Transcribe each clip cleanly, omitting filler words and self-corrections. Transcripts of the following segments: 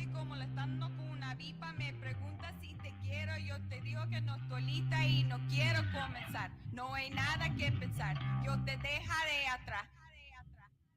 como le están dando con una vipa, me pregunta si te quiero, yo te digo que no estoy lista y no quiero comenzar. No hay nada que pensar, yo te dejaré atrás.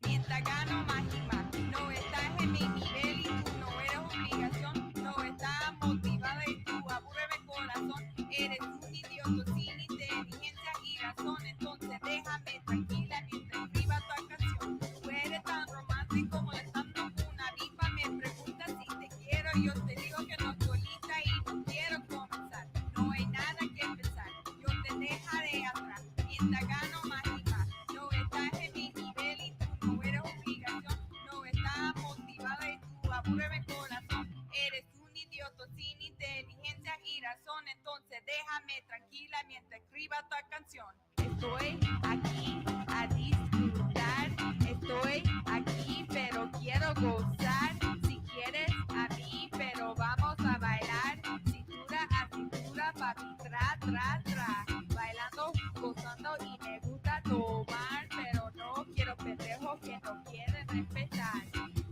Mientras gano más y más, no estás en mi nivel y tú no eres obligación, no estás motivada y tú aburreme corazón, eres un idiota sin inteligencia y razón, entonces déjame tranquila mientras escriba tu canción. Tú eres tan romántico molestando una vipa, me preguntas si te quiero, yo te digo que no estoy lista y no quiero comenzar. No hay nada que pensar, yo te dejaré atrás, mientras gano más y más, no estás en mi nivel y tú no eres obligación, no estás motivada y tú aburreme corazón, eres un idiota sin inteligencia y razón, entonces déjame tranquila mientras escriba tu canción. Estoy aquí a disfrutar, estoy aquí pero quiero gozar, si quieres a mí pero vamos a bailar, cintura a cintura, papi, tra, tra, tra, bailando, gozando y me gusta tomar, pero no quiero pendejos que no quieren respetar.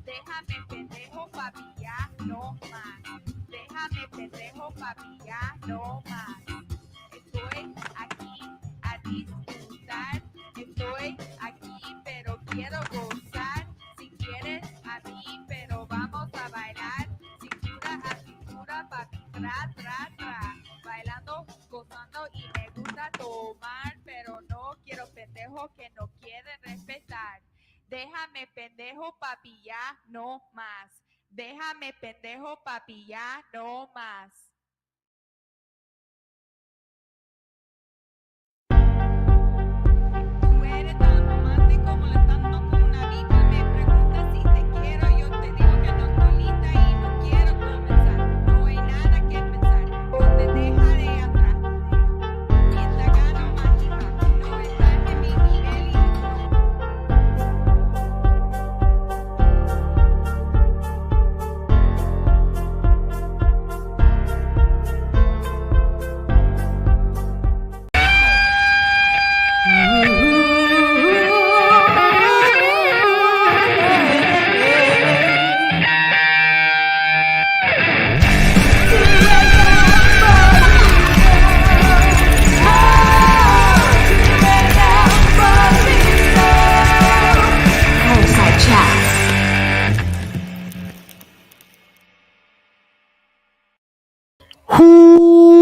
Déjame pendejo, papi, ya no más. Déjame pendejo, papi, ya no más. Estoy aquí a disfrutar, estoy aquí pero quiero gozar, si quieres a mí pero vamos a bailar, cintura a cintura, papi, tra, tra, tra, bailando, gozando y me gusta tomar, pero no quiero pendejos que no quieren respetar. Déjame pendejo, papi, ya no más. Déjame pendejo, papi, ya no más. Tú eres tan romántico molestando con una vipa, me preguntas si te quiero, yo te digo que no estoy lista y no quiero comenzar. No hay nada que pensar, yo te dejaré atrás. Mientras gano más y más, no estás en mi nivel y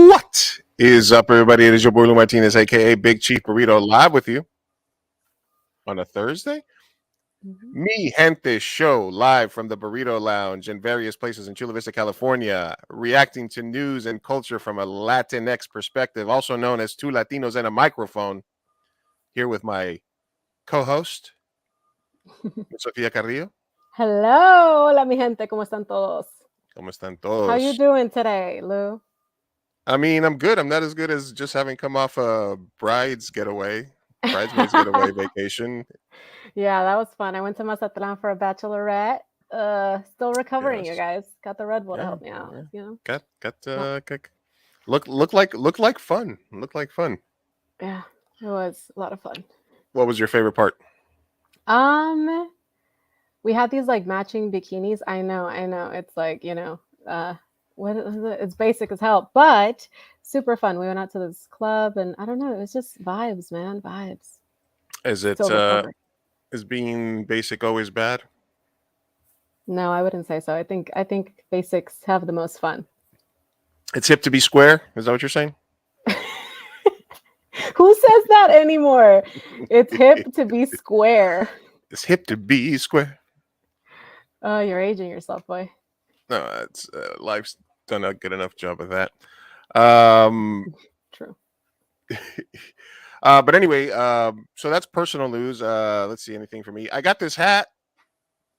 What is up, everybody? It is your boy Lou Martinez, aka Big Chief Burrito, live with you on a Thursday. Me Gente show live from the Burrito Lounge in various places in Chula Vista, California, reacting to news and culture from a Latinx perspective, also known as Two Latinos and a Microphone. Here with my co-host, Sofia Carrillo. Hello, hola mi gente, ¿cómo están todos? ¿Cómo están todos? How you doing today, Lou? I mean, I'm good. I'm not as good as just having come off a bridesmaids getaway vacation. Yeah, that was fun. I went to Mazatlan for a bachelorette. Still recovering, Yes. you guys. Got the Red Bull to Yeah, help me out. yeah. You know. Look like fun. Looked like fun. Yeah, it was a lot of fun. What was your favorite part? We had these like matching bikinis. I know. It's like, what is it? It's basic as hell, but super fun. We went out to this club and I don't know, it was just vibes, man. Vibes. Is it Still recovering. is being basic always bad? No, I wouldn't say so. I think basics have the most fun. It's hip to be square. Is that what you're saying? Who says that anymore? It's hip to be square. It's hip to be square. Oh, you're aging yourself, boy. No, it's life's done a good enough job of that. True. But anyway, so that's personal news. Let's see, anything for me. I got this hat.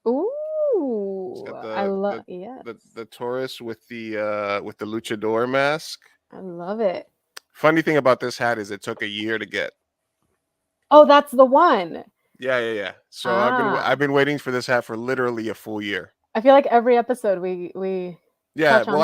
Ooh, I love the Taurus with the luchador mask. I love it. Funny thing about this hat is it took a year to get. Oh, that's the one. Yeah. So I've been waiting for this hat for literally a full year. I feel like every episode we yeah. touch on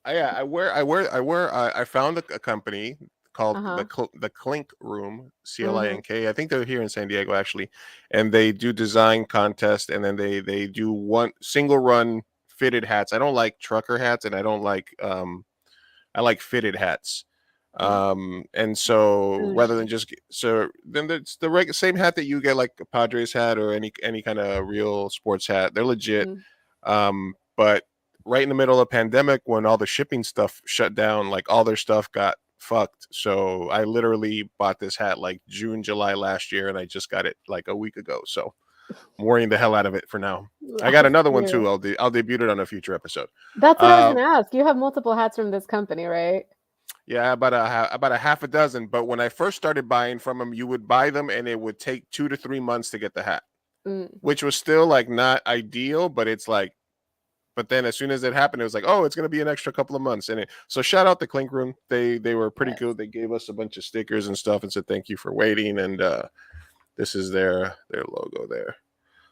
I found a company called the Clink Room, CLINK. I think they're here in San Diego actually, and they do design contests, and then they do one single run fitted hats. I don't like trucker hats, and I don't like I like fitted hats. And so rather than just so then it's the same hat that you get, like a Padres hat or any kind of real sports hat. They're legit. But right in the middle of the pandemic, when all the shipping stuff shut down, like all their stuff got fucked. So I literally bought this hat like June, July last year, and I just got it like a week ago. So I'm worrying the hell out of it for now. I got another one too. I'll debut it on a future episode. That's what I was gonna ask. You have multiple hats from this company, right? Yeah, about a half a dozen. But when I first started buying from them, you would buy them, and it would take 2 to 3 months to get the hat, which was still like not ideal. But it's like, but then as soon as it happened, it was like, oh, it's gonna be an extra couple of months. And so shout out to Clink Room. They were pretty good. They gave us a bunch of stickers and stuff and said thank you for waiting. And this is their logo there.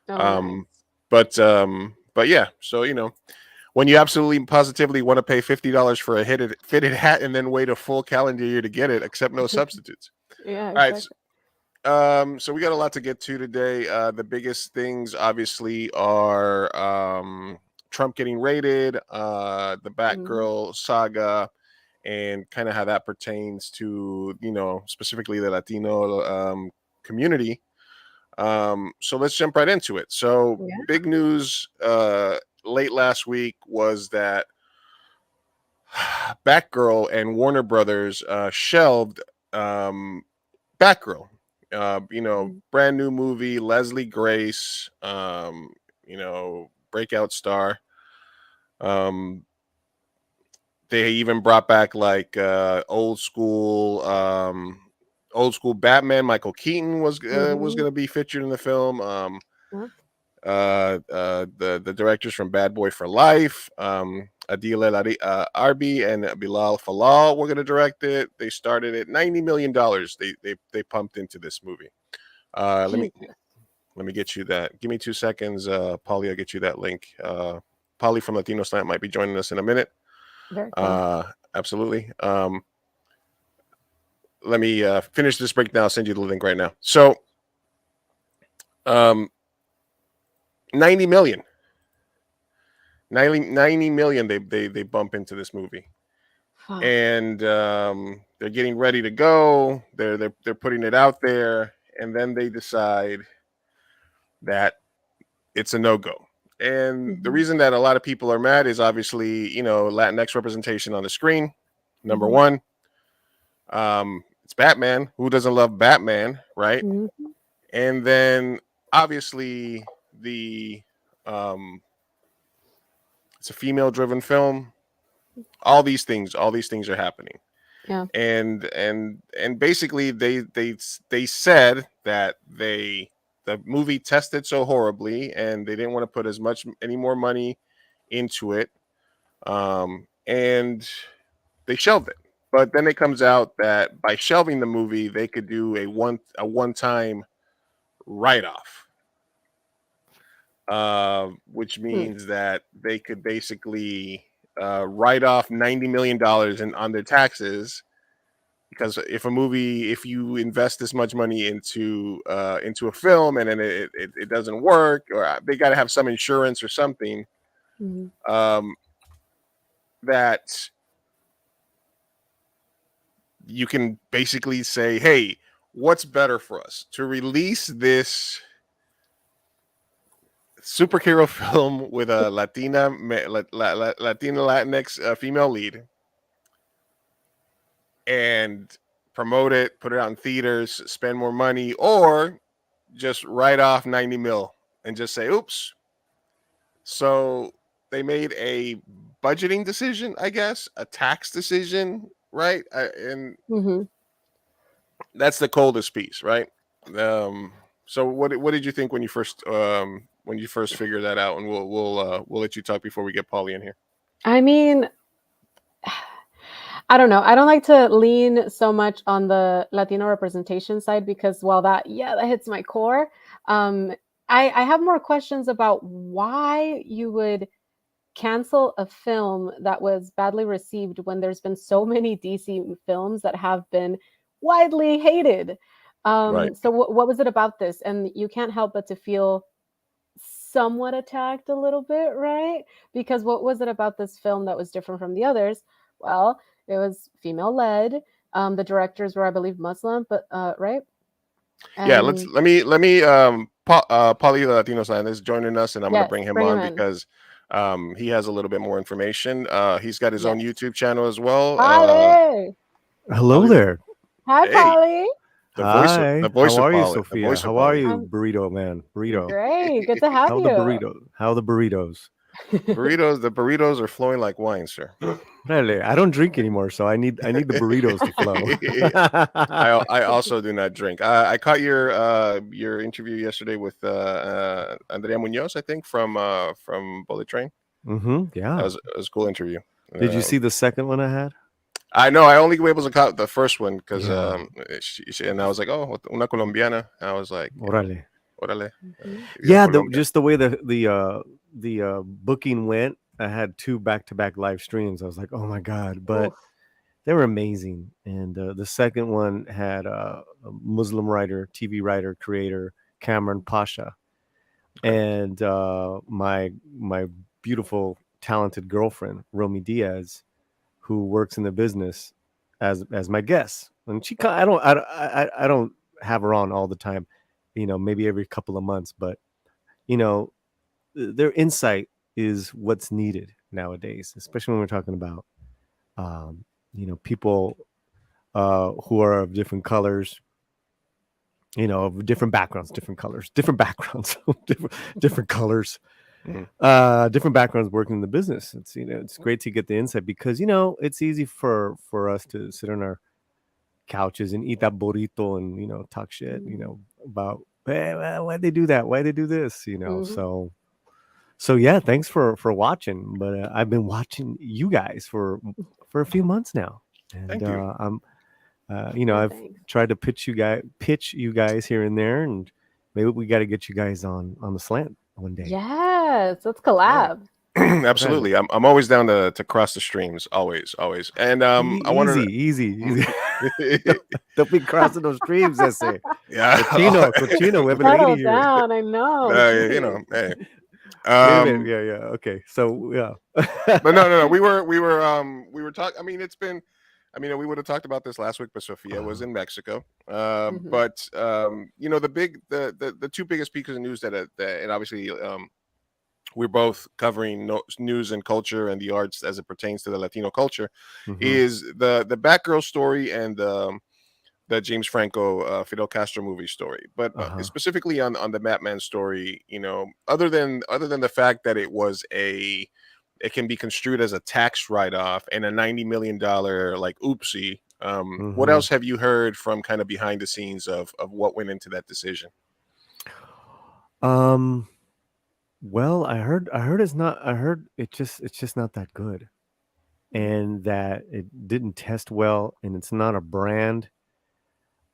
Nice. But yeah, so you know, when you absolutely positively want to pay $50 for a fitted hat and then wait a full calendar year to get it, accept no substitutes. Yeah. All right. So we got a lot to get to today. The biggest things obviously are Trump getting raided, the Batgirl saga, and kind of how that pertains to, you know, specifically the Latino community. So let's jump right into it. So big news late last week was that Batgirl and Warner Brothers shelved Batgirl. You know, brand new movie, Leslie Grace, you know, breakout star. They even brought back like old school Batman. Michael Keaton was going to be featured in the film. The directors from Bad Boy for Life, Adil Arbi and Bilal Falal were going to direct it. They started it. $90 million they pumped into this movie. Let me get you that. Give me 2 seconds, Paulie. I'll get you that link. Paulie from Latino Slant might be joining us in a minute. Very cool. Absolutely. Let me finish this breakdown. I'll send you the link right now. So, 90 million they bump into this movie. And they're getting ready to go. They're putting it out there, and then they decide that it's a no-go. And the reason that a lot of people are mad is obviously, you know, Latinx representation on the screen. Number one, it's Batman. Who doesn't love Batman, right? And then obviously it's a female-driven film. All these things are happening. Yeah. And basically they said that the movie tested so horribly and they didn't want to put any more money into it. And they shelved it. But then it comes out that by shelving the movie, they could do a one-time write-off. Which means that they could basically write off $90 million on their taxes, because if you invest this much money into a film and then it doesn't work, or they got to have some insurance or something, that you can basically say, hey, what's better for us, to release this superhero film with a Latinx female lead and promote it, put it out in theaters, spend more money, or just write off 90 mil and just say, oops. So they made a budgeting decision, I guess, a tax decision, right? And that's the coldest piece, right? So what did you think when you first figured that out? And we'll let you talk before we get Paulie in here. I mean, I don't know. I don't like to lean so much on the Latino representation side because while that hits my core, I have more questions about why you would cancel a film that was badly received when there's been so many DC films that have been widely hated. Right. So what was it about this? And you can't help but to feel somewhat attacked a little bit, right? Because what was it about this film that was different from the others? Well, it was female led. The directors were, I believe, Muslim, but right? Yeah, And let me Paulie the Latino sign is joining us, and I'm gonna yes, bring him bring him on in. because he has a little bit more information. He's got his own Yes. YouTube channel as well. Polly! Hello Paulie, there. Hi, hey, Polly. the Hi. voice How of are you, Paulie, the Sophia? voice of How are Paulie. you, I'm burrito man? Burrito. great. Good to have How are the you. burritos? How are the burritos? The burritos are flowing like wine, sir. Really, I don't drink anymore, so I need the burritos to flow. I also do not drink. I caught your interview yesterday with Andrea Munoz, I think, from Bullet Train. Yeah. That was a cool interview. Did you see the second one I had? I know I only was able to caught the first one because Yeah. and I was like, oh, una colombiana. I was like, Orale. órale. Mhm. Viva Yeah, Colombia. just the way the booking went. I had 2 back-to-back live streams. I was like, oh my god! But Oof. they were amazing. And the second one had a Muslim writer, TV writer, creator Cameron Pasha, and my beautiful, talented girlfriend Romy Diaz, who works in the business as my guest. And I don't have her on all the time, maybe every couple of months, but you know, their insight is what's needed nowadays, especially when we're talking about people who are of different colors, of different backgrounds, different colors, different backgrounds, different colors, different backgrounds working in the business. It's great to get the insight because it's easy for us to sit on our couches and eat that burrito and talk shit about, hey, why'd they do that, why'd they do this, Mhm. so yeah, thanks for watching. But I've been watching you guys for a few months now, and Thank you. I'm Oh, I've thanks. tried to pitch you guys here and there, and maybe we got to get you guys on the slant one day. Yes, let's Yeah. collab. Absolutely. I'm always down to cross the streams. Always. And I wanted Easy. Don't be crossing those streams, I say. yeah. Cochino, we have a lady Settle here. down. I know. Hey. Wait a minute. Yeah. Okay. So yeah. But no. We were talking. I mean, we would have talked about this last week, but Sophia was in Mexico. Mhm. But the 2 biggest pieces of news that and obviously we're both covering news and culture and the arts as it pertains to the Latino culture, is the Batgirl story and the James Franco Fidel Castro movie story. But specifically on the Batman story, other than the fact that it can be construed as a tax write-off and a $90 million like oopsie. What else have you heard from kind of behind the scenes of what went into that decision? Well, I heard it's just not that good, and that it didn't test well, and it's not a brand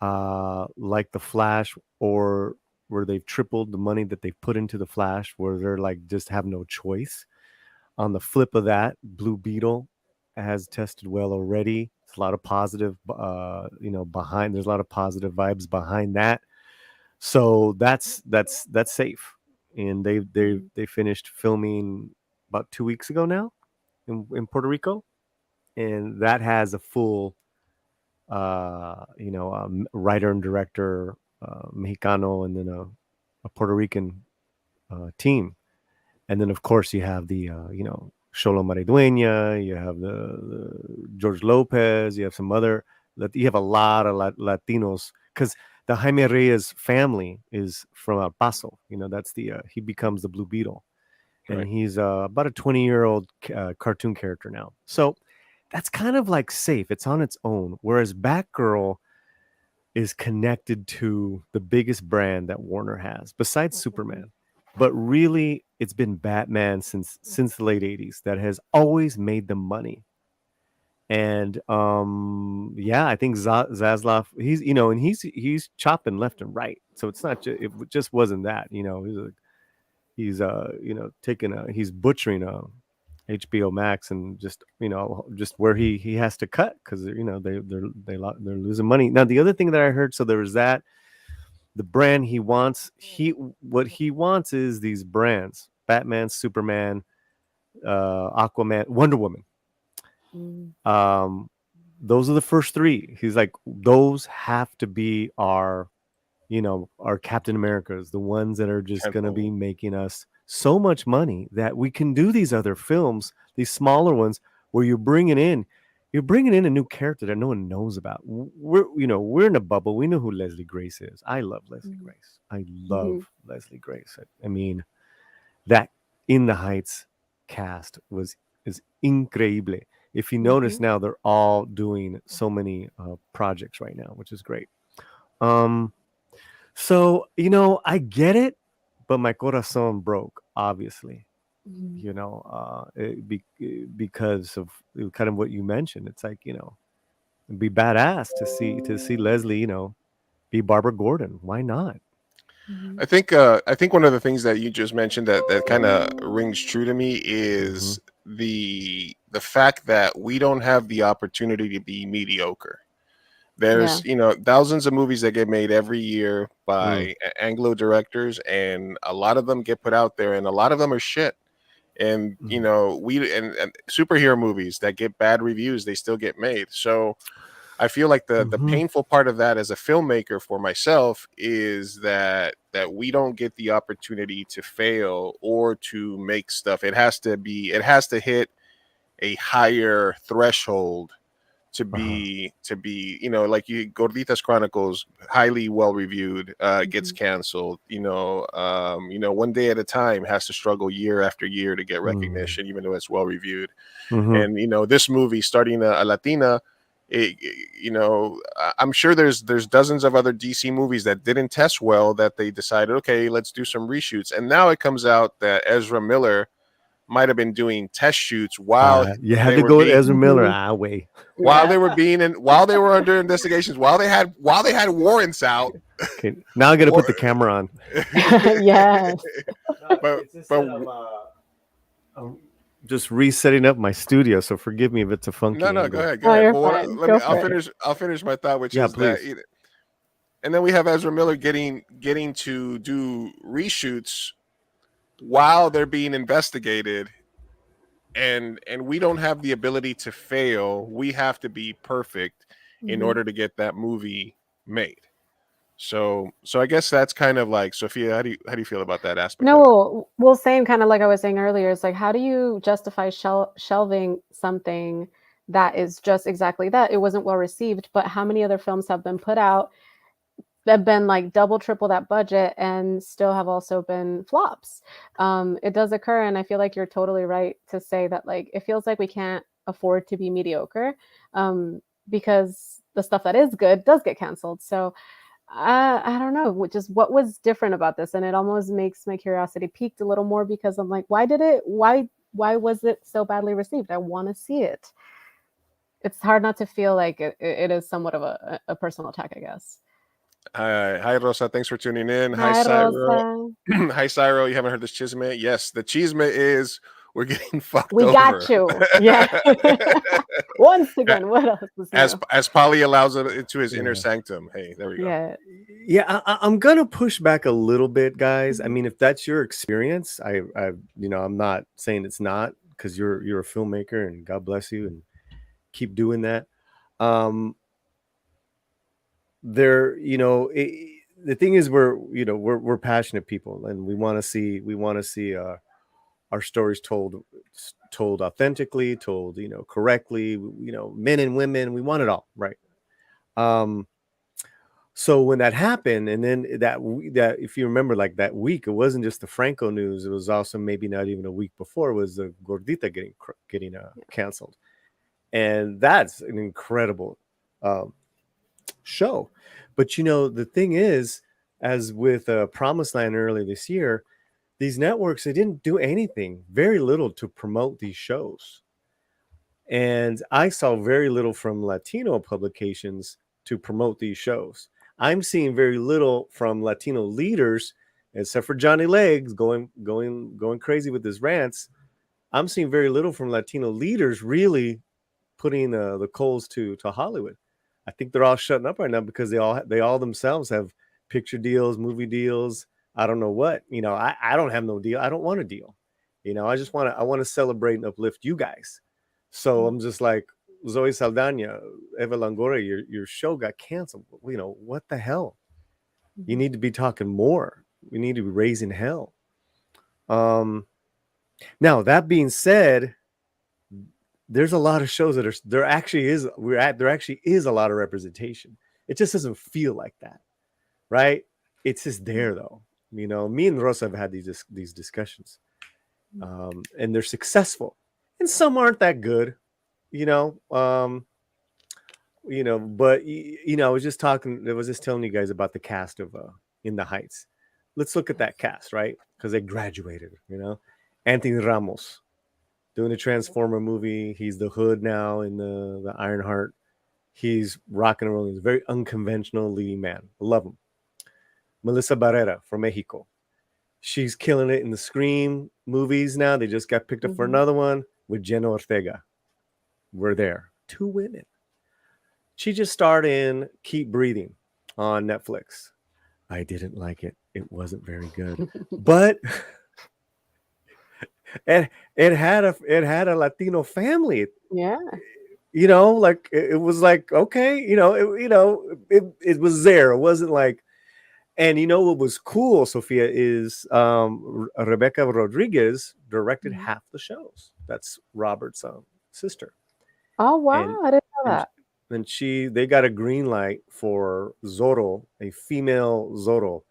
like the Flash, or where they've tripled the money that they've put into the Flash, where they're like just have no choice. On the flip of that, Blue Beetle has tested well already. It's a lot of positive behind. There's a lot of positive vibes behind that. So that's safe. And they finished filming about 2 weeks ago now in Puerto Rico, and that has a full writer and director, Mexicano, and then a Puerto Rican team. And then of course you have the Xolo Maridueña, you have the George Lopez, you have some other, you have a lot of Latinos, because the Jaime Reyes family is from El Paso. That's he becomes the Blue Beetle, and Right. he's about a 20-year-old cartoon character now. So that's kind of like safe. It's on its own. Whereas Batgirl is connected to the biggest brand that Warner has, besides Superman. But really, it's been Batman since the late 80s that has always made them money. And I think Zaslav, he's chopping left and right. So it's not it just wasn't that, he's he's butchering HBO Max, and just where he has to cut, because they're losing money. Now the other thing that I heard, so there was that, the brand he wants. What he wants is these brands: Batman, Superman, Aquaman, Wonder Woman. Mm. Those are the first three. He's like, those have to be our, our Captain Americas, the ones that are just going to be making us so much money that we can do these other films, these smaller ones, where you're bringing in a new character that no one knows about. We're in a bubble. We know who Leslie Grace is. I love Leslie Grace. I love Leslie Grace. I mean, that In the Heights cast is increíble. If you notice now, they're all doing so many projects right now, which is great. So, I get it, but my corazón broke, obviously, because of kind of what you mentioned. It's like, it'd be badass to see Leslie, be Barbara Gordon. Why not? I think one of the things that you just mentioned that kind of rings true to me is the fact that we don't have the opportunity to be mediocre. There's thousands of movies that get made every year by Anglo directors, and a lot of them get put out there, and a lot of them are shit. And and superhero movies that get bad reviews, they still get made. So I feel like the painful part of that as a filmmaker for myself is that we don't get the opportunity to fail or to make stuff. It has to hit a higher threshold to be like Gordita's Chronicles, highly well reviewed, gets canceled. One Day at a Time has to struggle year after year to get recognition, even though it's well reviewed. And this movie, starting a Latina, I'm sure there's dozens of other DC movies that didn't test well that they decided, okay, let's do some reshoots. And now it comes out that Ezra Miller might have been doing test shoots while you had to go with Ezra Miller. Wait. While they were under investigations, while they had warrants out. Okay, now I got to put the camera on. Yes. I'm just resetting up my studio, so forgive me if it's a funky. No, go ahead. I'll finish my thought, which is please. that. And then we have Ezra Miller getting to do reshoots while they're being investigated, and we don't have the ability to fail. We have to be perfect in order to get that movie made. So I guess that's kind of like, Sophia, how do you feel about that aspect? No, well, same kind of like I was saying earlier. It's like, how do you justify shelving something that is just exactly that? It wasn't well received, but how many other films have been put out that have been like double, triple that budget and still have also been flops? It does occur, and I feel like you're totally right to say that, like, it feels like we can't afford to be mediocre, because the stuff that is good does get canceled. So I don't know, what was different about this, and it almost makes my curiosity peaked a little more, because I'm like, why was it so badly received? I want to see it. It's hard not to feel like it is somewhat of a personal attack, I guess. Hi, Rosa. Thanks for tuning in. Hi, Cyro. Hi, Cyro. You haven't heard this chisme? Yes, the chisme is we're getting fucked over. We got you. Yeah. Once again, what else is new? As Polly allows it into his inner sanctum. Hey, there we go. Yeah. I'm gonna push back a little bit, guys. I mean, if that's your experience, I'm not saying it's not, because you're a filmmaker, and God bless you, and keep doing that. The thing is, we're passionate people, and we want to see our stories told authentically, told correctly. Men and women, we want it all, right? So when that happened, and then that if you remember, like that week, it wasn't just the Franco news. It was also, maybe not even a week before, was the Gordita getting canceled, and that's an incredible show. But the thing is, as with Promised Land earlier this year, these networks, they didn't do anything, very little, to promote these shows. And I saw very little from Latino publications to promote these shows. I'm seeing very little from Latino leaders, except for Johnny Legs going crazy with his rants. I'm seeing very little from Latino leaders really putting the coals to Hollywood. I think they're all shutting up right now because they all themselves have picture deals, movie deals. I don't know what, I don't have no deal. I don't want a deal. I want to celebrate and uplift you guys. So I'm just like, Zoe Saldana, Eva Longoria, your show got canceled. What the hell? You need to be talking more. We need to be raising hell. Now that being said, there's a lot of shows that there actually is a lot of representation. It just doesn't feel like that, right? It's just there though. Me and Rosa have had these discussions, and they're successful, and some aren't that good, But I was just telling you guys about the cast of In the Heights. Let's look at that cast, right? Because they graduated. Anthony Ramos doing a Transformer movie. He's the Hood now in the Ironheart. He's rocking and rolling. He's a very unconventional leading man. I love him. Melissa Barrera from Mexico. She's killing it in the Scream movies now. They just got picked up for another one with Jenna Ortega. We're there. 2 women. She just starred in Keep Breathing on Netflix. I didn't like it. It wasn't very good. But it had a Latino family. Yeah. Like it was like, okay, it was there. It wasn't like, and what was cool, Sophia, is Rebecca Rodriguez directed half the shows. That's Robert's sister. Oh wow, I didn't know that. And they got a green light for Zorro, a female Zorro.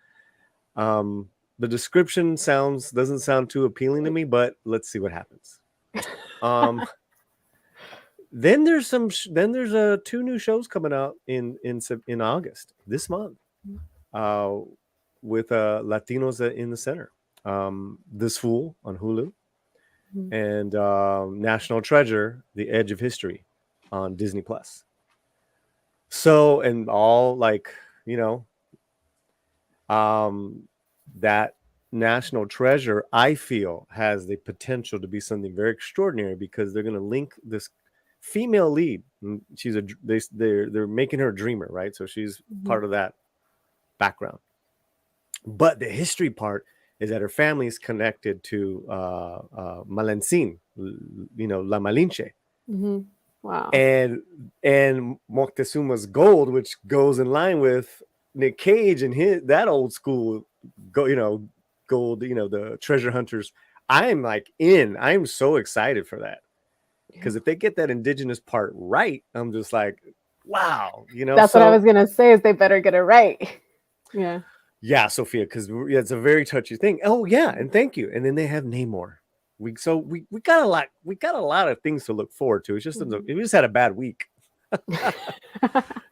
The description doesn't sound too appealing to me, but let's see what happens. Then there's 2 new shows coming out in August this month, with Latinos in the center. This Fool on Hulu, and National Treasure: The Edge of History on Disney Plus. So, and all that National Treasure, I feel, has the potential to be something very extraordinary because they're going to link this female lead. They're making her a dreamer, right? So she's part of that background. But the history part is that her family is connected to Malencin, La Malinche. Wow. And Moctezuma's gold, which goes in line with Nick Cage and that old school gold, the treasure hunters. I'm so excited for that. Because if they get that indigenous part right, I'm just like, wow, That's what I was gonna say. Is they better get it right. Yeah, Sophia, because it's a very touchy thing. Oh yeah, and thank you. And then they have Namor. We got a lot. We got a lot of things to look forward to. It's just we just had a bad week.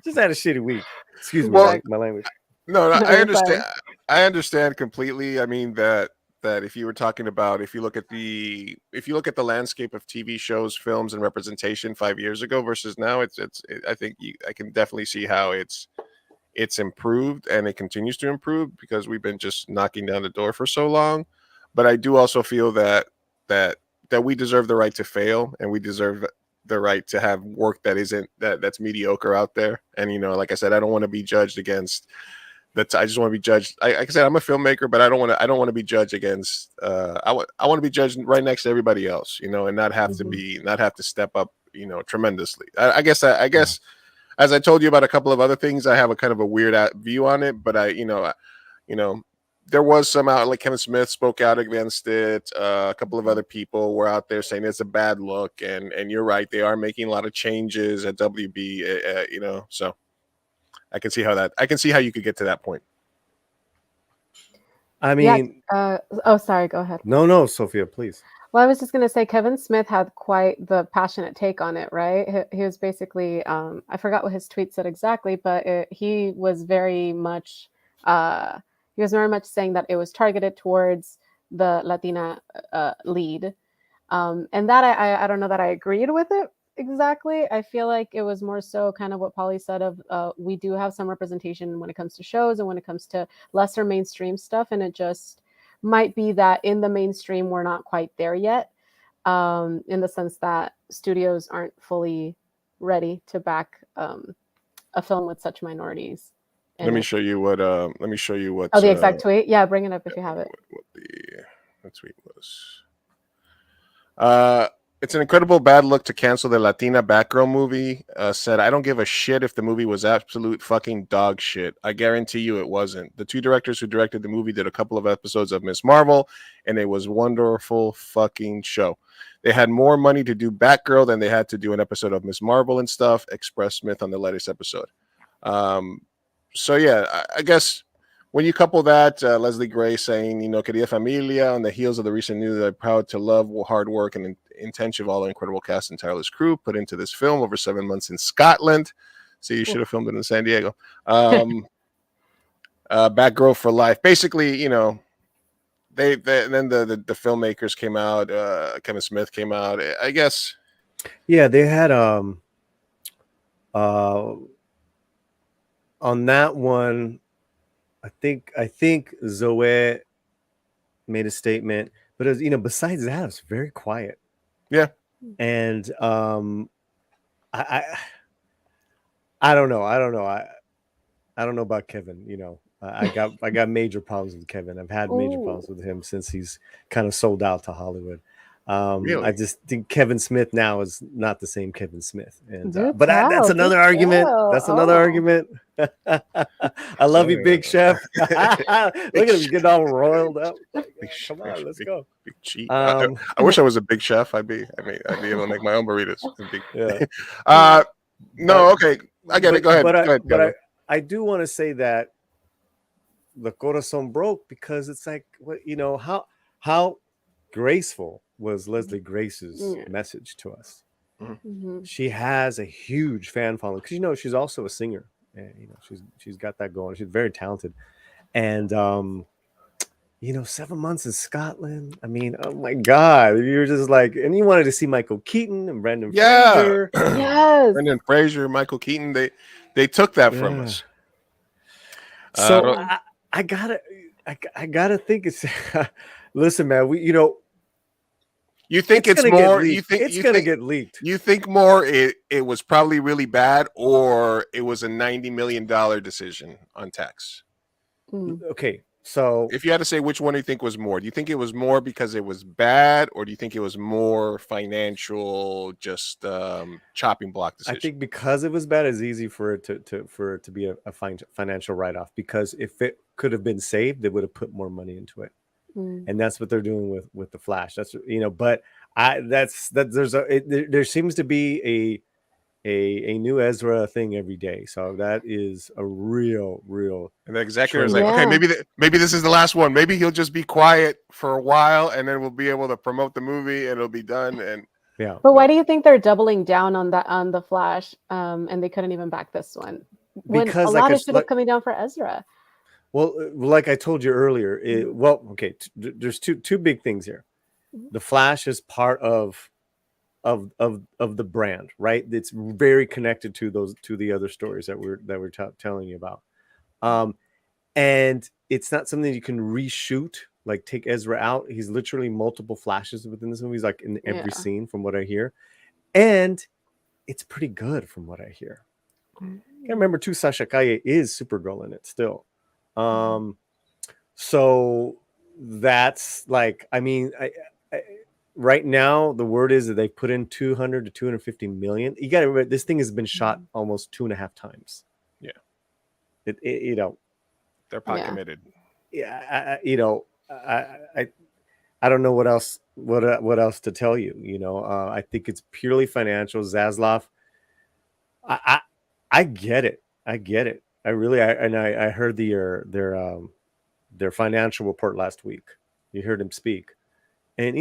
Just had a shitty week. Excuse me, my language. No, I understand. I understand completely. I mean that if you were talking about if you look at the landscape of TV shows, films, and representation 5 years ago versus now, I think I can definitely see how it's improved and it continues to improve because we've been just knocking down the door for so long. But I do also feel that we deserve the right to fail, and we deserve the right to have work that's mediocre out there. And like I said, I don't want to be judged against that. I just want to be judged. Like I said, I'm a filmmaker, but I don't want to be judged against. I want to be judged right next to everybody else, and not have to step up, tremendously. I guess as I told you about a couple of other things, I have a kind of a weird view on it, but there was some out, like Kevin Smith spoke out against it. A couple of other people were out there saying it's a bad look, and you're right, they are making a lot of changes at WB. So I can see how you could get to that point. I mean, sorry, go ahead. No, Sophia, please. Well, I was just going to say Kevin Smith had quite the passionate take on it, right? He was basically, I forgot what his tweet said exactly, but he was very much saying that it was targeted towards the Latina lead. And that I don't know that I agreed with it exactly. I feel like it was more so kind of what Polly said of we do have some representation when it comes to shows and when it comes to lesser mainstream stuff. And it just might be that in the mainstream, we're not quite there yet, in the sense that studios aren't fully ready to back a film with such minorities Let me show you what. Let me show you what. Oh, the exact tweet. Yeah, bring it up if you have it. What the tweet was. It's an incredible bad look to cancel the Latina Batgirl movie. Said, I don't give a shit if the movie was absolute fucking dog shit. I guarantee you it wasn't. The two directors who directed the movie did a couple of episodes of Miss Marvel, and it was wonderful fucking show. They had more money to do Batgirl than they had to do an episode of Miss Marvel and stuff, expressed Smith on the latest episode. So yeah, I guess when you couple that, Leslie Gray saying, querida familia, on the heels of the recent news that I'm proud to love hard work and intention of all the incredible cast and tireless crew put into this film over 7 months in Scotland. So you should have filmed it in San Diego. Batgirl for life. Basically, they then the filmmakers came out. Kevin Smith came out. I guess. Yeah, they had on that one. I think Zoe made a statement, but it was, besides that, it was very quiet. Yeah, and I don't know. I don't know about Kevin. I got major problems with Kevin. I've had major problems with him since he's kind of sold out to Hollywood. Really? I just think Kevin Smith now is not the same Kevin Smith, and Dude, that's another argument. That's another argument. I love you, Big Chef. Look at him getting all roiled up. Come on, let's go. Big cheat. I wish I was a big chef. I'd be able to make my own burritos. Yeah. No, okay, I get it. Go ahead. But I do want to say that the corazón broke because it's like, how graceful was Leslie Grace's message to us. Mm-hmm. She has a huge fan following because she's also a singer, and she's got that going. She's very talented, and 7 months in Scotland. I mean, oh my God, you're just like, and you wanted to see Michael Keaton and Brendan Fraser. Yes, Brendan Fraser, Michael Keaton. They took that from us. So I gotta think it's. Listen, man, you think it's more? You think it's gonna get leaked? You think more? It was probably really bad, or it was a $90 million decision on tax. Okay, so if you had to say which one do you think was more, do you think it was more because it was bad, or do you think it was more financial, just chopping block decision? I think because it was bad, it's easy for it to be a financial write-off. Because if it could have been saved, they would have put more money into it. And that's what they're doing with the Flash. That's but there seems to be a new Ezra thing every day. So that is a real. And the executive is like, okay, maybe this is the last one. Maybe he'll just be quiet for a while, and then we'll be able to promote the movie, and it'll be done. And yeah. But why do you think they're doubling down on the Flash? And they couldn't even back this one because a lot of shit is coming down for Ezra. Well, like I told you earlier, there's two big things here. The Flash is part of the brand, right? It's very connected to the other stories that we're telling you about, and it's not something you can reshoot. Like take Ezra out. He's literally multiple Flashes within this movie. He's like in every scene, from what I hear, and it's pretty good from what I hear. I can't remember too. Sasha Calle is Supergirl in it still. So that's like, I mean, I right now the word is that they put in 200 to 250 million. You got to remember, this thing has been shot almost 2.5 times. Yeah, they're pot committed. Yeah, I don't know what else to tell you. I think it's purely financial. Zaslav, I get it. I heard their financial report last week. You heard him speak, and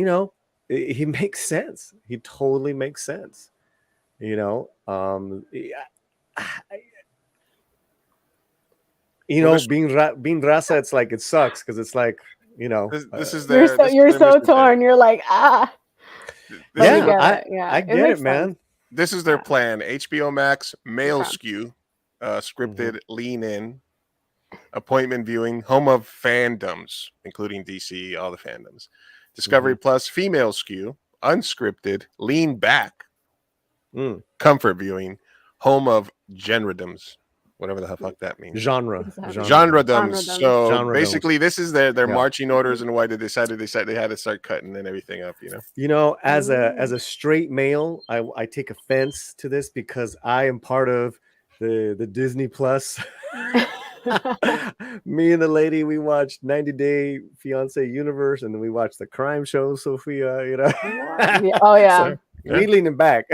he makes sense. He totally makes sense. Being raza, it's like it sucks because it's like this is you're so torn. You're like I get it, man. This is their plan. HBO Max male skew. Scripted lean in, appointment viewing, home of fandoms, including DC, all the fandoms. Discovery Plus female skew, unscripted, lean back, comfort viewing, home of genredoms. whatever the fuck that means. Genre. Exactly. Genredums. Genredums. So Genredums. basically, this is their Yeah. marching orders and why they decided they had to start cutting and everything up. As a straight male, I take offense to this because I am part of the Disney Plus. Me and the lady, we watched 90 Day Fiance Universe, and then we watched the crime show, Sophia. Oh yeah. So we leaning back.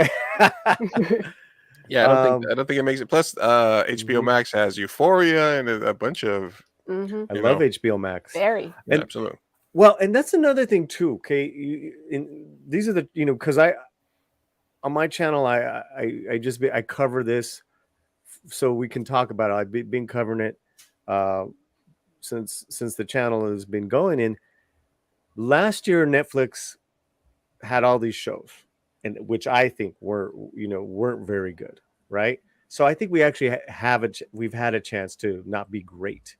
Yeah, I don't think it makes it. Plus, HBO Max has Euphoria and a bunch of. I love HBO Max. Very. Yeah, absolutely. Well, and that's another thing too. Okay, these are the because on my channel I cover this so we can talk about it. I've been covering it since the channel has been going. And last year Netflix had all these shows, and which I think weren't very good, right? So I think we actually we've had a chance to not be great.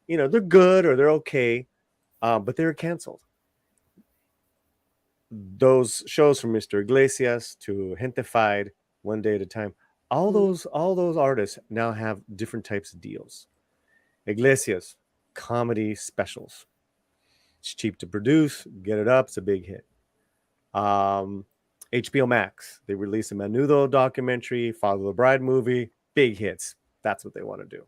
They're good or they're okay, but they're canceled. Those shows from Mr. Iglesias to Gentefied, One Day at a Time, all those artists now have different types of deals. Iglesias, comedy specials. It's cheap to produce, get it up, it's a big hit. HBO Max, they released a Menudo documentary, Father the Bride movie, big hits. That's what they want to do.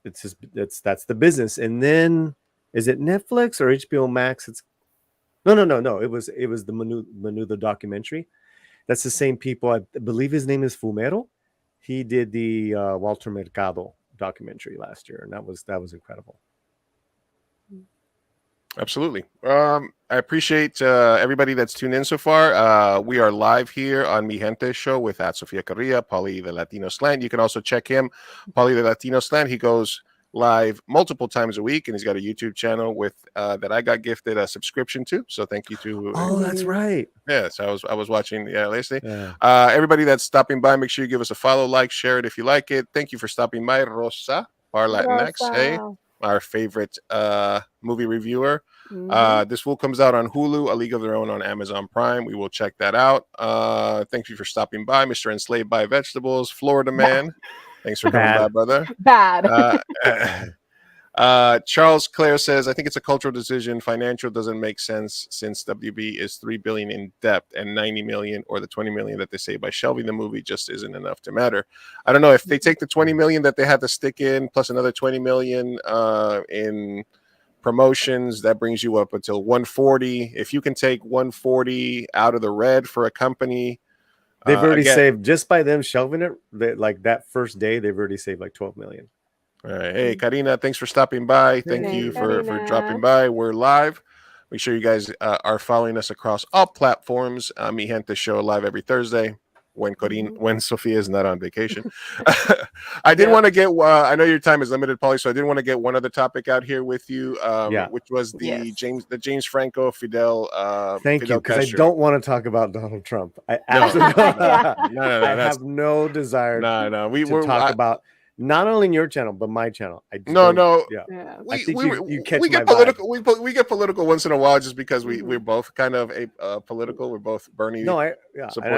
That's the business. And then is it Netflix or HBO Max? It's no. It was the Menudo documentary. That's the same people. I believe his name is Fumero. He did the Walter Mercado documentary last year, and that was incredible. Absolutely. I appreciate everybody that's tuned in so far. We are live here on Mi Gente show with Sofia Carrilla, Pauly the Latino Slant. You can also check him, Pauly the Latino Slant. He goes live multiple times a week, and he's got a YouTube channel with that I got gifted a subscription to. So thank you to. Oh, that's right. Yeah. So I was watching yesterday. Yeah. Everybody that's stopping by, make sure you give us a follow, like, share it if you like it. Thank you for stopping by, Rosa, Bar Latinx. Hey, our favorite movie reviewer. This fool comes out on Hulu, A League of Their Own on Amazon Prime. We will check that out. Thank you for stopping by, Mr. Enslaved by Vegetables, Florida Man. Thanks for coming by, brother. Bad. Charles Clare says, I think it's a cultural decision. Financial doesn't make sense since WB is $3 billion in debt, and 90 million or the 20 million that they say by shelving the movie just isn't enough to matter. I don't know if they take the 20 million that they had to stick in plus another 20 million in promotions, that brings you up until 140. If you can take 140 out of the red for a company, they've already saved, just by them shelving it, like that first day, they've already saved like 12 million. All right. Hey, Karina, thanks for stopping by. Thank you for dropping by. We're live. Make sure you guys are following us across all platforms. Mi Gente show live every Thursday when Sophia is not on vacation. I did want to get, I know your time is limited, Pauly, so I did want to get one other topic out here with you, which was the James Franco Fidel. Thank you, because I don't want to talk about Donald Trump. I absolutely I have no desire to talk about. Not only in your channel, but my channel. I think you catch we get political. We get political once in a while, just because we're both kind of political. We're both Bernie. And I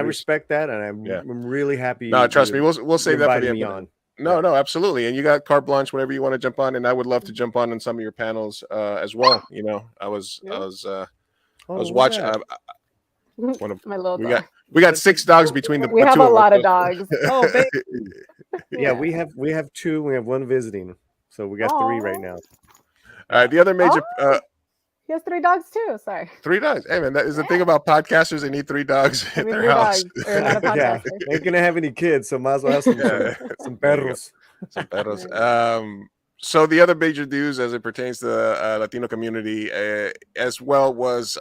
respect that, and I'm really happy. No, trust me, we'll save that for the end. No, absolutely. And you got carte blanche whenever you want to jump on, and I would love to jump on some of your panels as well. I was watching. My little dog. We got 6 dogs between the. We have a lot of dogs. Oh, yeah, we have 2. We have 1 visiting, so we got 3 right now. All right, the other major. He has 3 dogs too. Sorry. 3 dogs. Hey man, that is the thing about podcasters. They need 3 dogs at their house. Yeah, they're gonna have any kids, so might as well have some perros. Some perros. So the other major news as it pertains to the Latino community as well was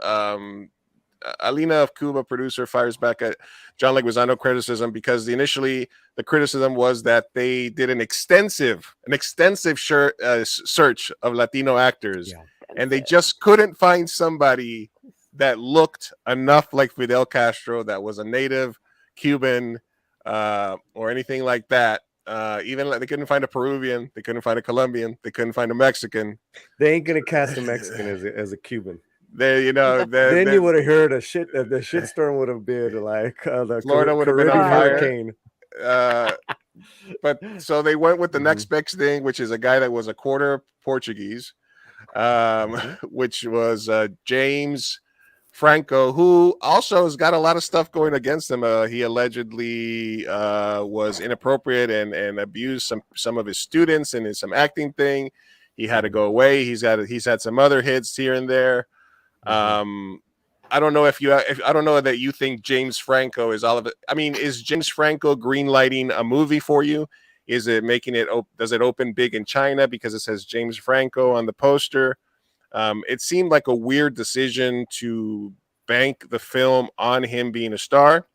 Alina of Cuba, producer, fires back at John Leguizamo criticism because initially the criticism was that they did an extensive search of Latino actors, and they just couldn't find somebody that looked enough like Fidel Castro, that was a native Cuban or anything like that. Even they couldn't find a Peruvian, they couldn't find a Colombian, they couldn't find a Mexican. They ain't gonna cast a Mexican as a Cuban. Then you would have heard the shitstorm would have been like the Florida would have been on fire. Hurricane. but so they went with the next best thing, which is a guy that was a quarter Portuguese, which was James Franco, who also has got a lot of stuff going against him. He allegedly was inappropriate and abused some of his students and in some acting thing. He had to go away. He's had some other hits here and there. I don't know if I don't know that you think James Franco is all of it. I mean, is James Franco greenlighting a movie for you? Is it making it? Does it open big in China because it says James Franco on the poster? It seemed like a weird decision to bank the film on him being a star.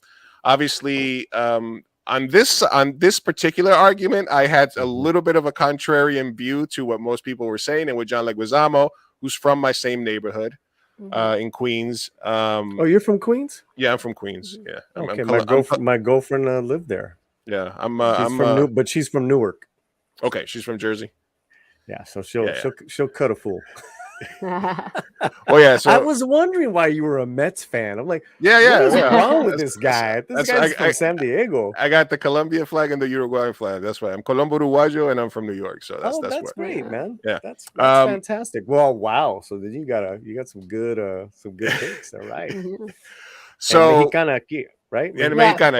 Obviously, on this particular argument, I had a little bit of a contrarian view to what most people were saying, and with John Leguizamo, who's from my same neighborhood. In Queens. Oh, you're from Queens? Yeah, I'm from Queens. Yeah. Okay, my girlfriend lived there. Yeah, but she's from Newark. Okay, she's from Jersey. Yeah, so she'll cut a fool. Oh yeah, so I was wondering why you were a Mets fan. I'm like, what is wrong with this guy? This guy's from San Diego. I got the Colombian flag and the Uruguayan flag. That's why I'm Colombo Uruguayo and I'm from New York. So that's great, man. Yeah, that's fantastic. Well, wow. So then you got some good takes. All right. So Mexicana aquí, right? Yeah, Mexicana,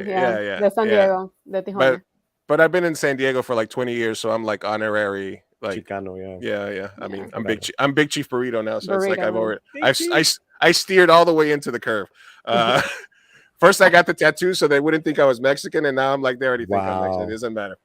yeah. De San Diego, de Tijuana. But I've been in San Diego for like 20 years, so I'm like honorary. Like Chicano, yeah. I mean, I'm Big Chief Burrito now, so it's like I steered all the way into the curve. First, I got the tattoo so they wouldn't think I was Mexican, and now I'm like, they already think I'm Mexican. It doesn't matter.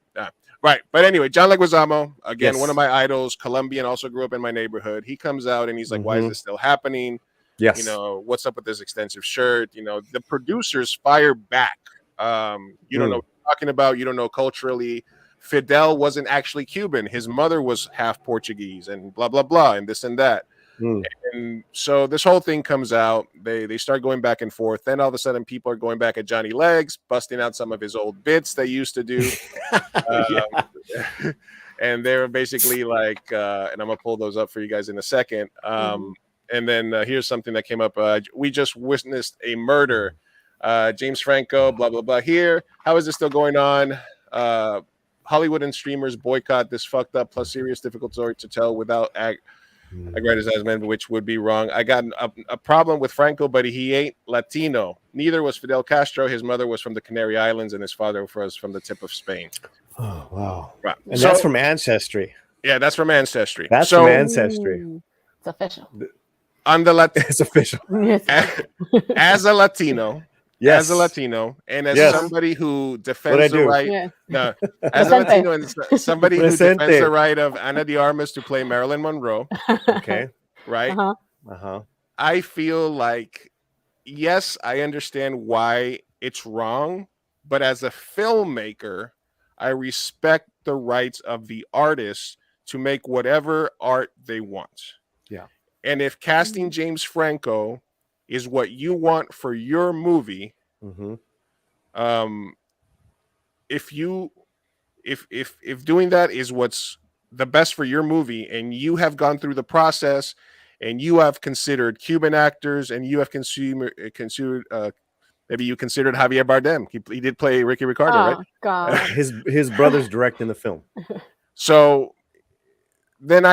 Right, but anyway, John Leguizamo, again, one of my idols, Colombian, also grew up in my neighborhood. He comes out and he's like, "Why is this still happening? Yes, you know, what's up with this extensive shirt? You know, the producers fire back. You don't know what you're talking about. You don't know culturally." Fidel wasn't actually Cuban. His mother was half Portuguese and blah, blah, blah, and this and that. And so this whole thing comes out. They start going back and forth. Then all of a sudden people are going back at Johnny Legs, busting out some of his old bits they used to do. And they're basically like, and I'm going to pull those up for you guys in a second. And then here's something that came up. We just witnessed a murder. James Franco, blah, blah, blah. Here, how is this still going on? Hollywood and streamers boycott this fucked up plus serious difficult story to tell without aggrandizement, which would be wrong. I got a problem with Franco, but he ain't Latino. Neither was Fidel Castro. His mother was from the Canary Islands, and his father was from the tip of Spain. Oh, wow. Right. And that's from Ancestry. Yeah, that's from Ancestry. That's from Ancestry. It's official. On the it's official. As a Latino. Yes. As a Latino and as somebody who defends the right, as a Latino and somebody who defends the right of Ana de Armas to play Marilyn Monroe. Okay. Right. I feel like, yes, I understand why it's wrong, but as a filmmaker, I respect the rights of the artists to make whatever art they want. Yeah. And if casting James Franco is what you want for your movie, if doing that is what's the best for your movie, and you have gone through the process, and you have considered Cuban actors, and you have considered maybe you considered Javier Bardem. He did play Ricky Ricardo, right? God. his brother's directing the film. So then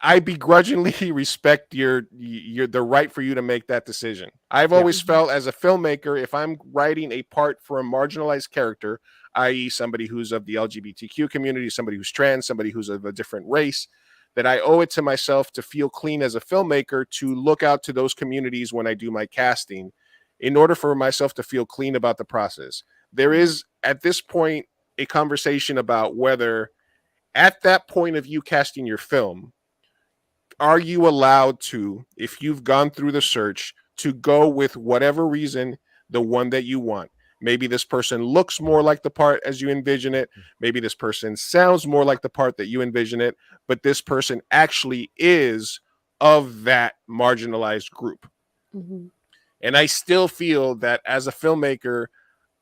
I begrudgingly respect the right for you to make that decision. I've always felt as a filmmaker, if I'm writing a part for a marginalized character, i.e. somebody who's of the LGBTQ community, somebody who's trans, somebody who's of a different race, that I owe it to myself to feel clean as a filmmaker to look out to those communities when I do my casting in order for myself to feel clean about the process. There is, at this point, a conversation about whether at that point of you casting your film, are you allowed to, if you've gone through the search, to go with whatever reason, the one that you want? Maybe this person looks more like the part as you envision it. Maybe this person sounds more like the part that you envision it, but this person actually is of that marginalized group. And I still feel that as a filmmaker,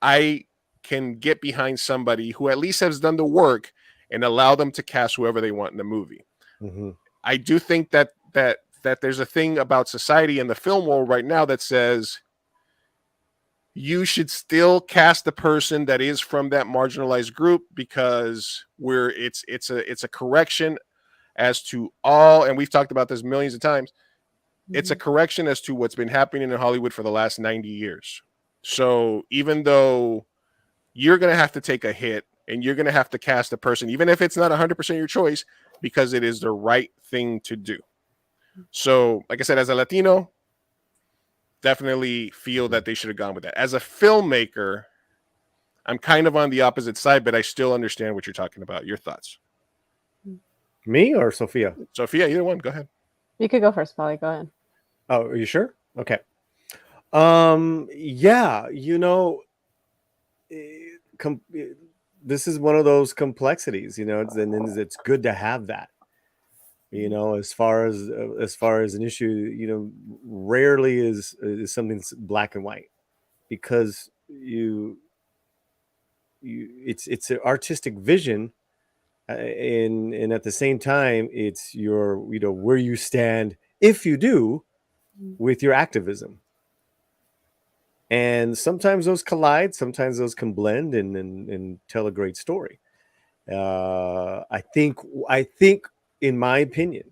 I can get behind somebody who at least has done the work and allow them to cast whoever they want in the movie. I do think that there's a thing about society in the film world right now that says you should still cast the person that is from that marginalized group, because it's a correction as to all, and we've talked about this millions of times. It's a correction as to what's been happening in Hollywood for the last 90 years. So even though you're going to have to take a hit and you're going to have to cast a person, even if it's not 100% your choice, because it is the right thing to do. So, like I said, as a Latino, definitely feel that they should have gone with that. As a filmmaker, I'm kind of on the opposite side, but I still understand what you're talking about. Your thoughts? Me or Sophia? Sophia, either one. Go ahead. You could go first, Polly. Go ahead. Oh, are you sure? Okay. Yeah, this is one of those complexities, it's good to have that. As far as an issue, rarely is something that's black and white, because it's an artistic vision, and at the same time, it's your where you stand, if you do, with your activism. And sometimes those collide, sometimes those can blend and tell a great story. I think, in my opinion,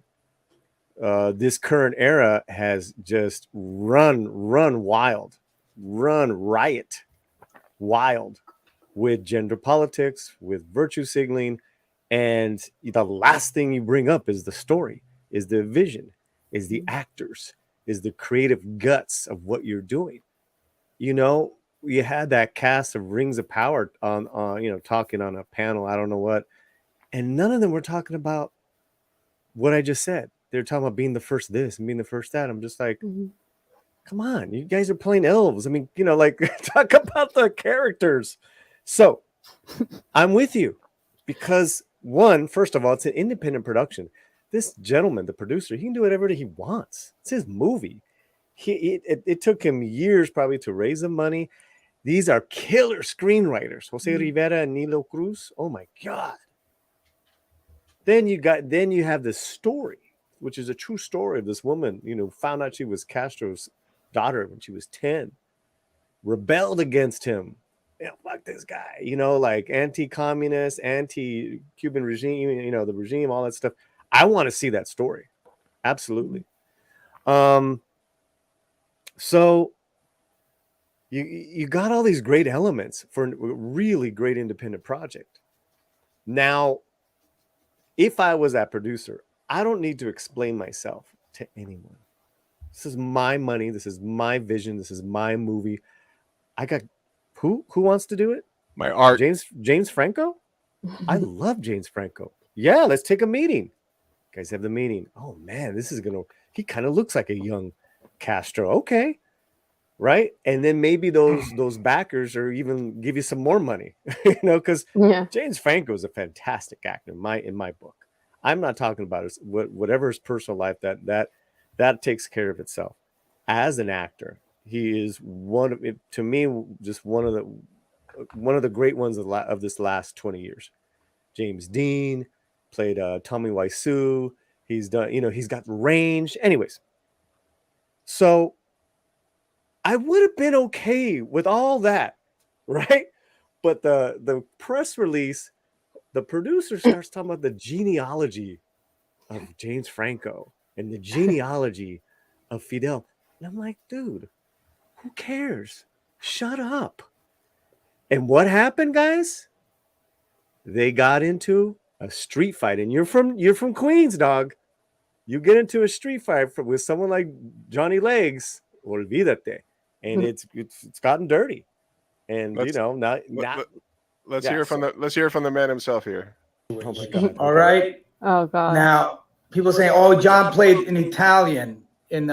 this current era has just run wild, run riot wild with gender politics, with virtue signaling. And the last thing you bring up is the story, is the vision, is the actors, is the creative guts of what you're doing. You had that cast of Rings of Power on talking on a panel, I don't know what, and none of them were talking about what I just said. They're talking about being the first this and being the first that. I'm just like, come on, you guys are playing elves. I mean, talk about the characters. So I'm with you, because first of all, it's an independent production. This gentleman, the producer, he can do whatever he wants. It's his movie. It took him years probably to raise the money. These are killer screenwriters, Jose Rivera and Nilo Cruz. Oh my God. Then you have this story, which is a true story of this woman, found out she was Castro's daughter when she was 10, rebelled against him. Fuck this guy, like anti-communist, anti-Cuban regime, the regime, all that stuff. I want to see that story. Absolutely. So you got all these great elements for a really great independent project. Now, if I was that producer, I don't need to explain myself to anyone. This is my money. This is my vision. This is my movie. I got who wants to do it? My art. James Franco? I love James Franco. Yeah, let's take a meeting. Guys have the meeting. Oh man, he kind of looks like a young Castro. Okay. Right. And then maybe those backers or even give you some more money, because James Franco is a fantastic actor in my book. I'm not talking about whatever his personal life, that takes care of itself. As an actor, he is to me, just one of the great ones of this last 20 years. James Dean played Tommy Wiseau. He's done, he's got range. Anyways, so I would have been okay with all that, right? But the press release, the producer starts talking about the genealogy of James Franco and the genealogy of Fidel. And I'm like, dude, who cares? Shut up. And what happened, guys? They got into a street fight. And you're from Queens, dog. You get into a street fight with someone like Johnny Legs, olvídate. And it's gotten dirty. And let's hear it from the man himself here. Oh my God. All right. Oh God. Now people saying, "Oh, John played in Italian in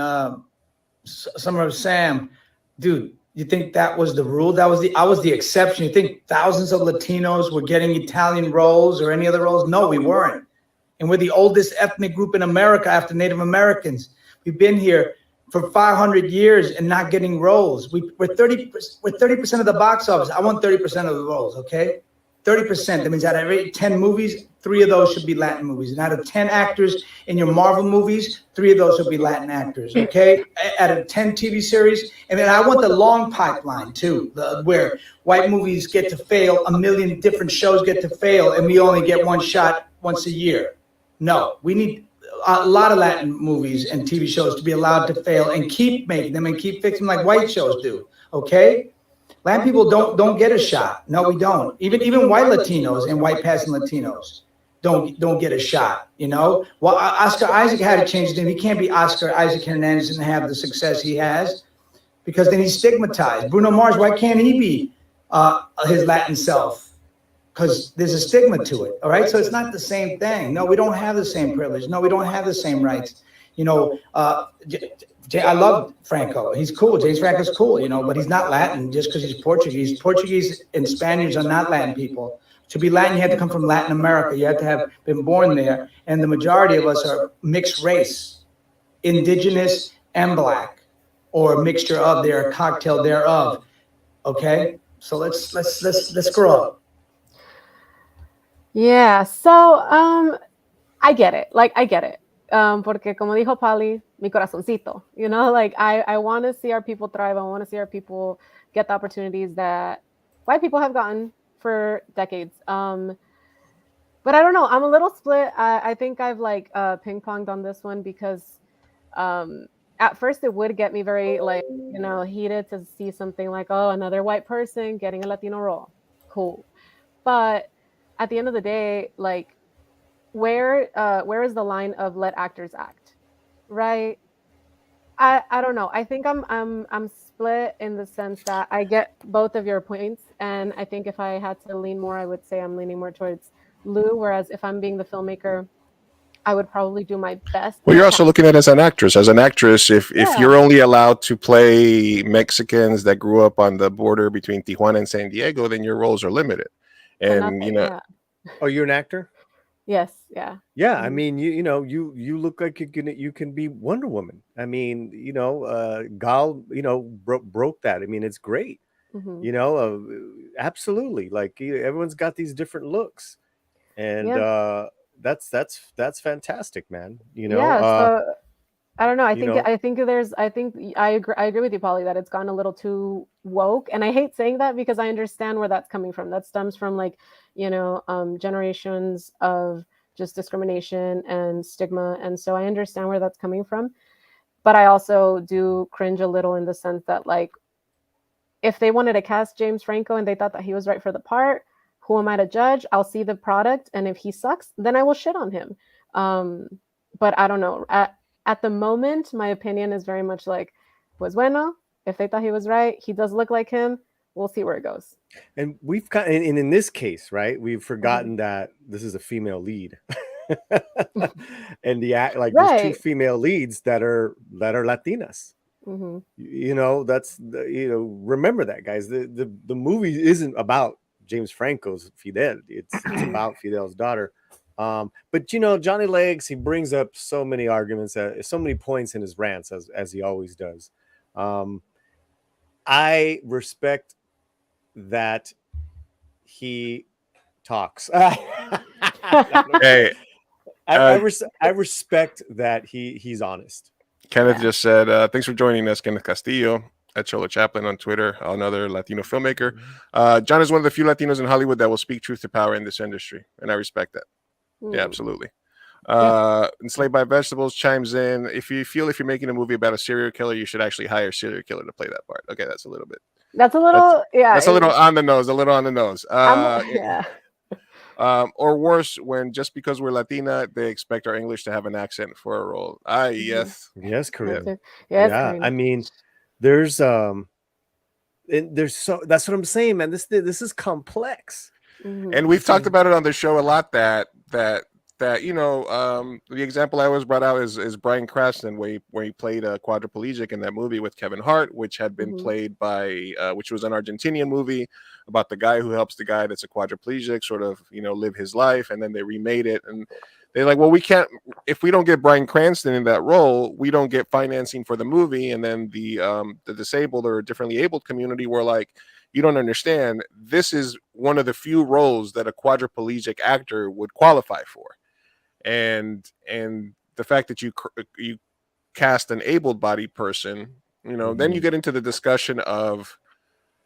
Summer of Sam." Dude, you think that was the rule? I was the exception. You think thousands of Latinos were getting Italian roles or any other roles? No, we weren't. And we're the oldest ethnic group in America after Native Americans. We've been here for 500 years and not getting roles. We're 30% of the box office. I want 30% of the roles, okay? 30%. That means out of every 10 movies, 3 of those should be Latin movies. And out of 10 actors in your Marvel movies, 3 of those should be Latin actors, okay? Out of 10 TV series. And then I want the long pipeline, too, where white movies get to fail, a million different shows get to fail, and we only get one shot once a year. No, we need a lot of Latin movies and TV shows to be allowed to fail and keep making them and keep fixing them like white shows do, okay? Latin people don't get a shot. No, we don't. Even white Latinos and white passing Latinos don't get a shot, you know? Well, Oscar Isaac had to change his name. He can't be Oscar Isaac Hernandez and have the success he has because then he's stigmatized. Bruno Mars, why can't he be his Latin self? Because there's a stigma to it, all right? So it's not the same thing. No, we don't have the same privilege. No, we don't have the same rights. You know, I love Franco. He's cool. James Franco's cool, you know, but he's not Latin just because he's Portuguese. Portuguese and Spaniards are not Latin people. To be Latin, you have to come from Latin America. You have to have been born there. And the majority of us are mixed race, indigenous and black, or a mixture of, they're a cocktail thereof. Okay? So let's grow up. Yeah, so I get it. Like, I get it. Porque como dijo Pali, mi corazoncito, you know, like I want to see our people thrive. I want to see our people get the opportunities that white people have gotten for decades. But I don't know. I'm a little split. I think I've like ping-ponged on this one because at first it would get me very like, you know, heated to see something like, oh, another white person getting a Latino role. Cool. But at the end of the day, like, where is the line of let actors act, right? I don't know. I think I'm split in the sense that I get both of your points, and I think if I had to lean more, I would say I'm leaning more towards Lou. Whereas if I'm being the filmmaker, I would probably do my best. Well, you're also looking at it as an actress. As an actress, if you're only allowed to play Mexicans that grew up on the border between Tijuana and San Diego, then your roles are limited. And you know, oh, you're an actor? Yes, yeah. Yeah, I mean, you know, you look like you can be Wonder Woman. I mean, you know, Gal, you know, broke that. I mean, it's great. Mm-hmm. You know, absolutely. Like everyone's got these different looks, and that's fantastic, man. You know, so I don't know. I think I agree with you, Polly, that it's gone a little too woke, and I hate saying that because I understand where that's coming from. That stems from like, you know, generations of just discrimination and stigma, and so I understand where that's coming from. But I also do cringe a little in the sense that like, if they wanted to cast James Franco and they thought that he was right for the part, who am I to judge? I'll see the product, and if he sucks, then I will shit on him. But I don't know. At the moment, my opinion is very much like, pues bueno, if they thought he was right, he does look like him. We'll see where it goes. And we've got, and in this case, right, we've forgotten that this is a female lead. And there's 2 female leads that are Latinas. Mm-hmm. You know, you know, remember that, guys. The movie isn't about James Franco's Fidel. It's about Fidel's daughter. But you know, Johnny Legs, he brings up so many arguments, so many points in his rants as he always does. I respect that he talks. Hey, I respect that he's honest. Kenneth just said, thanks for joining us, Kenneth Castillo at Cholo Chaplin on Twitter, another Latino filmmaker. John is one of the few Latinos in Hollywood that will speak truth to power in this industry, and I respect that. Yeah, absolutely. Enslaved by Vegetables chimes in, if you're making a movie about a serial killer, you should actually hire a serial killer to play that part. Okay, that's a little that's a little on the nose. Yeah. Or worse, when just because we're Latina, they expect our English to have an accent for a role. Yes, Karina. Yes, yeah. Karina. I mean, there's so that's what I'm saying, man. This is complex. Mm-hmm. And we've talked about it on the show a lot that you know, the example I always brought out is Bryan Cranston, where he played a quadriplegic in that movie with Kevin Hart, which had been played by which was an Argentinian movie about the guy who helps the guy that's a quadriplegic sort of, you know, live his life, and then they remade it, and they're like, well, we can't, if we don't get Bryan Cranston in that role, we don't get financing for the movie. And then the disabled or differently abled community were like, you don't understand. This is one of the few roles that a quadriplegic actor would qualify for, and the fact that you cast an able-bodied person, then you get into the discussion of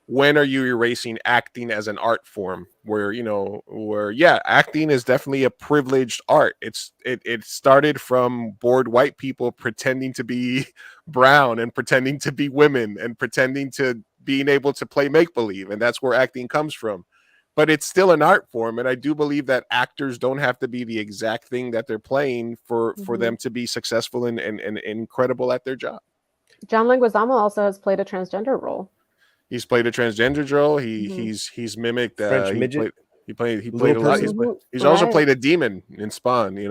when are you erasing acting as an art form, where acting is definitely a privileged art. It started from bored white people pretending to be brown and pretending to be women and pretending to being able to play make-believe, and that's where acting comes from. But it's still an art form, and I do believe that actors don't have to be the exact thing that they're playing for them to be successful and incredible at their job. John Leguizamo also has played a transgender role. He's played a transgender role. He's mimicked French midget. He played a lot. He's also played a demon in Spawn. He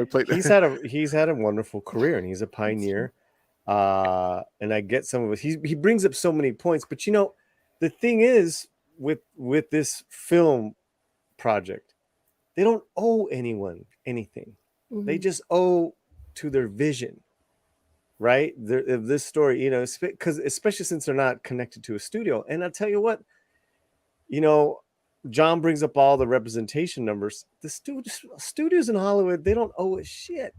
played. He's had a wonderful career, and he's a pioneer. And I get some of it. He brings up so many points, but the thing is with this film project, they don't owe anyone anything. They just owe to their vision, right? Of this story, because especially since they're not connected to a studio. And I'll tell you what, John brings up all the representation numbers. The studios in Hollywood, they don't owe a shit.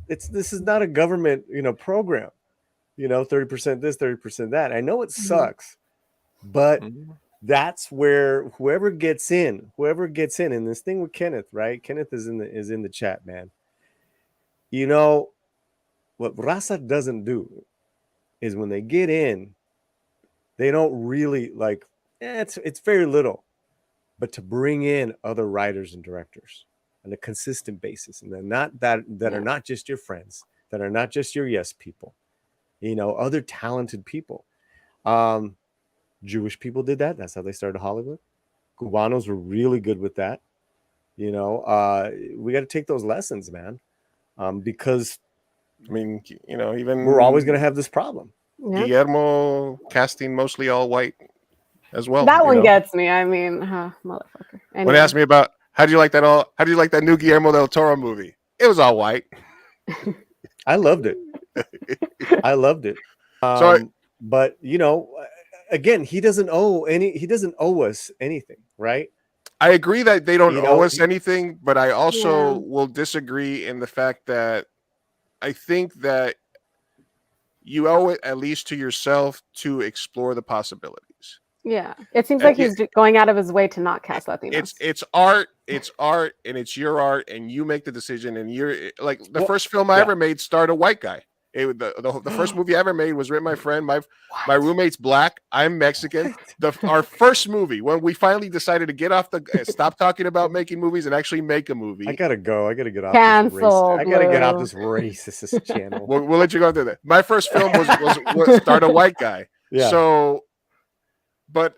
This is not a government, program. 30% this, 30% that. I know it sucks, but that's where whoever gets in, and this thing with Kenneth, right? Kenneth is in the chat, man. What Raza doesn't do is when they get in, they don't really it's very little, but to bring in other writers and directors on a consistent basis, and they're not that are not just your friends, that are not just your yes people, other talented people. Jewish people did that. That's how they started Hollywood. Cubanos were really good with that. We got to take those lessons, man, because even we're always going to have this problem. Yeah. Guillermo casting mostly all white as well. That one gets me. I mean, motherfucker. Anyway. When they asked me about how do you like that new Guillermo del Toro movie, it was all white. I loved it. But again, he doesn't owe us anything, right? I agree that they don't owe us anything, but I also will disagree in the fact that I think that you owe it at least to yourself to explore the possibilities. Yeah, it seems like he's going out of his way to not cast Latinos. It's art, and it's your art, and you make the decision. And you're like the first film I ever made starred a white guy. The first movie I ever made was written by my friend. My roommate's black. I'm Mexican. Our first movie, when we finally decided to stop talking about making movies and actually make a movie. I gotta go. I gotta get off. Cancel. I gotta get off this racist channel. We'll let you go through that. My first film was starred a white guy. Yeah. So I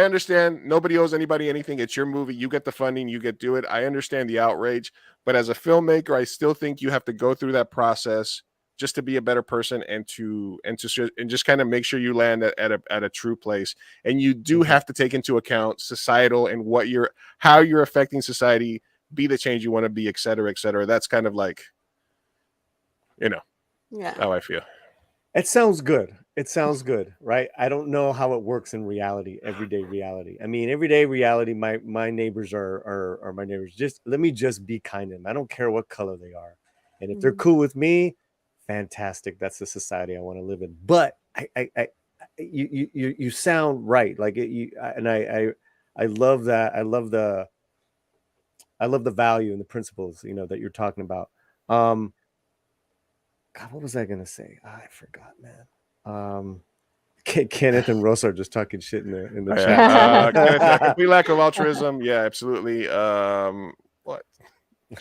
understand nobody owes anybody anything. It's your movie. You get the funding. You get to do it. I understand the outrage. But as a filmmaker, I still think you have to go through that process just to be a better person and just kind of make sure you land at a true place. And you do have to take into account societal and how you're affecting society, be the change you want to be, et cetera, et cetera. That's kind of how I feel. It sounds good. Right? I don't know how it works in reality, everyday reality. I mean, everyday reality, my neighbors are my neighbors. Let me just be kind to them. I don't care what color they are. And if they're cool with me, fantastic. That's the society I want to live in. But you sound right. I love that. I love the value and the principles, that you're talking about. God, what was I gonna say? I forgot, man. Kenneth and Rosa are just talking shit in the chat. Kenneth, complete lack of altruism. Yeah, absolutely. What?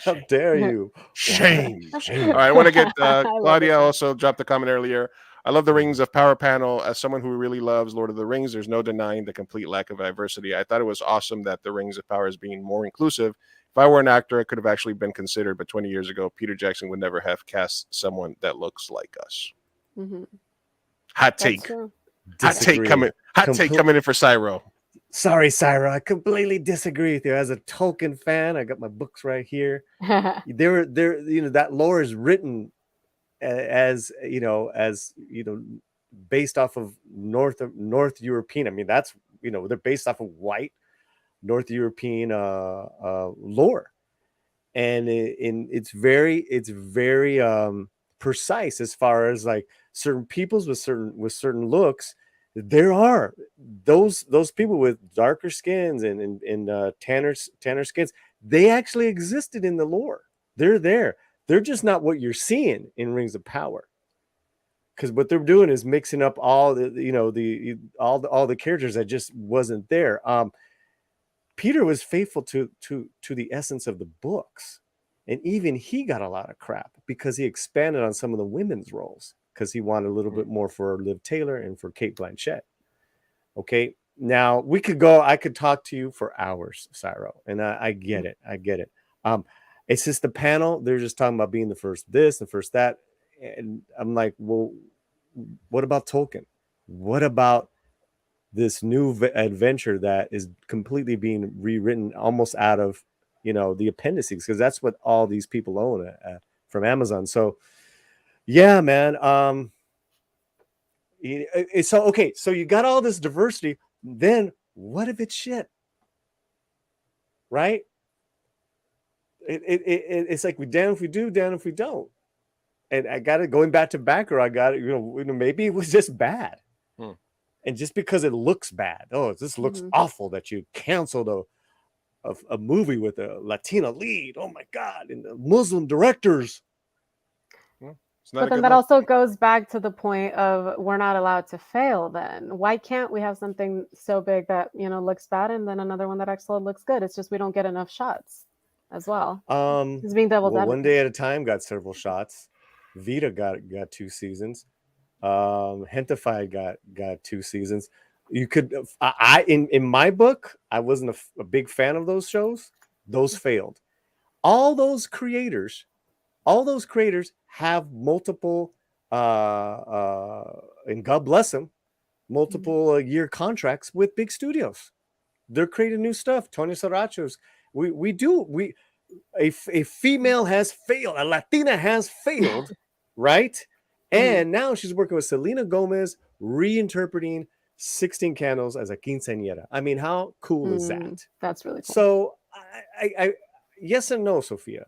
How dare you? Shame. All right, I want to get Claudia also dropped a comment earlier. I love the Rings of Power panel. As someone who really loves Lord of the Rings, there's no denying the complete lack of diversity. I thought it was awesome that the Rings of Power is being more inclusive. If I were an actor, it could have actually been considered, but 20 years ago, Peter Jackson would never have cast someone that looks like us. Mm-hmm. Hot take. Hot take coming in for Cyro. Sorry, Cyro. I completely disagree with you. As a Tolkien fan, I got my books right here. That lore is written as based off of North European. I mean, that's, they're based off of white North European lore, and it's very precise as far as like certain peoples with certain looks. There are those people with darker skins and tanner skins. They actually existed in the lore. They're there. They're just not what you're seeing in Rings of Power. Because what they're doing is mixing up all all the characters that just wasn't there. Peter was faithful to the essence of the books, and even he got a lot of crap because he expanded on some of the women's roles because he wanted a little bit more for Liv Taylor and for Cate Blanchett. Okay, now I could talk to you for hours, Cyro, and I get it. It's just the panel. They're just talking about being the first this, the first that. And I'm like, well, what about Tolkien? What about this new adventure that is completely being rewritten almost out of, the appendices? Because that's what all these people own from Amazon. So, yeah, man. So you got all this diversity. Then what if it's shit? Right? It's like we damn if we do, damn if we don't. And I got it going back to Bargirl. Maybe it was just bad. And just because it looks bad, this looks awful that you canceled a movie with a Latina lead. Oh my God. And the Muslim directors. But then that also goes back to the point of we're not allowed to fail then. Why can't we have something so big that, looks bad and then another one that actually looks good? It's just we don't get enough shots as well. It's being devil's advocate. One Day at a Time got several shots. Vita got 2 seasons. Gentified got 2 seasons. You could in my book, I wasn't a big fan of those shows. Those failed. All those creators have multiple and God bless them, multiple year contracts with big studios. They're creating new stuff. Tony Saracho's. A female has failed. A Latina has failed, right? And now she's working with Selena Gomez, reinterpreting 16 Candles as a quinceañera. I mean, how cool is that? That's really cool. So, I yes and no, Sophia.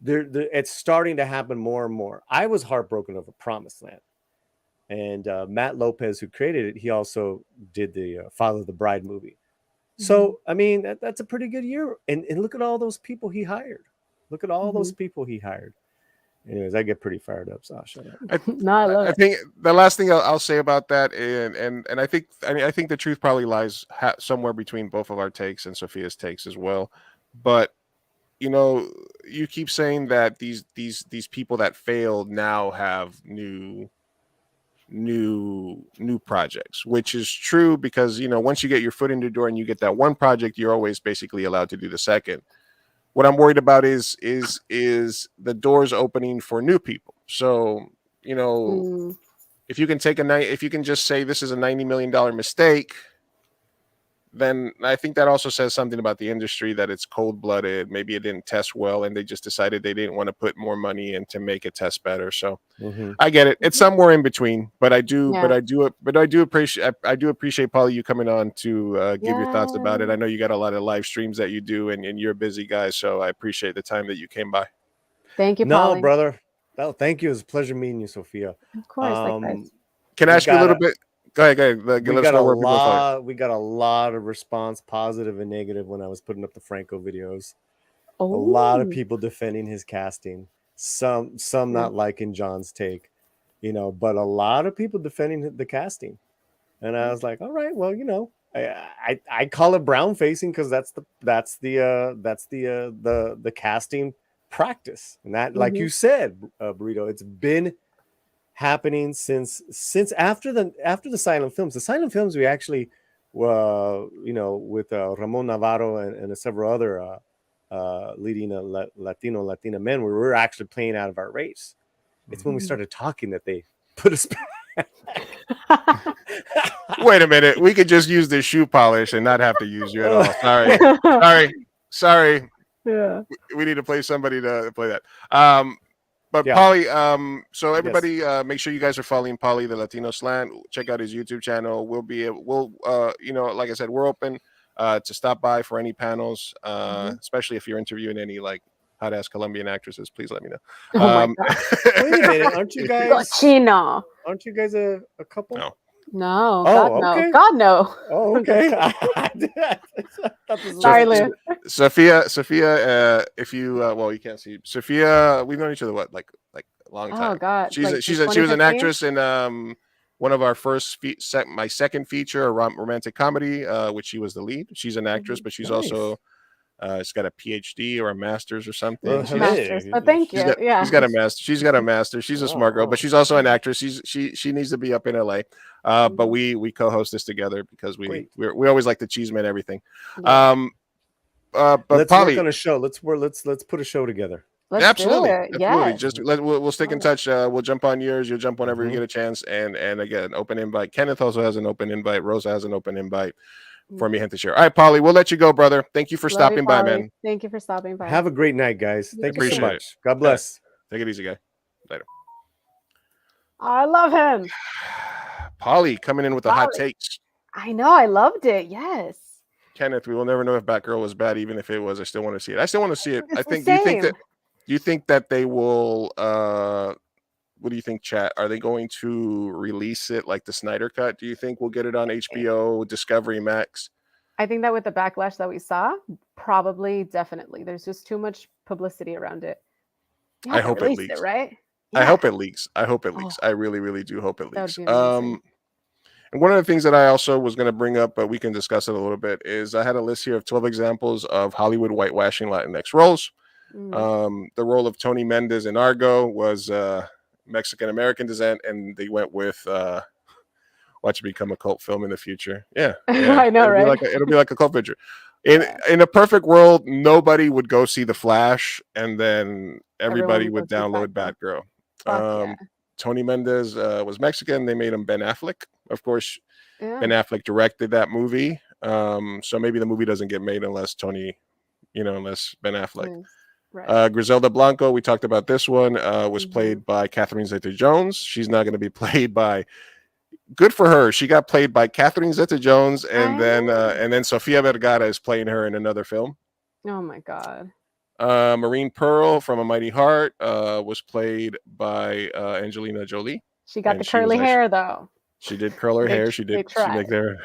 It's starting to happen more and more. I was heartbroken over Promised Land, and Matt Lopez, who created it, he also did the Father of the Bride movie. So, I mean, that's a pretty good year. And look at all those people he hired. Anyways, I get pretty fired up, Sasha. I think the last thing I'll say about that, and I think the truth probably lies somewhere between both of our takes and Sophia's takes as well. But you keep saying that these people that failed now have new projects, which is true because once you get your foot in the door and you get that one project, you're always basically allowed to do the second. What I'm worried about is the doors opening for new people. So if you can just say this is a $90 million mistake, then I think that also says something about the industry, that it's cold-blooded. Maybe it didn't test well, and they just decided they didn't want to put more money in to make it test better. So I get it. It's somewhere in between, but I do appreciate Paulie, you coming on to give your thoughts about it. I know you got a lot of live streams that you do, and you're a busy guy, so I appreciate the time that you came by. Thank you, Paulie. No, brother. No, thank you. It was a pleasure meeting you, Sophia. Of course. Can I ask you a little bit? Go ahead. We got a lot of response, positive and negative, when I was putting up the Franco videos. A lot of people defending his casting. Some not liking John's take, but a lot of people defending the casting. And I was like, all right, well, I call it brown facing because that's the casting practice. And that, like you said, Burrito, it's been happening since after the silent films. The silent films, we actually with Ramon Navarro and several other leading Latina men, we were actually playing out of our race. It's when we started talking that they put us back. Wait a minute, we could just use this shoe polish and not have to use you at all. Sorry. Yeah, we need to play somebody to play that. But Yeah. Polly, so everybody, make sure you guys are following Polly, the Latino Slant. Check out his YouTube channel. We'll like I said, we're open to stop by for any panels, especially if you're interviewing any like hot ass Colombian actresses. Please let me know. Oh my God. Wait a minute, aren't you guys? Cochino. Aren't you guys a couple? No. No. Oh, God, okay. no. God, no. Oh, okay. I thought this was Sorry, like- Lou. Sophia, if you you can't see Sophia. We've known each other what like a long time. Oh God. She Like was since an 2015? actress in one of our first my second feature, a romantic comedy, which she was the lead. She's an actress, but she's also she's got a PhD or a master's or something. Well, She's- Masters. But thank you. She's got a master. She's got a master. She's a smart girl, but she's also an actress. She needs to be up in LA. But we co-host this together because we always like to cheeseman everything. Yeah. But let's Polly, work on a show. Let's put a show together. Let's absolutely. do it. Absolutely. Yes. Just we'll stick in touch. We'll jump on yours. You'll jump whenever you get a chance. And again, open invite. Kenneth also has an open invite. Rosa has an open invite for me to share. All right, Polly, we'll let you go, brother. Thank you for Love stopping you, by, Polly. man. Thank you for stopping by. Have a great night, guys. Thank you so Appreciate much. it. God bless. Take it easy, guy. Later. I love him. Polly coming in with the hot Polly. takes. I know. I loved it. Yes. Kenneth, we will never know if Batgirl was bad, even if it was. I still want to see it. I still want to see it. It's I the think. same. Do you think that they will? What do you think, chat? Are they going to release it like the Snyder Cut? Do you think we'll get it on HBO, Discovery Max? I think that with the backlash that we saw, probably, definitely. There's just too much publicity around it. You I have to hope it release leaks. right? I Yeah. hope it leaks. I hope it leaks. Oh. I really, really do hope it That would leaks. be amazing. And one of the things that I also was going to bring up, but we can discuss it a little bit, is I had a list here of 12 examples of Hollywood whitewashing Latinx roles. The role of Tony Mendez in Argo was Mexican American descent, and they went with watch it become a cult film in the future. Yeah, I know, it'll right? it'll be like a cult picture. In a perfect world, nobody would go see The Flash, and then everybody would download Batgirl. Yeah. Tony Mendez was Mexican. They made him Ben Affleck. Of course, Yeah. Ben Affleck directed that movie. So maybe the movie doesn't get made unless unless Ben Affleck. Yes. Right. Griselda Blanco, we talked about this one, was played by Catherine Zeta-Jones. She's not going to be played by. Good for her. She got played by Catherine Zeta-Jones, and then Sofia Vergara is playing her in another film. Oh my God. Maureen Pearl from A Mighty Heart was played by Angelina Jolie. She got the curly hair though. She did curl her hair. She did. tried. She make their.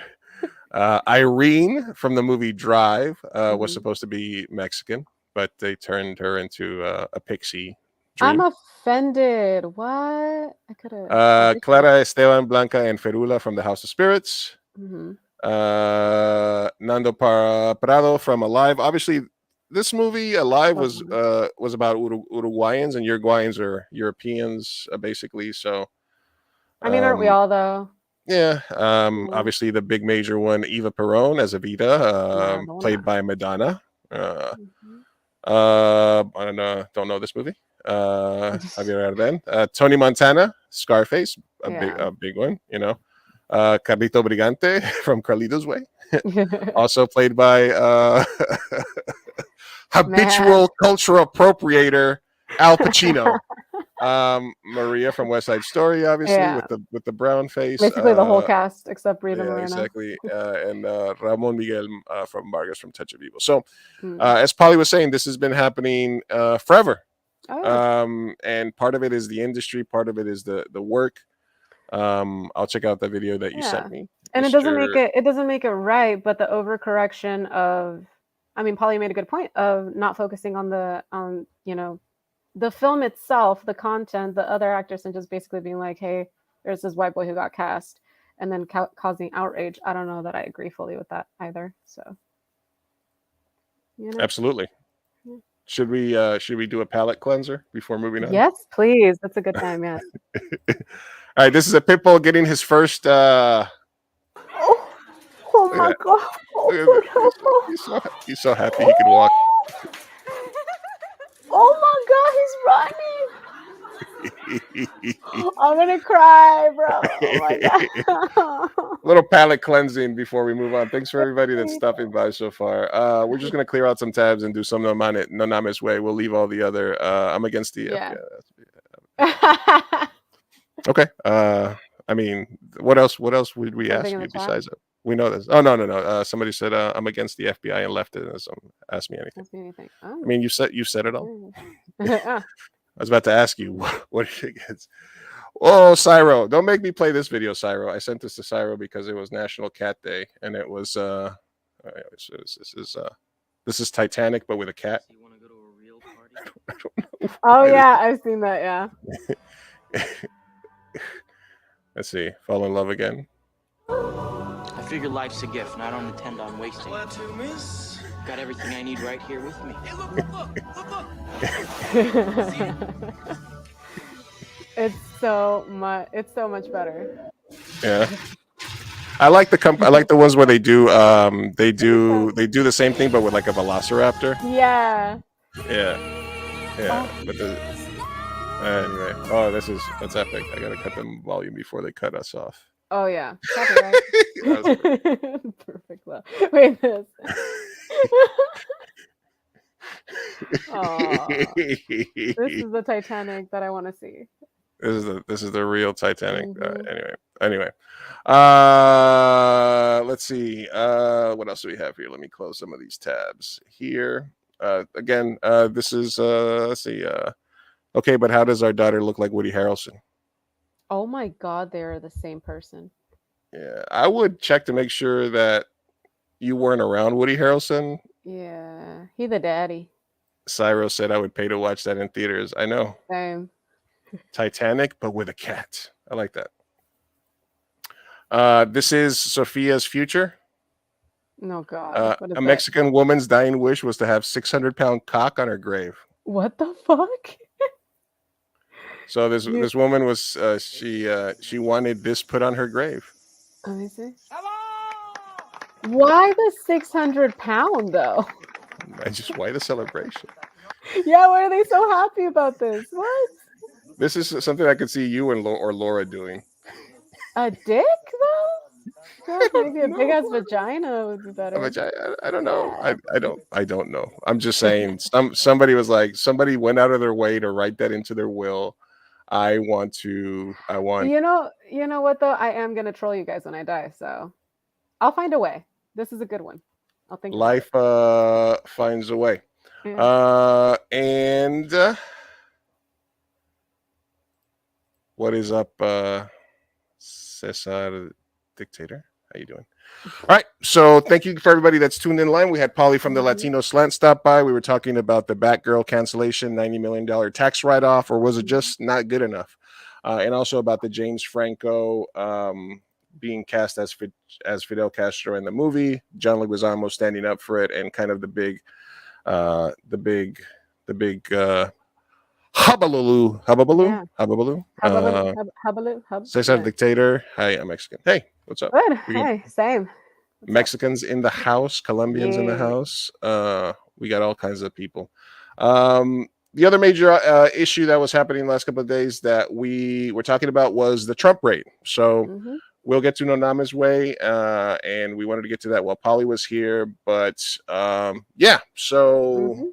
Irene from the movie Drive was supposed to be Mexican, but they turned her into a pixie. Dream. I'm offended. What? I could have. Clara Esteban Blanca and Ferula from The House of Spirits. Nando Prado from Alive. Obviously, this movie Alive was about Uruguayans, and Uruguayans are Europeans, basically. So, I mean, aren't we all though? Yeah. Obviously, the big major one, Eva Perón as Evita, played by Madonna. I don't know this movie. Javier Arden. Tony Montana, Scarface, a big one, Carlito Brigante from Carlito's Way, also played by habitual cultural appropriator Al Pacino. Maria from West Side Story, obviously, with the brown face. Basically the whole cast except Rita Moreno. Exactly. And Ramon Miguel from Vargas from Touch of Evil. So, as Polly was saying, this has been happening forever. And part of it is the industry, part of it is the work. I'll check out the video that you sent me. And it doesn't make it right, but the overcorrection of, I mean, Polly made a good point of not focusing on the film itself, the content, the other actors, and just basically being like, hey, there's this white boy who got cast, and then causing outrage. I don't know that I agree fully with that either. So, absolutely. Yeah. Should we do a palate cleanser before moving on? Yes, please. That's a good time. Yes. All right. This is a Pitbull getting his first. Oh my God! Oh, he's so happy he can walk. Oh my God, he's running. I'm gonna cry, bro. Oh my God. Little palate cleansing before we move on. Thanks for everybody that's stopping by so far. We're just gonna clear out some tabs and do some no Namez Wei. We'll leave all the other. I'm against the. Okay. I mean, what else? What else would we ask Anything in you the chat? besides that? We know this. Oh no. Somebody said I'm against the FBI and leftism. Ask me anything. Ask me anything. I Oh. mean, you said it all. Ah. I was about to ask you what are you against. Oh, Cyro, don't make me play this video, Cyro. I sent this to Cyro because it was National Cat Day, and it was this is Titanic, but with a cat. So you want to go to a real party? I don't know. Oh yeah, I've seen that. Yeah. Let's see. Fall in love again. I figure life's a gift, and I don't intend on wasting it. To miss. Got everything I need right here with me. Hey, look. It's so much better. Yeah. I like the ones where they do the same thing but with like a velociraptor. Yeah. Yeah. But anyway, that's epic. I gotta cut the volume before they cut us off. Oh yeah. Copyright. Perfect love. Wait, this. This is the Titanic that I want to see. This is the real Titanic. Mm-hmm. Anyway. Let's see. What else do we have here? Let me close some of these tabs here. Again, this is let's see. Okay, but how does our daughter look like Woody Harrelson? Oh my God, they're the same person. Yeah, I would check to make sure that you weren't around Woody Harrelson. Yeah, he the daddy. Cyro said I would pay to watch that in theaters. I know. Same. Titanic, but with a cat. I like that. This is Sophia's future. No God. What is A that? Mexican woman's dying wish was to have 600-pound cock on her grave. What the fuck? So this woman was she wanted this put on her grave. Let me see. Why the 600-pound though? Why the celebration? Yeah, why are they so happy about this? What? This is something I could see you and or Laura doing. A dick though? I feel like maybe a big ass vagina would be better. I don't know. I don't know. I'm just saying. Somebody was like, somebody went out of their way to write that into their will. I want. You know what though? I am gonna troll you guys when I die, so I'll find a way. This is a good one. I'll think. Life finds a way. Yeah. And what is up, Cesar Dictator? How you doing? All right. So thank you for everybody that's tuned in line. We had Polly from the Latino Slant stop by. We were talking about the Batgirl cancellation, $90 million tax write-off, or was it just not good enough? And also about the James Franco being cast as Fidel Castro in the movie. John Leguizamo standing up for it, and kind of the big hubbaloo. Cesar Dictator. Hi, I'm Mexican. Hey, what's up? Good. Hey, same. Mexicans in the house, Colombians in the house. We got all kinds of people. The other major issue that was happening the last couple of days that we were talking about was the Trump raid. So we'll get to Namez Wei, and we wanted to get to that while Polly was here. But yeah, so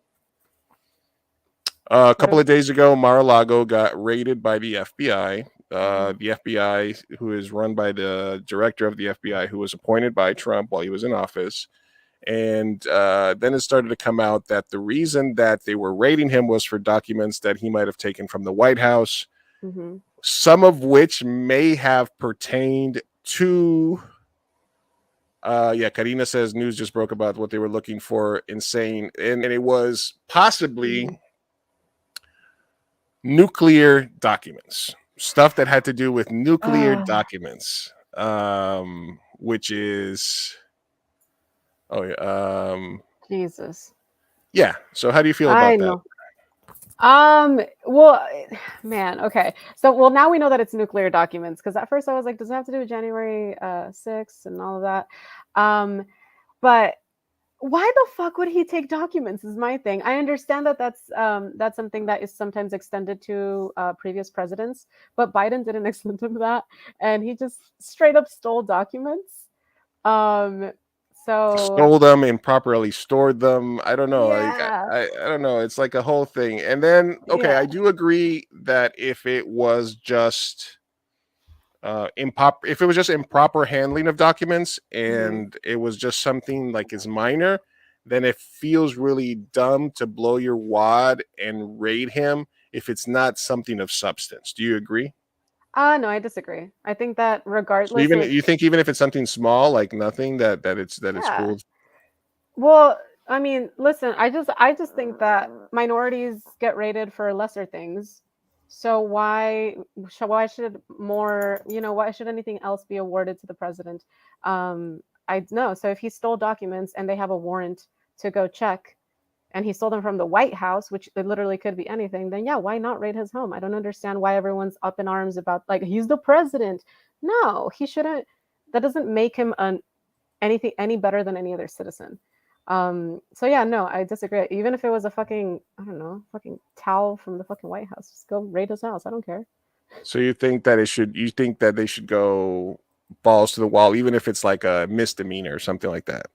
a couple of days ago, Mar-a-Lago got raided by the FBI. The FBI, who is run by the director of the FBI, who was appointed by Trump while he was in office. And then it started to come out that the reason that they were raiding him was for documents that he might have taken from the White House, some of which may have pertained to Karina says news just broke about what they were looking for, insane, and it was possibly nuclear documents, stuff that had to do with nuclear documents, which is Jesus. Yeah. So how do you feel about that? Well, man, okay. So, now we know that it's nuclear documents, because at first I was like, does it have to do with January 6th and all of that? But why the fuck would he take documents is my thing. I understand that that's something that is sometimes extended to previous presidents, but Biden didn't extend him that, and he just straight up stole documents. So stole them, improperly stored them. I don't know. Like yeah, I don't know. It's like a whole thing. And then okay, yeah. I do agree that if it was just if it was just improper handling of documents and it was just something like as minor, then it feels really dumb to blow your wad and raid him if it's not something of substance. Do you agree? No, I disagree. I think that So regardless even if you think even if it's something small like nothing that it's yeah. cool. Well, I mean, listen, I just think that minorities get rated for lesser things. So why should more, why should anything else be awarded to the president? I know. So if he stole documents and they have a warrant to go check and he stole them from the White House, which it literally could be anything, then yeah, why not raid his home? I don't understand why everyone's up in arms about like he's the president. No, he shouldn't. That doesn't make him anything any better than any other citizen. So yeah, no, I disagree. Even if it was a fucking, I don't know, fucking towel from the fucking White House, just go raid his house. I don't care. So you think that they should go balls to the wall even if it's like a misdemeanor or something like that.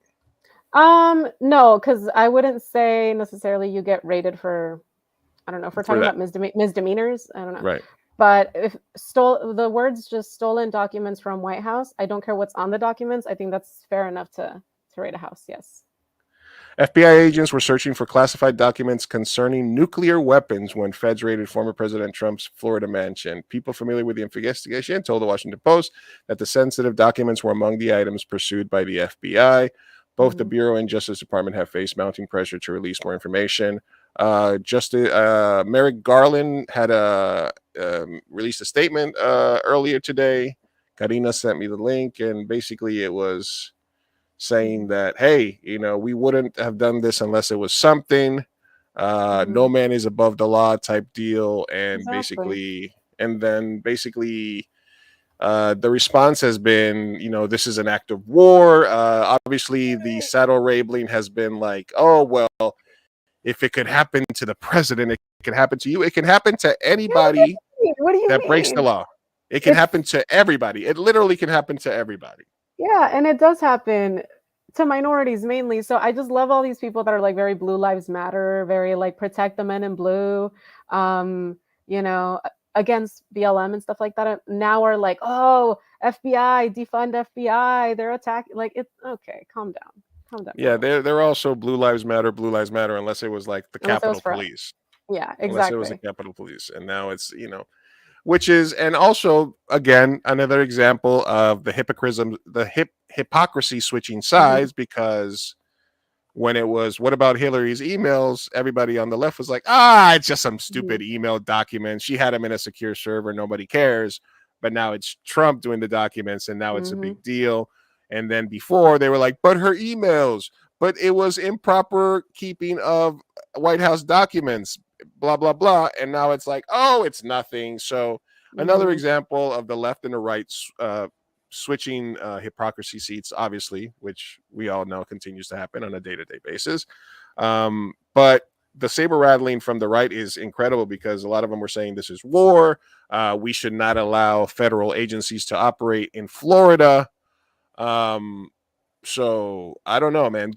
No, because I wouldn't say necessarily you get rated for, I don't know, if we're For talking that. about misdemeanors, I don't know. Right. But if the words just stolen documents from White House, I don't care what's on the documents. I think that's fair enough to raid a house. Yes. FBI agents were searching for classified documents concerning nuclear weapons when feds raided former President Trump's Florida mansion. People familiar with the investigation told the Washington Post that the sensitive documents were among the items pursued by the FBI. Both the Bureau and Justice Department have faced mounting pressure to release more information. Merrick Garland had released a statement earlier today. Karina sent me the link, and basically it was saying that, hey, we wouldn't have done this unless it was something. No man is above the law type deal. And Exactly. basically, the response has been, this is an act of war. Obviously, the saddle raveling has been like, oh, well, if it could happen to the president, it can happen to you. It can happen to anybody What do you that breaks the mean? law. It can happen to everybody. It literally can happen to everybody. Yeah, and it does happen to minorities mainly. So I just love all these people that are like very Blue Lives Matter, very like protect the men in blue, you know, against BLM and stuff like that. Now are like, oh, FBI, defund FBI, they're attacking. Like it's okay, calm down. Calm down. Yeah, they're also Blue Lives Matter, unless it was like the Unless it was Capitol for us. Police. Yeah, Unless it was the exactly. Capitol Police. And now it's, which is, and also again, another example of the hypocrisy switching sides, because when it was, what about Hillary's emails? Everybody on the left was like, it's just some stupid email document. She had them in a secure server. Nobody cares. But now it's Trump doing the documents and now it's a big deal. And then before they were like, but her emails, but it was improper keeping of White House documents, blah, blah, blah. And now it's like, oh, it's nothing. So another example of the left and the right switching hypocrisy seats, obviously, which we all know continues to happen on a day-to-day basis. But the saber rattling from the right is incredible because a lot of them were saying this is war. We should not allow federal agencies to operate in Florida. So I don't know, man.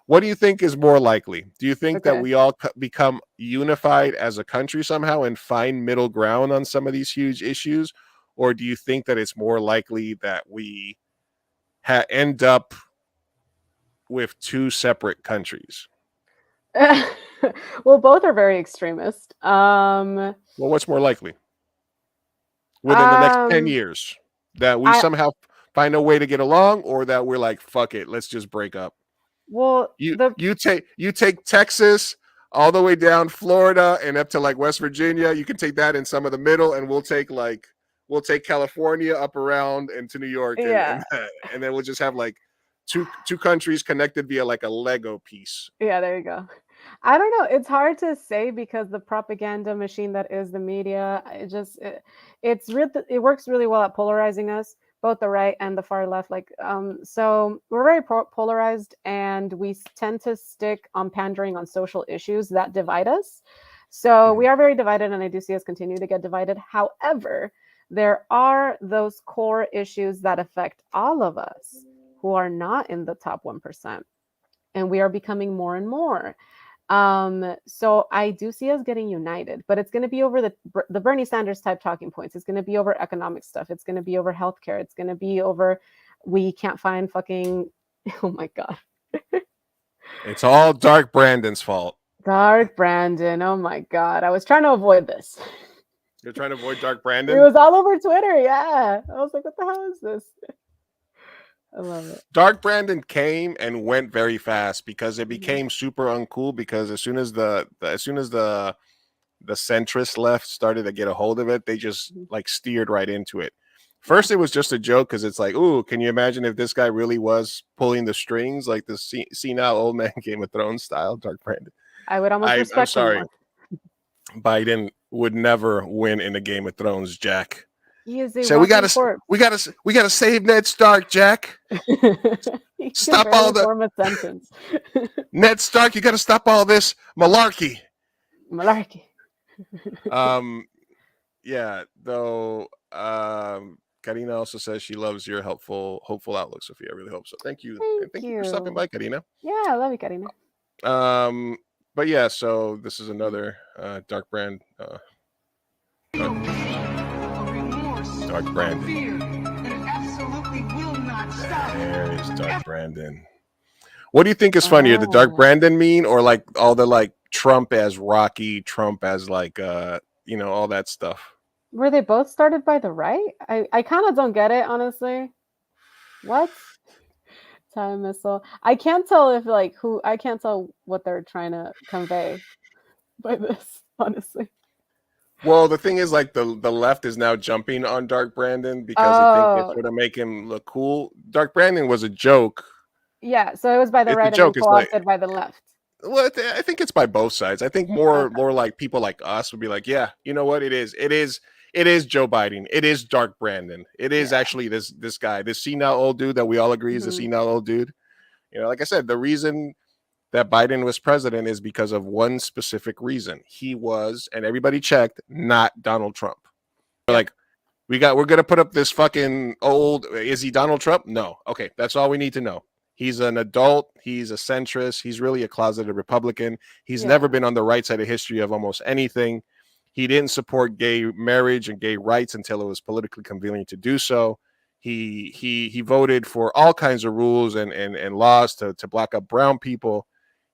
What do you think is more likely? Do you think that we all become unified as a country somehow and find middle ground on some of these huge issues? Or do you think that it's more likely that we end up with two separate countries? Well, both are very extremist. Well, what's more likely? Within the next 10 years, that we somehow find a way to get along, or that we're like, fuck it, let's just break up. Well, you take Texas all the way down Florida and up to like West Virginia. You can take that in some of the middle, and we'll take California up around into New York, and then we'll just have like two countries connected via like a Lego piece. Yeah, there you go. I don't know. It's hard to say because the propaganda machine that is the media, it works really well at polarizing us, both the right and the far left. So we're very polarized, and we tend to stick on pandering on social issues that divide us. So we are very divided, and I do see us continue to get divided. However, there are those core issues that affect all of us. who are not in the top 1%. And we are becoming more and more. So I do see us getting united, but it's going to be over the Bernie Sanders type talking points. It's going to be over economic stuff. It's going to be over healthcare. It's going to be over, we can't find fucking, oh my God. It's all Dark Brandon's fault. Dark Brandon. Oh my God. I was trying to avoid this. You're trying to avoid Dark It Brandon? was all over Twitter. Yeah. I was like, what the hell is this? I love it. Dark Brandon came and went very fast because it became super uncool, because as soon as the centrist left started to get a hold of it, they just like steered right into it. First, it was just a joke because it's like, ooh, can you imagine if this guy really was pulling the strings like the senile old man Game of Thrones style, Dark Brandon? I would almost respect I'm sorry. him more. Biden would never win in a Game of Thrones, Jack. He is a So we gotta save Ned Stark, Jack. Stop all the form a sentence. Ned Stark, you gotta stop all this malarkey. Malarkey. Yeah, though Karina also says she loves your hopeful outlook, Sophia. I really hope so. Thank you. Thank you for stopping by, Karina. Yeah, I love you, Karina. But yeah, so this is another Dark Brand. Dark Brandon. There is Dark Brandon. What do you think is funnier, the Dark Brandon meme, or like all the like Trump as Rocky, Trump as like all that stuff? Were they both started by the right? I kind of don't get it, honestly. What? Time missile. I can't tell if like I can't tell what they're trying to convey by this, honestly. Well, the thing is, like the left is now jumping on Dark Brandon because they think it's going to make him look cool. Dark Brandon was a joke. Yeah, so it was by the right and co-opted by the left. Well, I think it's by both sides. I think more like people like us would be like, yeah, you know what? It is Joe Biden. It is Dark Brandon. It is actually this guy, this senile old dude that we all agree is a senile old dude. Like I said, the reason that Biden was president is because of one specific reason. He was, and everybody checked, not Donald Trump. Like, we're gonna put up this fucking old. Is he Donald Trump? No. Okay, that's all we need to know. He's an adult. He's a centrist. He's really a closeted Republican. He's never been on the right side of history of almost anything. He didn't support gay marriage and gay rights until it was politically convenient to do so. He voted for all kinds of rules and laws to black up brown people.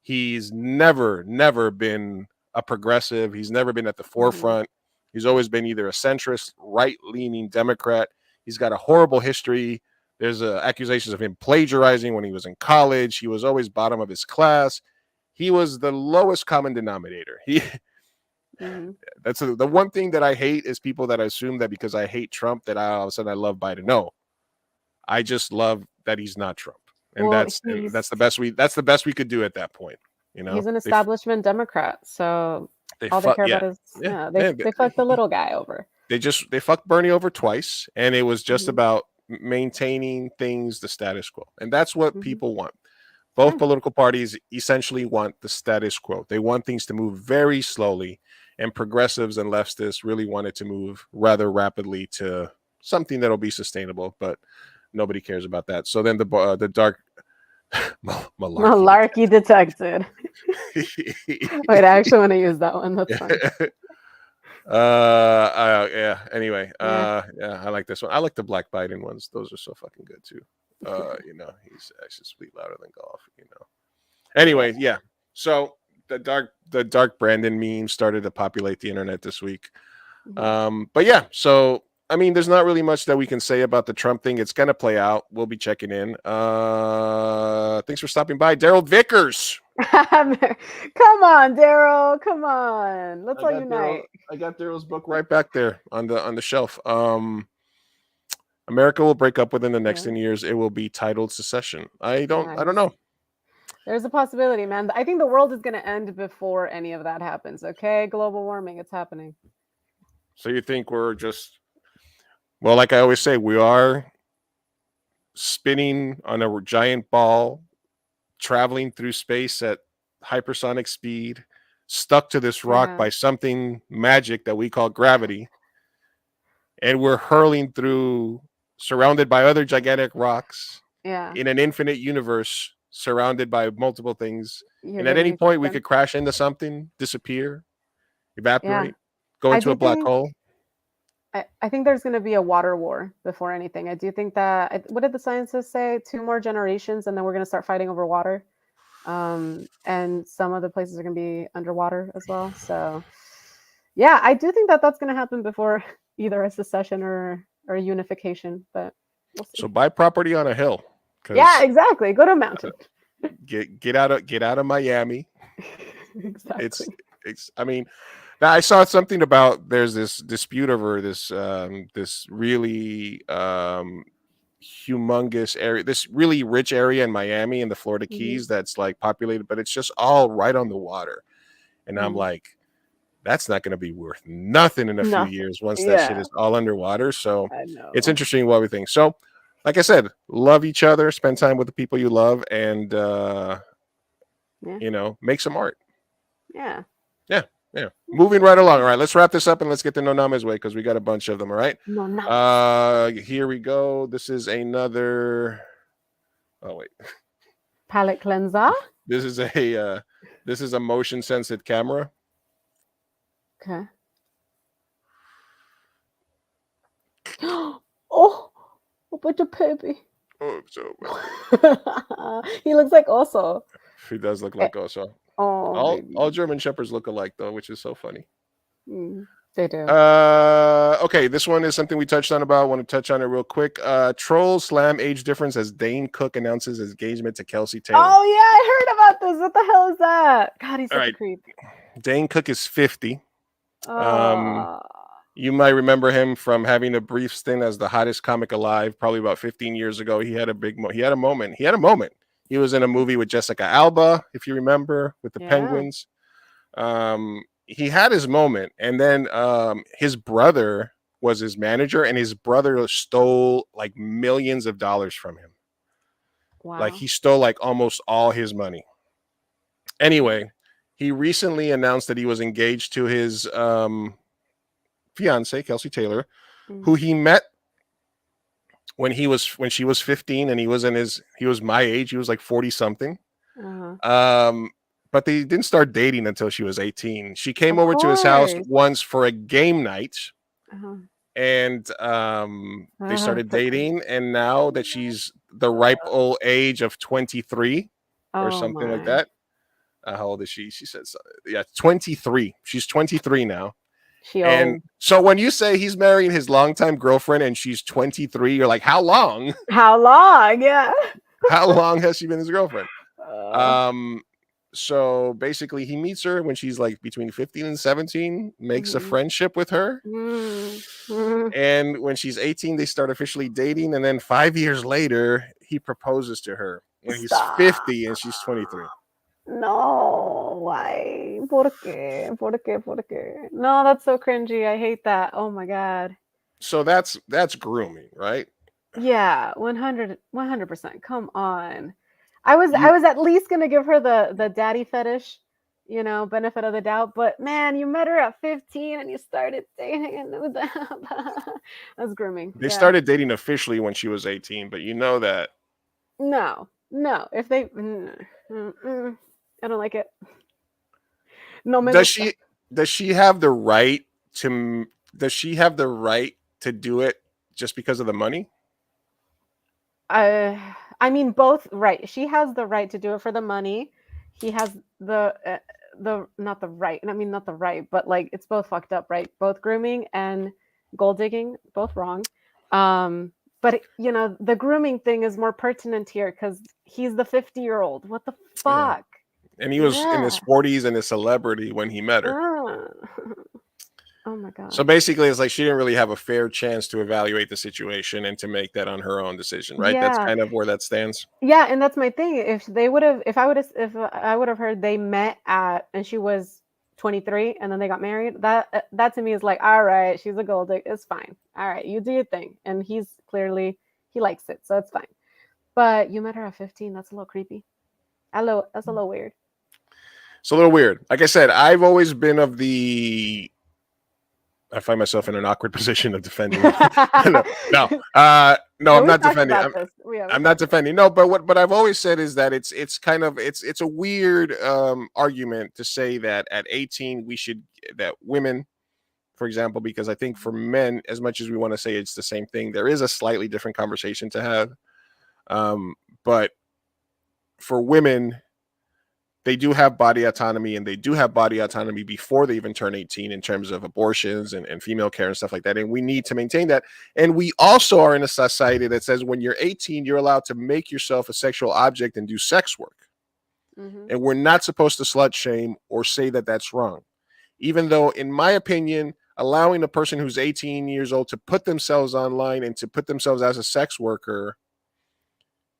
He's never been a progressive. He's never been at the forefront. He's always been either a centrist, right-leaning Democrat. He's got a horrible history. There's accusations of him plagiarizing when he was in college. He was always bottom of his class. He was the lowest common denominator. That's the one thing that I hate is people that assume that because I hate Trump that all of a sudden I love Biden. No, I just love that he's not Trump, and that's the best we could do at that point. He's an establishment Democrat, so all they care about is they fuck the little guy over. They fucked Bernie over twice, and it was just about maintaining things the status quo, and that's what people want. Both political parties essentially want the status quo. They want things to move very slowly, and progressives and leftists really want it to move rather rapidly to something that'll be sustainable, but nobody cares about that. So then the dark malarkey detected. Wait, I actually want to use that one. That's fine. Anyway, I like this one. I like the Black Biden ones. Those are so fucking good too. He's actually speak louder than golf. Anyway, yeah. So the dark Brandon meme started to populate the internet this week. But yeah, so I mean, there's not really much that we can say about the Trump thing. It's gonna play out. We'll be checking in. Thanks for stopping by, Daryl Vickers. Come on, Daryl. Come on. Let's all unite. I got Daryl's book right back there on the shelf. America will break up within the next 10 years. It will be titled Secession. I don't know. There's a possibility, man. I think the world is going to end before any of that happens. Okay, global warming, it's happening. So you think we're just, well, like I always say, we are spinning on a giant ball, traveling through space at hypersonic speed, stuck to this rock by something magic that we call gravity, and we're hurling through, surrounded by other gigantic rocks. Yeah. in an infinite universe surrounded by multiple things. You're And at getting any point, we exhausted. could crash into something, disappear, Yeah. evaporate, go I into a do black think hole. I think there's going to be a water war before anything. I do think that what did the scientists say? 2 more generations, and then we're going to start fighting over water. And some of the places are going to be underwater as well. So, yeah, I do think that that's going to happen before either a secession or a unification. But we'll see. So buy property on a hill. Yeah, exactly. Go to a mountain. Get out of Miami. Exactly. It's I mean, now I saw something about there's this dispute over this this really humongous area, this really rich area in Miami and the Florida Keys that's like populated, but it's just all right on the water. And I'm like, that's not going to be worth nothing in a few Nothing. years once that shit Yeah, is all underwater. So I it's know. interesting what we think. So, like I said, love each other, spend time with the people you love, and Yeah. you know, make some art. Yeah. Yeah. Moving right along. All right, let's wrap this up and let's get to No Namez Wei because we got a bunch of them. All right. No, not Here we go. This is another. Oh wait. palette cleanser. This is a motion sensitive camera. Okay. Oh, but the baby. Oh, so He looks like Oso. he does look like Oso. Oh, All German shepherds look alike though, which is so funny. They do. Okay, this one is something we touched on about. I want to touch on it real quick. Trolls slam age difference as Dane Cook announces his engagement to Kelsey Taylor. Oh yeah, I heard about this. What the hell is that? God, he's such a creep. Dane Cook is 50. Oh. You might remember him from having a brief stint as the hottest comic alive, probably about 15 years ago. He had a moment. He was in a movie with Jessica Alba, if you remember, with the Penguins. He had his moment, and then his brother was his manager, and his brother stole like millions of dollars from him. Wow. Like he stole like almost all his money. Anyway, he recently announced that he was engaged to his fiance, Kelsey Taylor, who he met when she was 15 and he was my age. He was like 40 something. But they didn't start dating until she was 18. She came over to his house once for a game night. And they started dating, and now that she's the ripe old age of 23 or something like that. How old is she? She said, 23. She's 23 now. And so when you say he's marrying his longtime girlfriend and she's 23, you're like, how long? How long? Yeah. How long has she been his girlfriend? So basically he meets her when she's like between 15 and 17, makes a friendship with her. And when she's 18, they start officially dating. And then 5 years later, he proposes to her when he's 50 and she's 23. No, why? ¿Por qué? ¿Por qué? ¿Por qué? No, that's so cringy. I hate that. Oh my God. So that's grooming, right? Yeah, 100%. Come on. I was at least gonna give her the daddy fetish, benefit of the doubt. But man, you met her at 15 and you started dating, and that's grooming. They started dating officially when she was 18, but you know that. No. If they, I don't like it. No, does she have the right to? Does she have the right to do it just because of the money? I mean, both right. She has the right to do it for the money. He has the not the right. I mean, not the right, but like it's both fucked up, right? Both grooming and gold digging, both wrong. But the grooming thing is more pertinent here because he's the 50-year-old. What the fuck? And he was in his 40s and a celebrity when he met her. Oh my God. So basically, it's like she didn't really have a fair chance to evaluate the situation and to make that on her own decision, right? That's kind of where that stands. Yeah, and that's my thing. If I would have heard they met and she was 23 and then they got married, that to me is like, all right, she's a gold digger, it's fine. All right, you do your thing. And he's clearly, he likes it, so it's fine. But you met her at 15, that's a little creepy. That's a little weird. It's a little weird. Like I said, I've always been of the I find myself in an awkward position of defending. No, I'm not defending. I'm not defending. No, but what I've always said is that it's kind of it's a weird argument to say that at 18 that women, for example, because I think for men, as much as we want to say it's the same thing, there is a slightly different conversation to have. But for women, they do have body autonomy, and they do have body autonomy before they even turn 18 in terms of abortions and female care and stuff like that. And we need to maintain that. And we also are in a society that says when you're 18, you're allowed to make yourself a sexual object and do sex work. Mm-hmm. And we're not supposed to slut shame or say that that's wrong. Even though, in my opinion, allowing a person who's 18 years old to put themselves online and to put themselves as a sex worker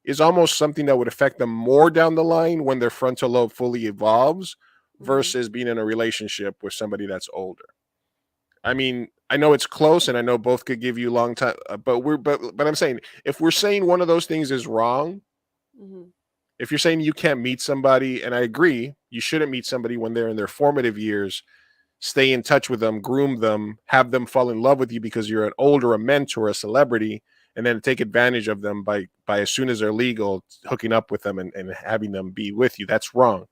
is almost something that would affect them more down the line when their frontal lobe fully evolves versus being in a relationship with somebody that's older. I mean, I know it's close and I know both could give you long time, but I'm saying if we're saying one of those things is wrong, if you're saying you can't meet somebody, and I agree, you shouldn't meet somebody when they're in their formative years, stay in touch with them, groom them, have them fall in love with you because you're an older, a mentor, a celebrity, and then take advantage of them by as soon as they're legal, hooking up with them and having them be with you. That's wrong.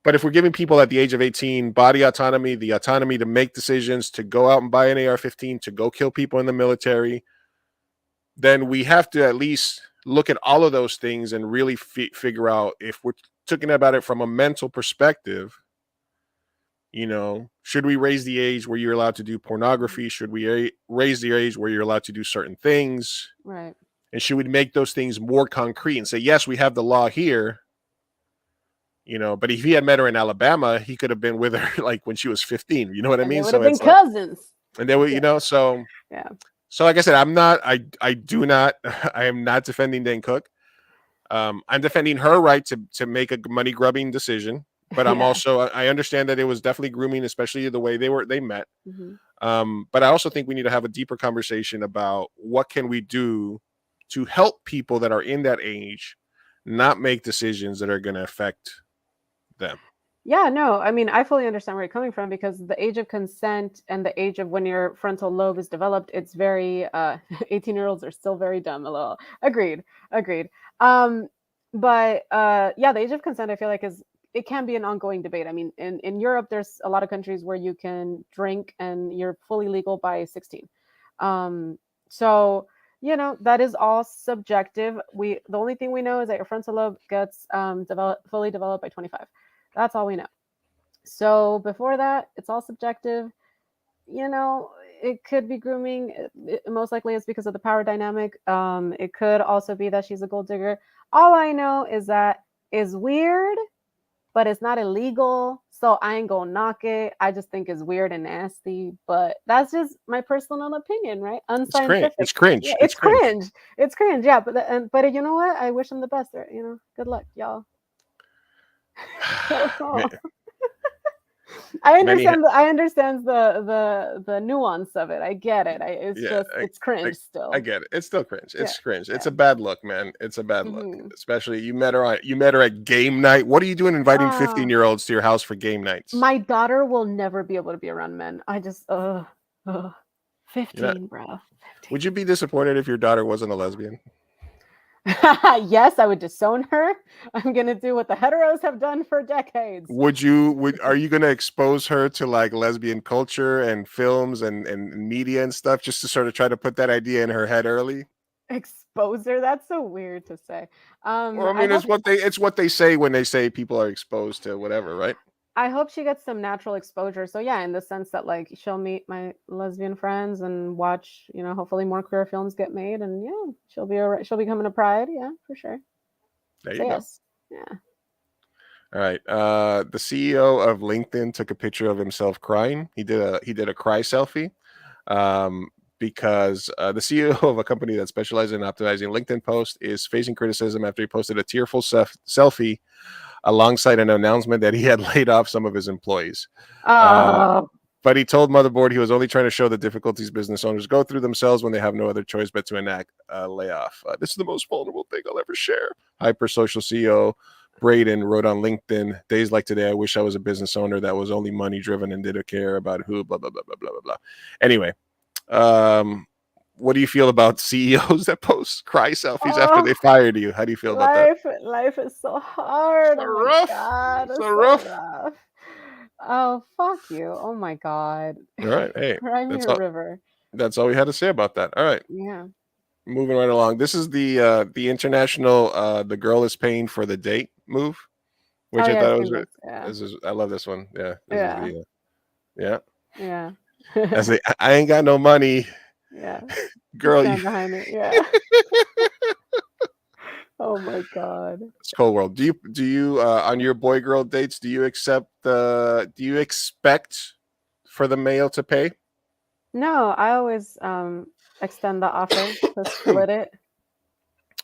But if we're giving people at the age of 18 body autonomy, the autonomy to make decisions, to go out and buy an AR-15, to go kill people in the military, then we have to at least look at all of those things and really figure out, if we're talking about it from a mental perspective, should we raise the age where you're allowed to do pornography? Should we raise the age where you're allowed to do certain things? Right. And should we make those things more concrete and say, yes, we have the law here, but if he had met her in Alabama, he could have been with her like when she was 15. You know what I mean? They would have been cousins. And they would, so yeah. So like I said, I am not defending Dane Cook. I'm defending her right to make a money grubbing decision. But I'm also, I understand that it was definitely grooming, especially the way they met. But I also think we need to have a deeper conversation about what can we do to help people that are in that age not make decisions that are going to affect them. Yeah, no, I mean, I fully understand where you're coming from, because the age of consent and the age of when your frontal lobe is developed, it's very, 18-year-olds are still very dumb. A little. Agreed. But the age of consent, I feel like it can be an ongoing debate. I mean, in Europe, there's a lot of countries where you can drink and you're fully legal by 16. So, that is all subjective. The only thing we know is that your frontal lobe gets fully developed by 25. That's all we know. So before that, it's all subjective. It could be grooming. Most likely it's because of the power dynamic. It could also be that she's a gold digger. All I know is that is weird, but it's not illegal, so I ain't gonna knock it. I just think it's weird and nasty, but that's just my personal opinion, right? Unscientific. It's cringe. Yeah, it's cringe. It's cringe. Yeah, but you know what? I wish them the best. Good luck, y'all. I understand the nuance of it. I get it. It's cringe still. I get it. It's still cringe. It's cringe. It's a bad look, man. It's a bad look. Especially you met her at game night. What are you doing inviting 15-year-olds to your house for game nights? My daughter will never be able to be around men. I just 15, bro. 15. Would you be disappointed if your daughter wasn't a lesbian? Yes, I would disown her. I'm gonna do what the heteros have done for decades. Are you gonna expose her to like lesbian culture and films and media and stuff, just to sort of try to put that idea in her head early? Expose her? That's so weird to say. Well, I mean, it's what they say when they say people are exposed to whatever, right? I hope she gets some natural exposure. So yeah, in the sense that like she'll meet my lesbian friends and watch, hopefully more queer films get made, and she'll be coming to Pride. Yeah, for sure. There you go. Yes. Yeah. All right. The CEO of LinkedIn took a picture of himself crying. He did a cry selfie. Because the CEO of a company that specializes in optimizing LinkedIn posts is facing criticism after he posted a tearful selfie alongside an announcement that he had laid off some of his employees. But he told Motherboard he was only trying to show the difficulties business owners go through themselves when they have no other choice but to enact a layoff. This is the most vulnerable thing I'll ever share. Hypersocial CEO Braden wrote on LinkedIn, days like today, I wish I was a business owner that was only money driven and didn't care about who, blah, blah, blah, blah, blah, blah, blah. Anyway, what do you feel about CEOs that post cry selfies after they fired you? How do you feel about that? Life is so hard. So Oh my rough. God. It's So so rough. rough. Oh, fuck you. Oh my God. All right. Hey, Cry me a river. that's all we had to say about that. All right. Yeah. Moving right along. This is the international the girl is paying for the date move, which I thought was this is, I love this one. Yeah. This is the, Yeah. I say I ain't got no money. Yeah. Girl, Stand you behind it. Yeah. Oh my God. it's cold world. Do you on your boy girl dates, do you expect for the male to pay? No, I always extend the offer to split it.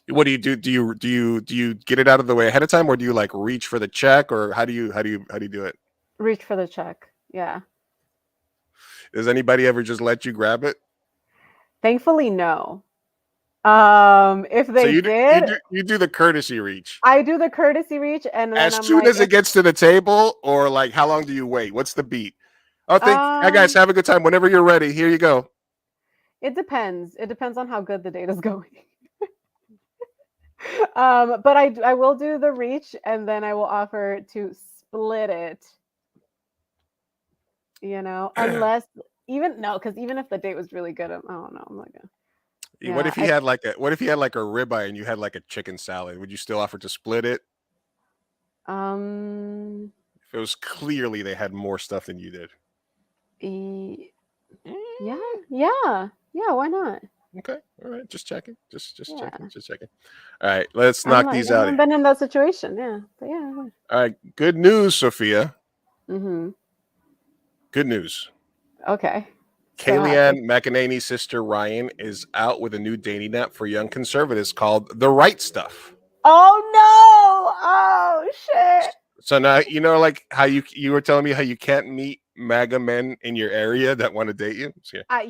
What do you do? Do you get it out of the way ahead of time, or do you like reach for the check, or how do you do it? Reach for the check. Yeah. Does anybody ever just let you grab it? Thankfully, no. If they you do the courtesy reach. I do the courtesy reach, and then As I'm soon like, as it gets to the table, or like how long do you wait? What's the beat? Oh, hey guys, have a good time. Whenever you're ready, here you go. It depends. It depends on how good the date is going. But I will do the reach, and then I will offer to split it. Unless because even if the date was really good, I don't know. I'm like, What if he had like a ribeye and you had like a chicken salad? Would you still offer to split it? If it was clearly they had more stuff than you did. Yeah. Why not? Okay, all right, just checking, just checking. All right, let's knock these out. I haven't been in that situation, but yeah. All right, good news, Sophia. Mm-hmm. Good news. Okay. Kellyanne McEnany's sister Ryan is out with a new dating app for young conservatives called The Right Stuff. Oh no! Oh shit! So now like how you were telling me how you can't meet MAGA men in your area that want to date you. So, I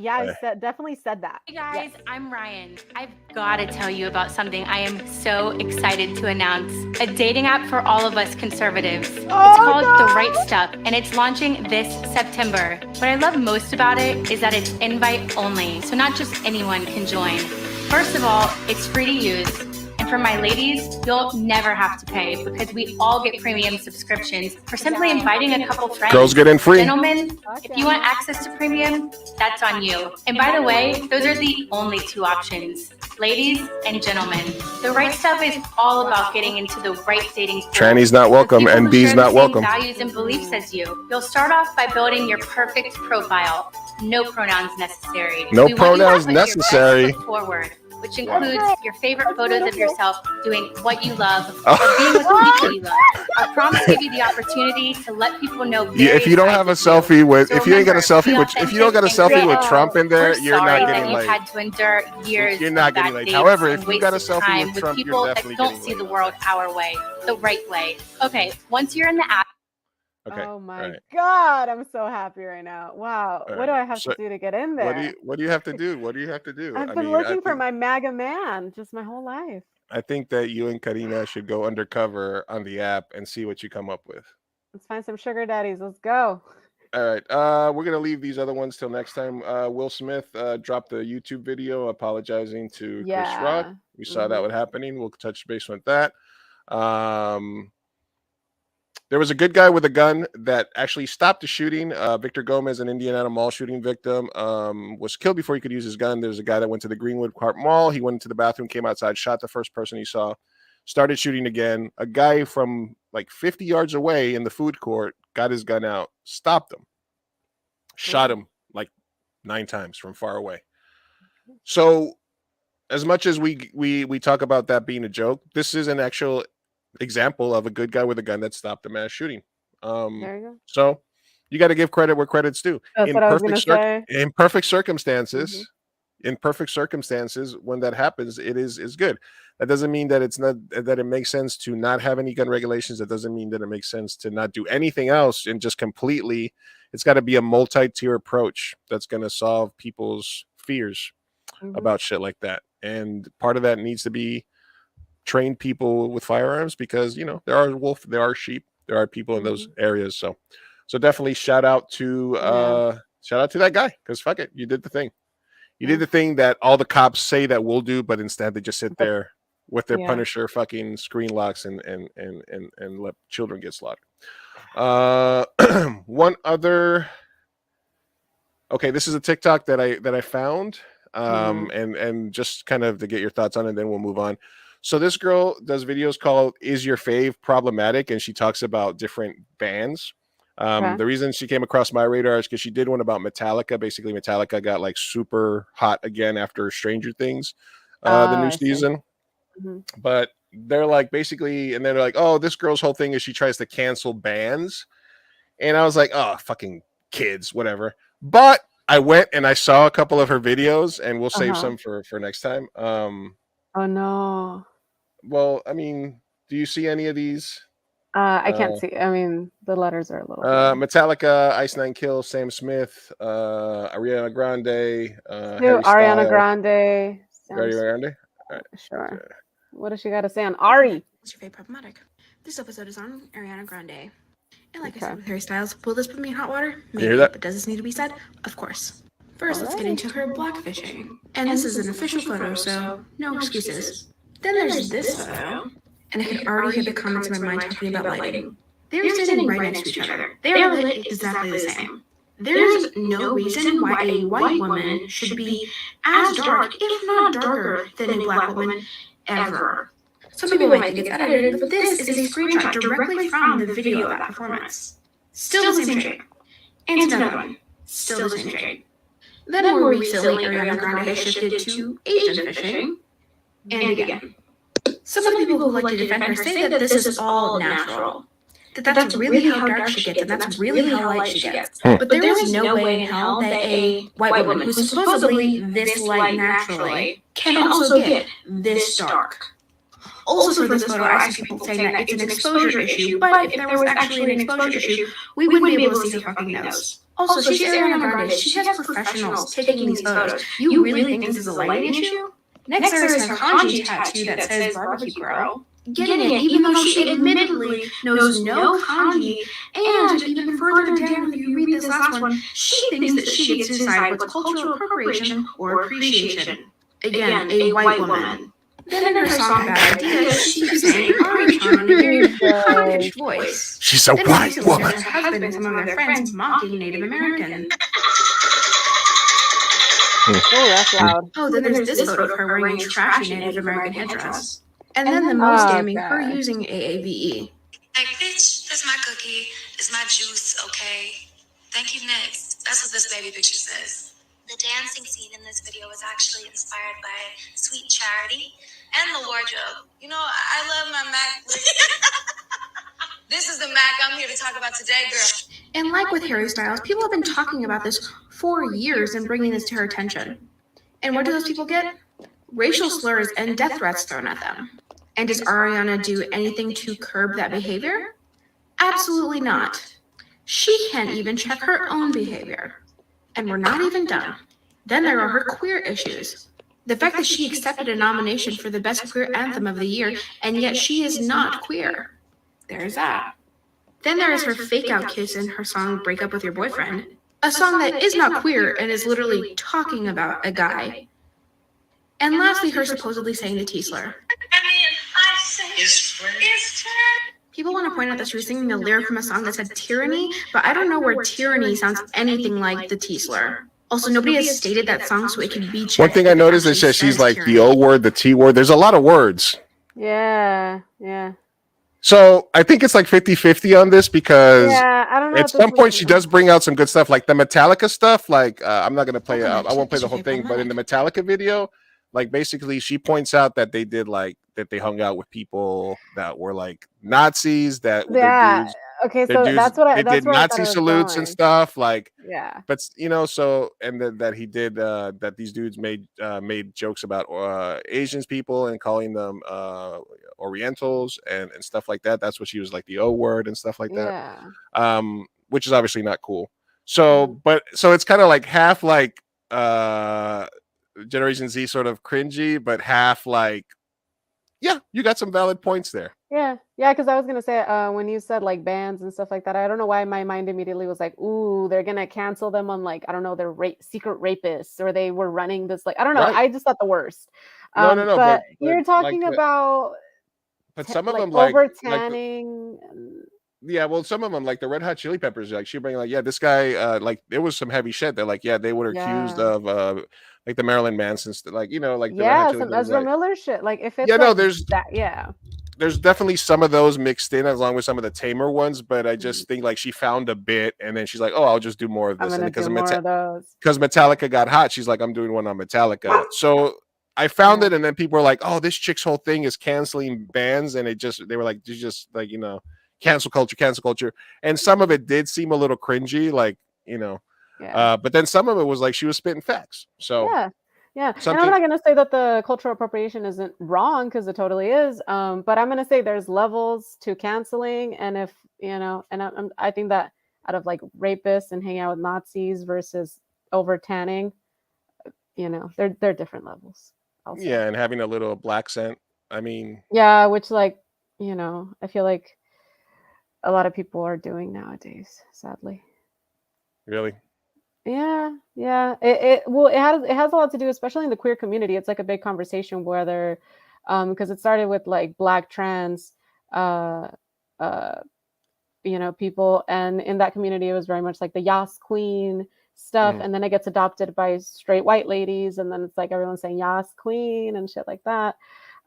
definitely said that. Hey guys, I'm Ryan. I've got to tell you about something I am so excited to announce. A dating app for all of us conservatives. It's called The Right Stuff, and it's launching this September. What I love most about it is that it's invite only, so not just anyone can join. First of all, it's free to use. And for my ladies, you'll never have to pay because we all get premium subscriptions for simply inviting a couple friends. Girls get in free. Gentlemen, if you want access to premium, that's on you. And by the way, those are the only two options. Ladies and gentlemen, The Right Stuff is all about getting into the right dating pool. Tranny's not welcome and B's not welcome. Values and beliefs as you. You'll start off by building your perfect profile. No pronouns necessary. No pronouns necessary. Forward. Which includes your favorite photos of yourself doing what you love or being with the people you love. Our prompts give you the opportunity to let people know. If you don't have a selfie with, if you ain't got a selfie with, if you don't got a selfie with Trump in there, you're not getting laid. You've had to endure years. You're not getting laid. However, if you got a selfie with Trump, people you're definitely that don't getting see laid. the world our way, the right way. Okay, once you're in the app. Okay. Oh my God, I'm so happy right now. Wow. What do I have to do to get in there? What do you have to do? What do you have to do? I've been looking for my MAGA man just my whole life. I think that you and Karina should go undercover on the app and see what you come up with. Let's find some sugar daddies. Let's go. All right. We're going to leave these other ones till next time. Will Smith dropped a YouTube video apologizing to Chris Rock. We saw that was happening. We'll touch base with that. There was a good guy with a gun that actually stopped the shooting. Victor Gomez, an Indiana mall shooting victim, was killed before he could use his gun. There's a guy that went to the Greenwood Park Mall. He went into the bathroom, came outside, shot the first person he saw, started shooting again. A guy from like 50 yards away in the food court got his gun out, stopped him, shot him like 9 times from far away. So as much as we talk about that being a joke, this is an actual example of a good guy with a gun that stopped a mass shooting. There you go. So you got to give credit where credit's due. That's what I was going to say. In perfect circumstances, when that happens, it is good. That doesn't mean that it makes sense to not have any gun regulations. That doesn't mean that it makes sense to not do anything else and just completely. It's got to be a multi-tier approach that's going to solve people's fears about shit like that. And part of that needs to be train people with firearms because there are sheep, there are people in those areas. So definitely shout out to that guy, because fuck it, you did the thing. You did the thing that all the cops say that we'll do, but instead they just sit there with their Punisher fucking screen locks and let children get slaughtered. One other. Okay, this is a TikTok that I found, and just kind of to get your thoughts on it, and then we'll move on. So this girl does videos called "Is Your Fave Problematic?" and she talks about different bands. The reason she came across my radar is because she did one about Metallica. Basically, Metallica got like super hot again after Stranger Things, the new season. But they're like basically, and they're like, oh, this girl's whole thing is she tries to cancel bands. And I was like, oh, fucking kids, whatever. But I went and I saw a couple of her videos, and we'll save some for next time. Oh no. Well, I mean, do you see any of these? I can't see. I mean, the letters are a little. Metallica, Ice Nine Kills, Sam Smith, Ariana Grande, Harry Ariana Styles. Grande. Ariana Grande. All right. Sure. What does she got to say on Ari? What's your favorite problematic? This episode is on Ariana Grande. And like I said with Harry Styles, will this put me in hot water? Maybe, but does this need to be said? Of course. First, let's get into her blackfishing. And this is an official photo, so no excuses. Then there's this photo. And I can already hear the comments in my mind talking about lighting. They're standing right next to each other. They are lit exactly the same. There's no reason why a white woman should be as dark, if not darker, than a black woman ever. Some people might think it's edited, but this is a screenshot directly from the video of that performance. Still the same shade. And another one. Still the same shade. Then more recently, Ariana Grande shifted to Asian fishing. And again. Some of the people who like to defend her say that this is all natural. That's really how dark she gets, and that's really how light she gets. But there is no way in hell that a white woman who's supposedly this light naturally can also get this dark. Also for this photo, I see people saying that it's an exposure issue, but if there was actually an exposure issue, we wouldn't be able to see her fucking nose. Also, she's Ariana Grande. She has professionals taking these photos. You really think this is a lighting issue? Next, there is her kanji tattoo that says barbecue girl. Getting it, even though she admittedly knows no kanji, and even further down, if you read this last one, she thinks that she gets to decide what's cultural appropriation or appreciation. Again, a white woman. Then in her song Bad Ideas, she keeps saying Ari Chan in a very high-pitched voice. She's a white woman. Her husband and some of their friends mocking Native American. Oh, that's loud. Oh, then there's this photo of her wearing a trashy Native American headdress. And then the most damning, her using AAVE. Like, bitch, that's my cookie. It's my juice, okay? Thank you, next. That's what this baby picture says. The dancing scene in this video was actually inspired by Sweet Charity and the wardrobe. You know, I love my MAC. This is the MAC I'm here to talk about today, girl. And like with Harry Styles, people have been talking about this for years and bringing this to her attention. And what do those people get? Racial slurs and death threats thrown at them. And does Ariana do anything to curb that behavior? Absolutely not. She can't even check her own behavior. And we're not even done. Then there are her queer issues. The fact that she accepted a nomination for the Best Queer Anthem of the Year, and yet she is not queer. There's that. Then there is her fake-out kiss in her song Break Up With Your Boyfriend, a song that is not queer and is literally talking about a guy. And lastly, her supposedly saying the T-slur. People want to point out that she was singing a lyric from a song that said tyranny, but I don't know where tyranny sounds anything like the T-slur. Also, nobody has stated that song, so it can be checked. One thing I noticed is that she's like the O word, the T word. There's a lot of words. Yeah. So I think it's like 50-50 on this because I don't know. at some point she does bring out some good stuff, like the Metallica stuff. Like I'm not gonna play I won't play the whole thing, but in the Metallica video, like basically she points out that they did like that they hung out with people that were like Nazis, that dudes, okay, so that's what I did Nazi salutes and stuff, like but so and that he did that these dudes made jokes about Asians people and calling them Orientals and stuff like that. That's what she was like the O word and stuff like that. Which is obviously not cool. So so it's kind of like half like Generation Z sort of cringy, but half like Yeah, you got some valid points there. Yeah, because I was gonna say when you said like bans and stuff like that, I don't know why my mind immediately was like, ooh, they're gonna cancel them on like I don't know, they're secret rapists or they were running this like I don't know. Right. I just thought the worst. No, But but you're talking like, about but some of like them over like tanning. yeah, well, some of them like the Red Hot Chili Peppers, like she bring like, yeah, this guy, like there was some heavy shit. They're like, yeah, they were accused of like the Marilyn Manson, like like the Red Hot Chili Some Peppers, Ezra like, Miller shit. Like if it's yeah, no, like that, there's definitely some of those mixed in along with some of the tamer ones, but I Mm-hmm. just think like she found a bit and then she's like, oh, I'll just do more of I'm this, and gonna because do more of those. because Metallica got hot, she's like, I'm doing one on Metallica. So I found it, and then people were like, "Oh, this chick's whole thing is canceling bands," and they were like, just like cancel culture," and some of it did seem a little cringy, like but then some of it was like she was spitting facts. So yeah, and I'm not gonna say that the cultural appropriation isn't wrong because it totally is. But I'm gonna say there's levels to canceling, and if and I think that out of like rapists and hanging out with Nazis versus over tanning, they're different levels. Yeah, and having a little black scent. I mean, yeah, which like I feel like a lot of people are doing nowadays, sadly. Really? Yeah. It has a lot to do, especially in the queer community. It's like a big conversation whether because it started with like Black trans people, and in that community it was very much like the Yas Queen stuff, and then it gets adopted by straight white ladies, and then it's like everyone's saying Yas Queen and shit like that.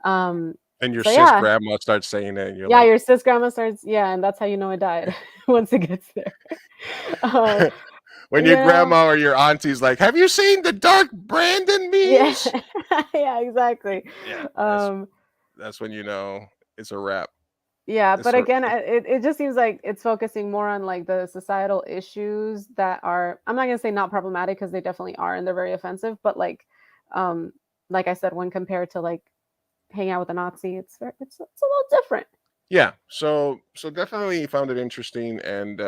And your cis grandma starts saying it. And you're your cis grandma starts, and that's how you know it died once it gets there. When your grandma or your auntie's like, "Have you seen the Dark Brandon memes?" Yeah, exactly. Yeah, that's when you know it's a wrap. Yeah, but again, it just seems like it's focusing more on like the societal issues that are, I'm not gonna say not problematic because they definitely are and they're very offensive, but like I said, when compared to like hanging out with a Nazi, it's a little different. Yeah, so definitely found it interesting, and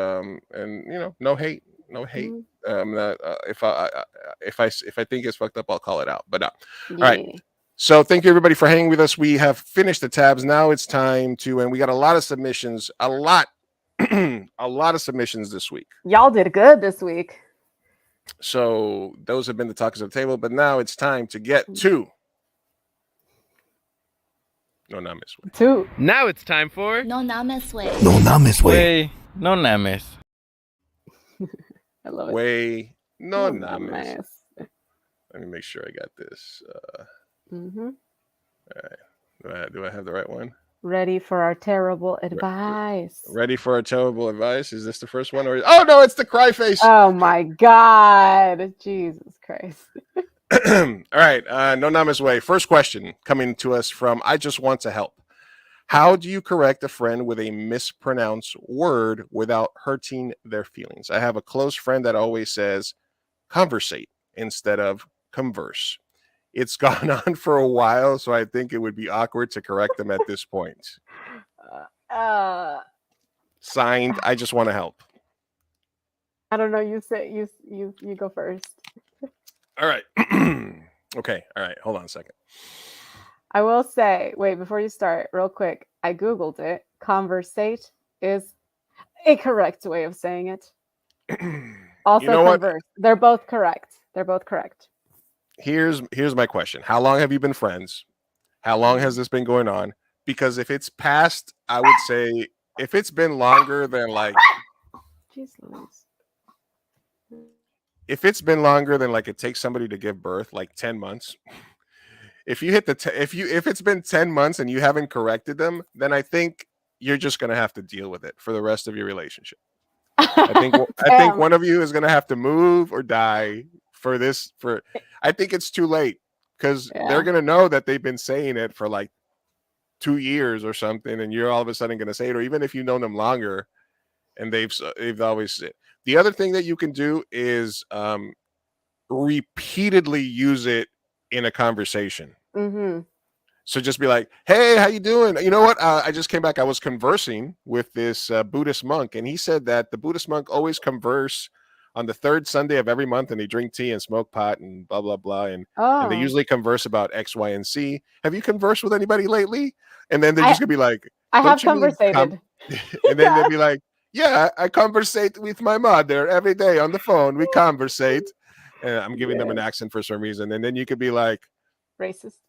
no hate. If I think it's fucked up, I'll call it out. But all right. So thank you everybody for hanging with us. We have finished the tabs. Now it's time to, and we got a lot of submissions, a lot of submissions this week. Y'all did good this week. So those have been the talkers of the table, but now it's time to get to No Namez Wei. Now it's time for No Namez Wei. No Namez Wei. No Namez. I love it. Wei. No Namez. Let me make sure I got this. All right. Do I have the right one? Ready for our terrible advice. Ready for our terrible advice? Is this the first one? Oh, no, it's the cry face. Oh, my God. Jesus Christ. All right. No Namez Wei. First question coming to us from I Just Want to Help. How do you correct a friend with a mispronounced word without hurting their feelings? I have a close friend that always says conversate instead of converse. It's gone on for a while, so I think it would be awkward to correct them at this point. Signed, I Just Want to Help. I don't know. You say you go first. All right. Okay. All right. Hold on a second. I will say, wait, before you start, real quick, I Googled it. Conversate is a correct way of saying it. Also, converse. What? They're both correct. Here's my question. How long have you been friends? How long has this been going on? Because if it's past, I would say if it's been longer than like Jeez Louise. If it's been longer than like it takes somebody to give birth, like 10 months. If you hit if it's been 10 months and you haven't corrected them, then I think you're just going to have to deal with it for the rest of your relationship. I think one of you is going to have to move or die for this. I think it's too late because they're going to know that they've been saying it for like 2 years or something, and you're all of a sudden going to say it, or even if you've known them longer and they've always said. The other thing that you can do is repeatedly use it in a conversation. Mm-hmm. So just be like, "Hey, how you doing? You know what? I just came back. I was conversing with this Buddhist monk, and he said that the Buddhist monk always converse on the third Sunday of every month, and they drink tea and smoke pot and blah blah blah, and they Oh, usually converse about X, Y, and Z. Have you conversed with anybody lately? And then they're I just gonna be like, I have "Don't you mean conversated. And then they'll Yeah. be like, "Yeah, I conversate with my mother every day on the phone. We conversate." And I'm giving them an Yes. accent for some reason, and then you could be like, Racist.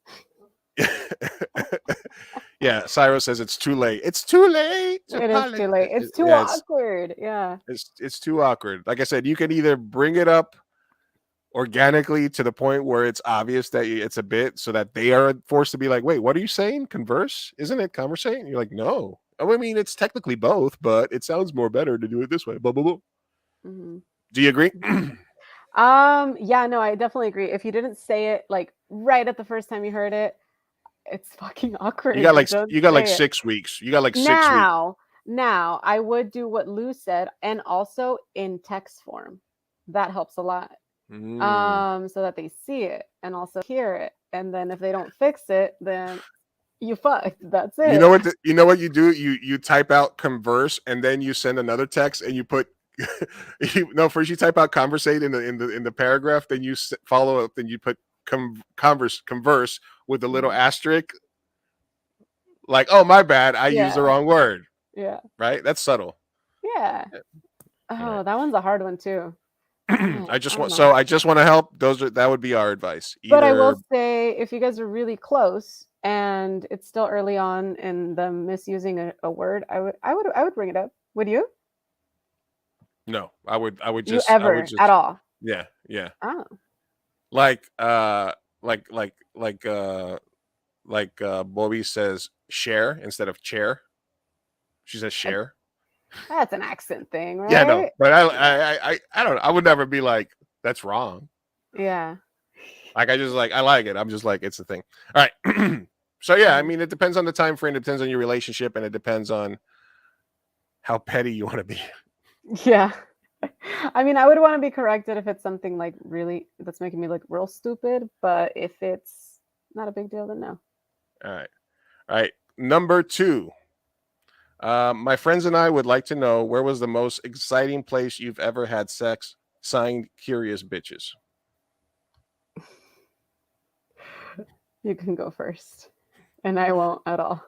"Yeah." Cyril says it's too late. It's too late. It is too late. It's too Yeah, awkward. Yeah. it's too awkward. Like I said, you can either bring it up organically to the point where it's obvious that it's a bit, so that they are forced to be like, "Wait, what are you saying? Converse? Isn't it conversate?" And you're like, "No." I mean, it's technically both, but it sounds more better to do it this way. Blah blah blah. hmm Do you agree? Yeah, no, I definitely agree. If you didn't say it like right at the first time you heard it, it's fucking awkward. You got like Don't you got like say it. 6 weeks. You got like 6 weeks. Now I would do what Lou said, and also in text form. That helps a lot. So that they see it and also hear it. And then if they don't fix it, then you fucked. That's it. You know what? You know what you do? You type out converse, and then you send another text, and you put first you type out conversate in the paragraph, then you follow up, then you put converse with a little asterisk, like, "Oh, my bad, I used the wrong word." Yeah. Right? That's subtle. Yeah. Oh, that one's a hard one too. I just want to help. That would be our advice. But I will say, if you guys are really close and it's still early on in them misusing a word, I would bring it up. Would you? No, I would You just ever at all? Yeah. Oh. Like Bobby says share instead of chair. She says share. That's an accent thing, right? Yeah, no, but I don't know. I would never be like, that's wrong. Yeah. Like I like it. I'm just like, it's a thing. All right. So yeah, I mean, it depends on the time frame, it depends on your relationship, and it depends on how petty you want to be. Yeah. I mean, I would want to be corrected if it's something like really that's making me look real stupid, but if it's not a big deal, then no. All right. Number 2. My friends and I would like to know, where was the most exciting place you've ever had sex? Signed, Curious Bitches. You can go first, and I won't at all.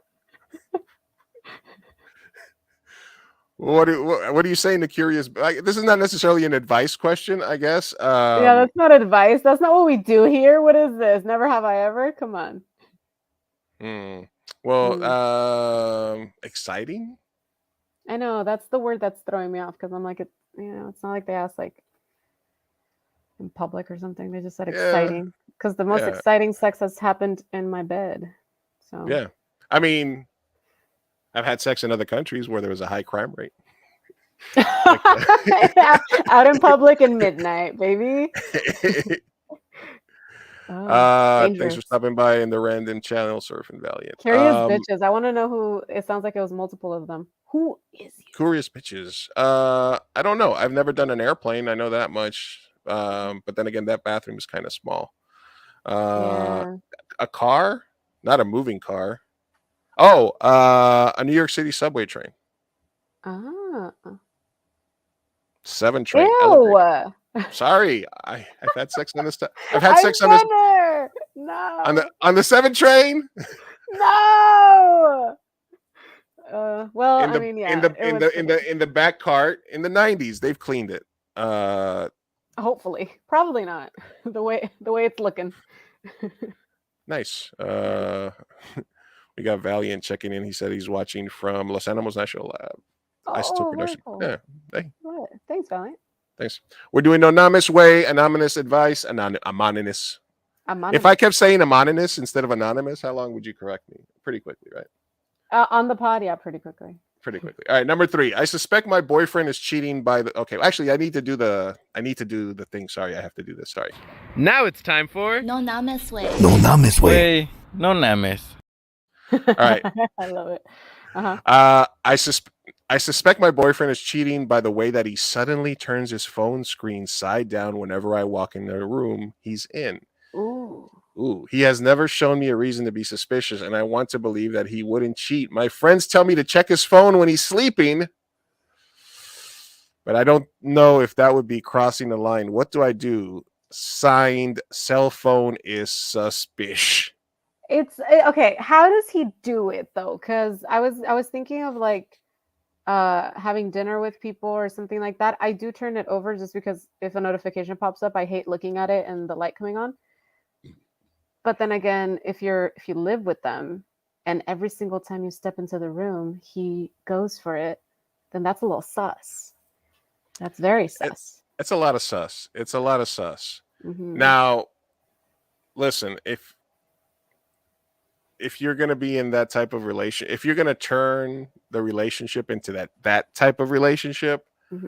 What are you saying to Curious? Like, this is not necessarily an advice question, I guess. Yeah, that's not advice. That's not what we do here. What is this? Never have I ever? Come on. Well, exciting. I know that's the word that's throwing me off, because I'm like, it's not like they asked like in public or something. They just said exciting, because the most exciting sex has happened in my bed. So yeah, I mean, I've had sex in other countries where there was a high crime rate. Out in public in midnight, baby. Thanks for stopping by in the random channel, Surfing Valiant. Curious Bitches. I want to know who. It sounds like it was multiple of them. Who is you? Curious Bitches. I don't know. I've never done an airplane. I know that much. But then again, that bathroom is kind of small. A car, not a moving car. Oh, a New York City subway train. 7 train. Ew. Sorry, I've had sex on this. I've had sex on this. No. On the 7 train. No. Well, in the back cart in the 90s, they've cleaned it. Hopefully, probably not. The way it's looking. Nice. We got Valiant checking in. He said he's watching from Los Alamos National Lab. Isotope production. Cool. Yeah. Hey. Thanks, Valiant. Thanks. We're doing no Namez Wei, anonymous advice, anonymous. If I kept saying anonymous instead of anonymous, how long would you correct me? Pretty quickly, right? On the pod, yeah, pretty quickly. Pretty quickly. All right, number 3. I suspect my boyfriend is cheating by the. Okay, actually, I need to do the thing. Sorry, I have to do this. Sorry. Now it's time for No Namez Wei. No Namez Wei. No Namez. All right. I love it. Uh-huh. I suspect my boyfriend is cheating by the way that he suddenly turns his phone screen side down whenever I walk in the room he's in. Ooh. He has never shown me a reason to be suspicious, and I want to believe that he wouldn't cheat. My friends tell me to check his phone when he's sleeping. but I don't know if that would be crossing the line. What do I do? Signed, cell phone is suspicious. It's okay. How does he do it though? Because I was thinking of like having dinner with people or something like that. I do turn it over just because if a notification pops up, I hate looking at it and the light coming on. But then again, if you live with them and every single time you step into the room he goes for it, then that's a little sus. That's very sus. It's a lot of sus. It's a lot of sus. Mm-hmm. Now, listen, if you're going to be in that type of relation, if you're going to turn the relationship into that type of relationship, mm-hmm.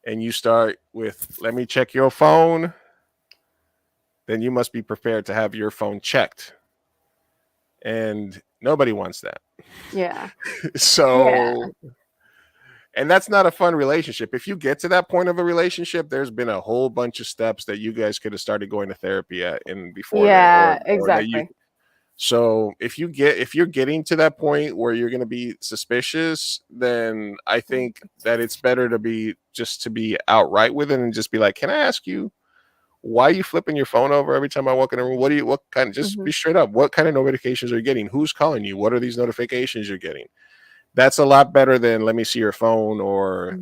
and you start with, let me check your phone, then you must be prepared to have your phone checked. And nobody wants that. Yeah. So, yeah. And that's not a fun relationship. If you get to that point of a relationship, there's been a whole bunch of steps that you guys could have started going to therapy at in before. Yeah, that, or exactly. So if you're getting to that point where you're going to be suspicious, then I think that it's better to be outright with it and just be like, can I ask you, why are you flipping your phone over every time I walk in a room? Just be straight up. What kind of notifications are you getting? Who's calling you? What are these notifications you're getting? That's a lot better than let me see your phone, or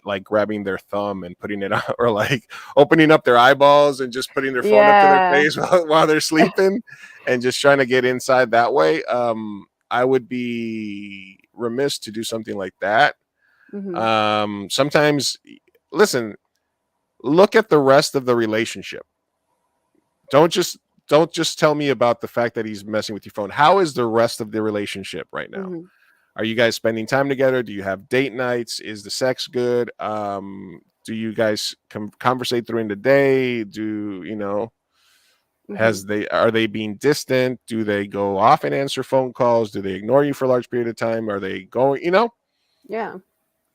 like grabbing their thumb and putting it on, or like opening up their eyeballs and just putting their phone up to their face while they're sleeping and just trying to get inside that way. I would be remiss to do something like that. Mm-hmm. Sometimes, listen, look at the rest of the relationship. Don't just tell me about the fact that he's messing with your phone. How is the rest of the relationship right now? Mm-hmm. Are you guys spending time together? Do you have date nights? Is the sex good? Do you guys conversate during the day? Are they being distant? Do they go off and answer phone calls? Do they ignore you for a large period of time? Are they going, Yeah.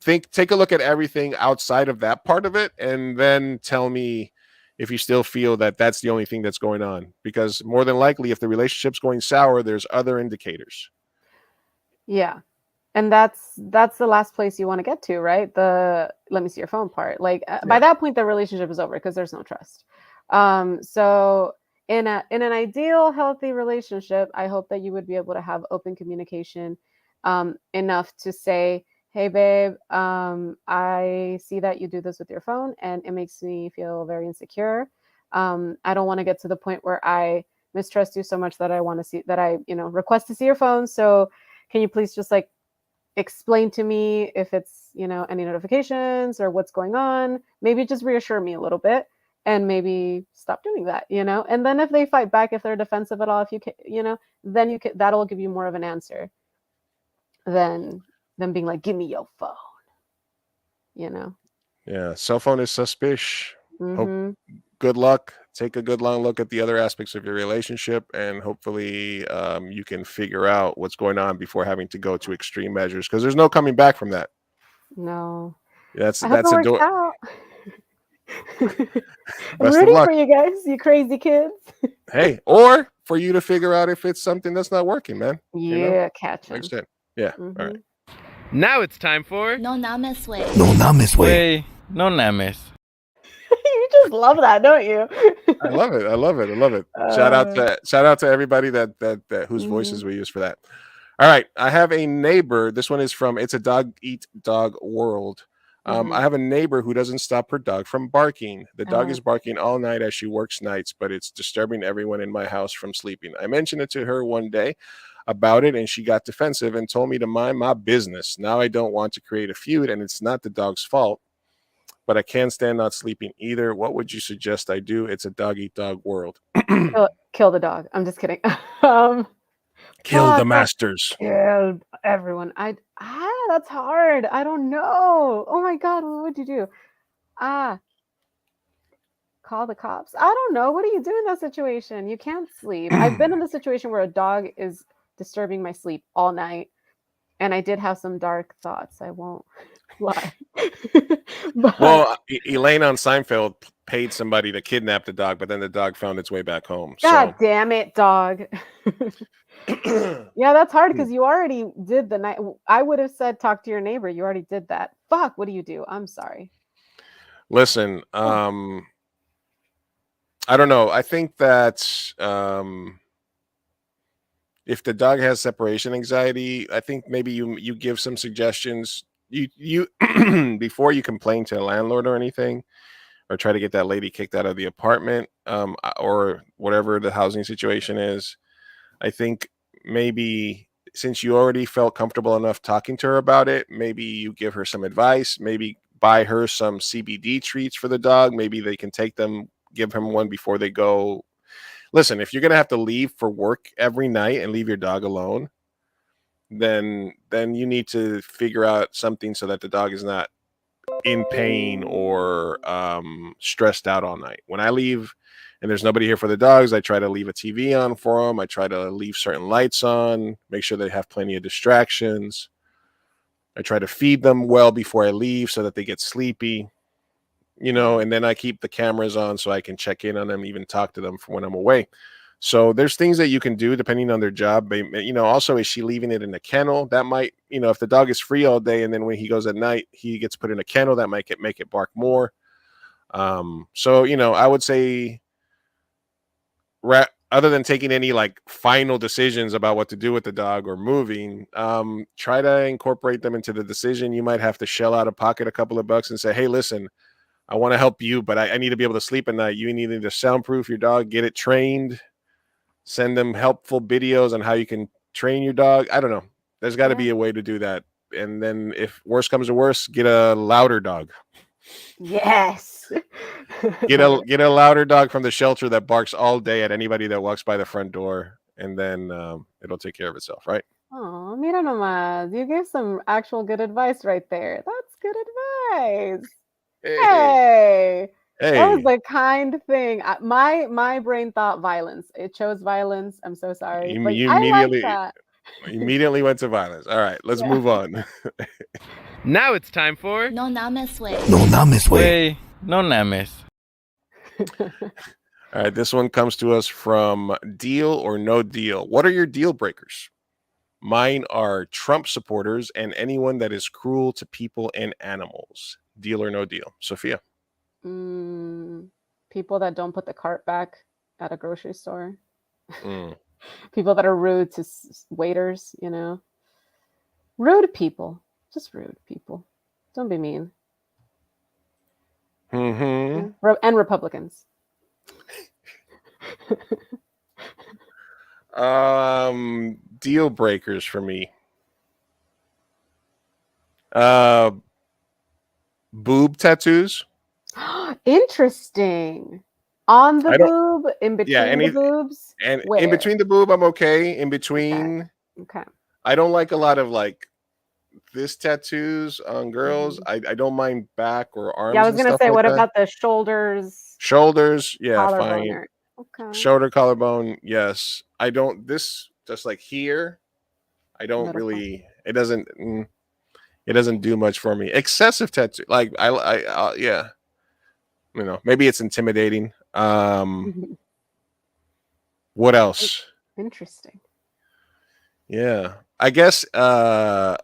Take a look at everything outside of that part of it, and then tell me if you still feel that that's the only thing that's going on. Because more than likely, if the relationship's going sour, there's other indicators. Yeah. And that's the last place you want to get to, right? The let me see your phone part. Like by that point, the relationship is over because there's no trust. So in an ideal, healthy relationship, I hope that you would be able to have open communication, enough to say, hey, babe, I see that you do this with your phone and it makes me feel very insecure. I don't want to get to the point where I mistrust you so much that I want to see that I, request to see your phone. So can you please just like explain to me if it's, any notifications or what's going on? Maybe just reassure me a little bit and maybe stop doing that, And then if they fight back, if they're defensive at all, if you can, then you can, that'll give you more of an answer than them being like, give me your phone, Yeah, cell phone is suspicious. Mm-hmm. Good luck. Take a good long look at the other aspects of your relationship, and hopefully you can figure out what's going on before having to go to extreme measures, because there's no coming back from that. No. That's I hope a door. Out. I'm rooting for you guys, you crazy kids. Hey, or for you to figure out if it's something that's not working, man. Yeah, catch him. Yeah. Mm-hmm. All right. Now it's time for No Namez Wei. No Namez Wei. No Namez. You just love that, don't you? I love it. Shout out to everybody that whose voices we use for that. All right, I have a neighbor. This one is from It's a Dog Eat Dog World. I have a neighbor who doesn't stop her dog from barking. The dog is barking all night as she works nights, but it's disturbing everyone in my house from sleeping. I mentioned it to her one day about it, and she got defensive and told me to mind my business. Now I don't want to create a feud, and it's not the dog's fault, but I can't stand not sleeping either. What would you suggest I do? It's a dog eat dog world. Kill the dog. I'm just kidding. Kill the masters. Kill everyone. That's hard. I don't know. Oh my God, what would you do? Call the cops. I don't know. What do you do in that situation? You can't sleep. I've been in the situation where a dog is disturbing my sleep all night, and I did have some dark thoughts. I won't lie. Well, Elaine on Seinfeld paid somebody to kidnap the dog, but then the dog found its way back home. God damn it, dog. Yeah, that's hard because you already did the night. I would have said talk to your neighbor. You already did that. Fuck, what do you do? I'm sorry. Listen, I don't know. I think that if the dog has separation anxiety, I think maybe you give some suggestions. You before you complain to the landlord or anything, or try to get that lady kicked out of the apartment, or whatever the housing situation is. I think maybe since you already felt comfortable enough talking to her about it, maybe you give her some advice. Maybe buy her some CBD treats for the dog. Maybe they can take them, give him one before they go. Listen, if you're gonna have to leave for work every night and leave your dog alone, then you need to figure out something so that the dog is not in pain or stressed out all night. When I leave and there's nobody here for the dogs, I try to leave a TV on for them. I try to leave certain lights on, make sure they have plenty of distractions. I try to feed them well before I leave so that they get sleepy, and then I keep the cameras on so I can check in on them, even talk to them from when I'm away. So there's things that you can do depending on their job. Also, is she leaving it in a kennel? That might, if the dog is free all day and then when he goes at night, he gets put in a kennel, that might make it bark more. So, I would say other than taking any like final decisions about what to do with the dog or moving, try to incorporate them into the decision. You might have to shell out of pocket a couple of bucks and say, hey, listen, I want to help you, but I need to be able to sleep at night. You need to soundproof your dog, get it trained, send them helpful videos on how you can train your dog. I don't know. There's got to be a way to do that. And then if worse comes to worse, get a louder dog. Yes. Get a louder dog from the shelter that barks all day at anybody that walks by the front door, and then it'll take care of itself, right? Oh, mira nomás. You gave some actual good advice right there. That's good advice. Hey. That was the kind thing. My brain thought violence. It chose violence. I'm so sorry. But You I like that. immediately went to violence. All right, let's move on. Now it's time for No Namez Wei. No Namez Wei. No Namez. All right, this one comes to us from Deal or No Deal. What are your deal breakers? Mine are Trump supporters and anyone that is cruel to people and animals. Deal or no deal? Sophia? People that don't put the cart back at a grocery store. People that are rude to waiters, Rude people. Just rude people. Don't be mean. Mm-hmm. Yeah. And Republicans. Deal breakers for me. Boob tattoos. Interesting. On the boob, in between the boobs, and in between the boob, I'm okay. In between, okay. I don't like a lot of like this tattoos on girls. I don't mind back or arms. Yeah, I was gonna say, like what that. about the shoulders? Shoulders, yeah, collarbone fine. Okay. Shoulder, collarbone, yes. I don't. This just like here, I don't really. It doesn't. It doesn't do much for me. Excessive tattoo, like I yeah. Maybe it's intimidating. What else? Interesting. Yeah, I guess. Hey,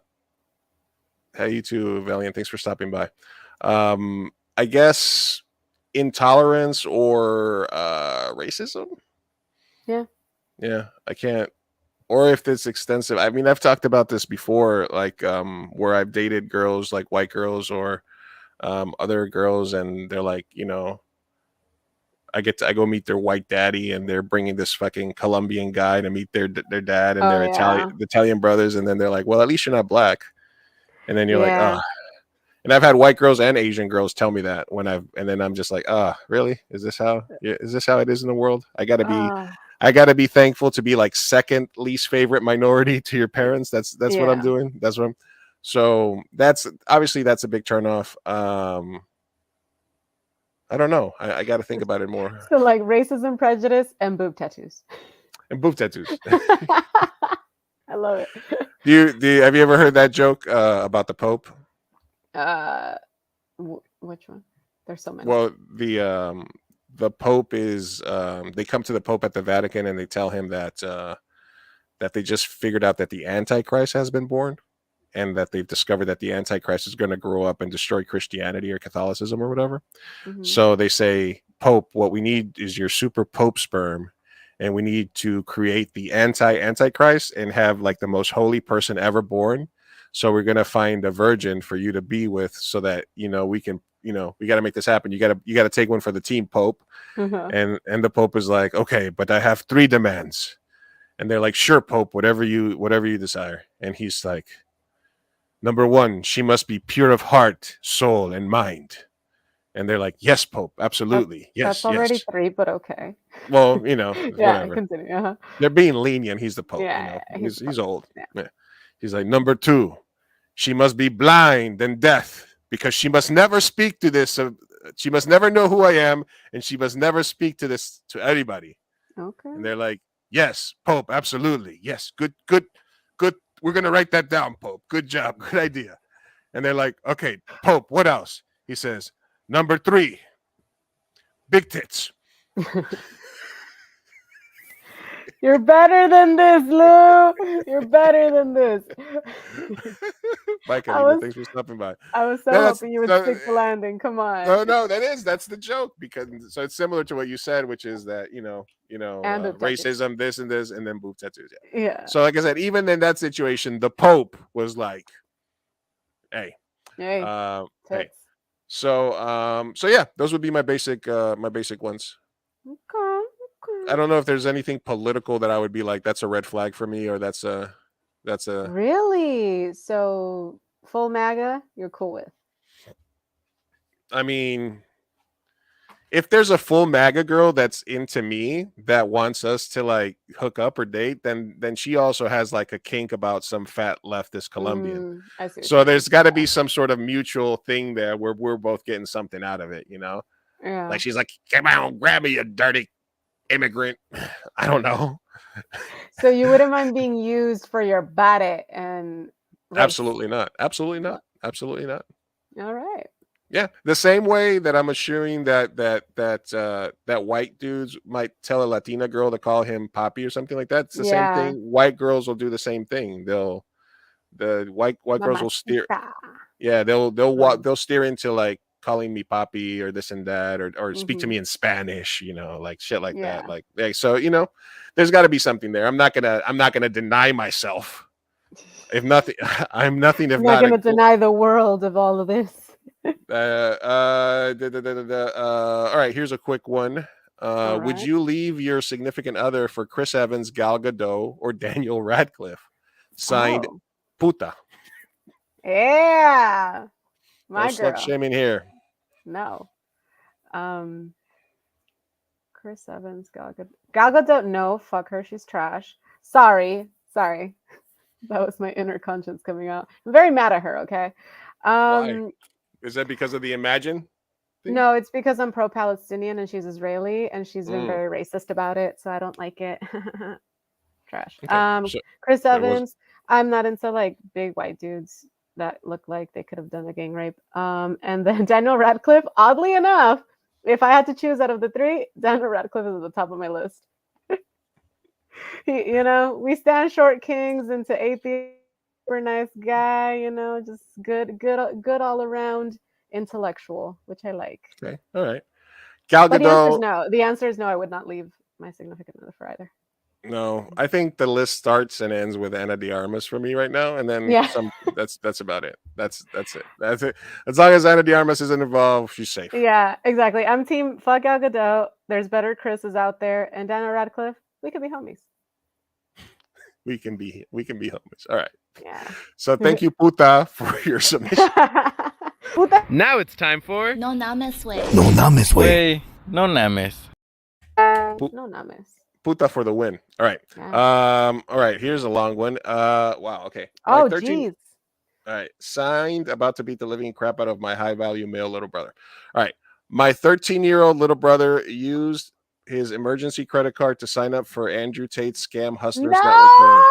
you too, Valiant. Thanks for stopping by. I guess intolerance or racism. Yeah, I can't. Or if it's extensive. I mean, I've talked about this before, like where I've dated girls, like white girls or other girls, and they're like, I go meet their white daddy, and they're bringing this fucking Colombian guy to meet their dad and their Italian brothers, and then they're like, well, at least you're not black, and then you're like, oh. And I've had white girls and Asian girls tell me that and then I'm just like, really? Is this how it is in the world? I gotta be thankful to be like second least favorite minority to your parents. That's what I'm doing. That's what I'm. So that's obviously a big turnoff. I don't know. I got to think about it more. So like racism, prejudice, and boob tattoos. And boob tattoos. I love it. Have you ever heard that joke about the Pope? Which one? There's so many. Well, the Pope is they come to the Pope at the Vatican and they tell him that they just figured out that the Antichrist has been born. and that they've discovered that the Antichrist is going to grow up and destroy Christianity or Catholicism or whatever. So they say, Pope, what we need is your super Pope sperm, and we need to create the Antichrist and have like the most holy person ever born. So we're going to find a virgin for you to be with, so that, we can, we got to make this happen. You got to take one for the team, Pope. And the Pope is like, okay, but I have 3 demands. And they're like, sure, Pope, whatever you desire. And he's like, number 1, she must be pure of heart, soul, and mind. And they're like, yes, Pope, absolutely. That's already 3, but okay. Well, yeah, whatever. continue. They're being lenient. He's the Pope. Yeah, he's old. Yeah. He's like, number 2, she must be blind and deaf, because she must never speak to this. She must never know who I am, and she must never speak to this to anybody. Okay. And they're like, yes, Pope, absolutely. Yes, good. We're going to write that down, Pope. Good job. Good idea. And they're like, okay, Pope, what else? He says, number 3, big tits. You're better than this, Lou. You're better than this. Mike, thanks for stopping by. I was so hoping you would stick the landing. Come on. No, that's the joke, because so it's similar to what you said, which is that racism, this and this, and then boob tattoos. Yeah. So like I said, even in that situation, the Pope was like, hey. Hey. So yeah, those would be my basic ones. Okay. I don't know if there's anything political that I would be like, that's a red flag for me, or that's a really. So full MAGA, you're cool with? I mean, if there's a full MAGA girl that's into me, that wants us to like hook up or date, then she also has like a kink about some fat leftist Colombian. So there's got to be some sort of mutual thing there where we're both getting something out of it, Yeah. Like she's like, come on, grab me, you dirty immigrant. I don't know. So you wouldn't mind being used for your body and race? Absolutely not. Absolutely not. Absolutely not. All right. Yeah, the same way that I'm assuming that white dudes might tell a Latina girl to call him papi or something like that. It's the same thing. White girls will do the same thing. The white girls will steer. Yeah, they'll steer into like calling me papi or this and that, or speak to me in Spanish, like shit like that. Like so, there's got to be something there. I'm not gonna deny myself. If nothing, I'm nothing. If not gonna deny the world of all of this. All right, here's a quick one. Would you leave your significant other for Chris Evans, Gal Gadot, or Daniel Radcliffe? Signed, Puta. Yeah, my no girl. slut shaming here. No. Chris Evans, Gal Gadot. No, fuck her. She's trash. Sorry. That was my inner conscience coming out. I'm very mad at her. Okay. Why? Is that because of the Imagine thing? No, it's because I'm pro-Palestinian and she's Israeli, and she's been very racist about it, so I don't like it. Trash. Okay. Chris Evans, I'm not into like big white dudes that look like they could have done a gang rape. And then Daniel Radcliffe, oddly enough, if I had to choose out of the 3, Daniel Radcliffe is at the top of my list. We stand short kings into atheist. Super nice guy, just good all around intellectual, which I like. Okay, all right. Gal Gadot. But the answer is no. The answer is no. I would not leave my significant other for either. No, I think the list starts and ends with Ana de Armas for me right now, and then that's about it. That's it. That's it. As long as Ana de Armas isn't involved, she's safe. Yeah, exactly. I'm team fuck Gal Gadot. There's better Chris's out there, and Daniel Radcliffe. We could be homies. We can be homies. All right. Yeah. So thank you, Puta, for your submission. Now it's time for No Namez Wei. No Namez Wei. No Namez. No Namez. Puta for the win. All right. Yeah. All right. Here's a long one. Wow. Okay. Oh, geez. All right. Signed, about to beat the living crap out of my high value male little brother. All right. My 13-year-old little brother used his emergency credit card to sign up for Andrew Tate's Scam Hustlers Network. No.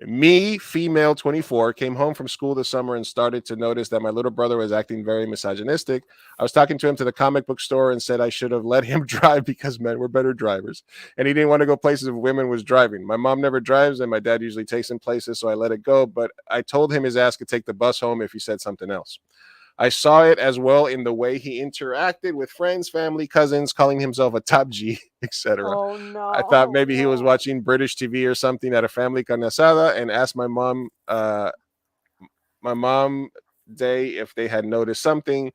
Me, female 24, came home from school this summer and started to notice that my little brother was acting very misogynistic. I was talking to him to the comic book store and said I should have let him drive because men were better drivers. And he didn't want to go places if women was driving. My mom never drives and my dad usually takes him places, so I let it go. But I told him his ass could take the bus home if he said something else. I saw it as well in the way he interacted with friends, family, cousins, calling himself a top G, etc. Oh no! I thought maybe he was watching British TV or something at a family carne asada and asked my mom day if they had noticed something.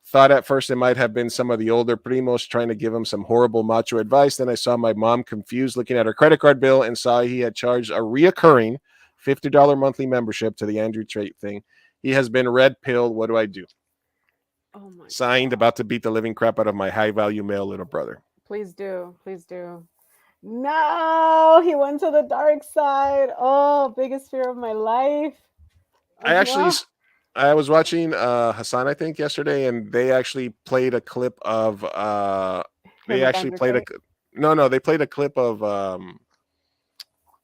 Thought at first it might have been some of the older primos trying to give him some horrible macho advice. Then I saw my mom confused looking at her credit card bill and saw he had charged a reoccurring $50 monthly membership to the Andrew Tate thing. He has been red pilled. What do I do? Oh my Signed, God. about to beat the living crap out of my high value male little brother. Please do. Please do. No, he went to the dark side. Oh, biggest fear of my life. I was watching Hassan, I think, yesterday, and they actually played a clip of they played a clip of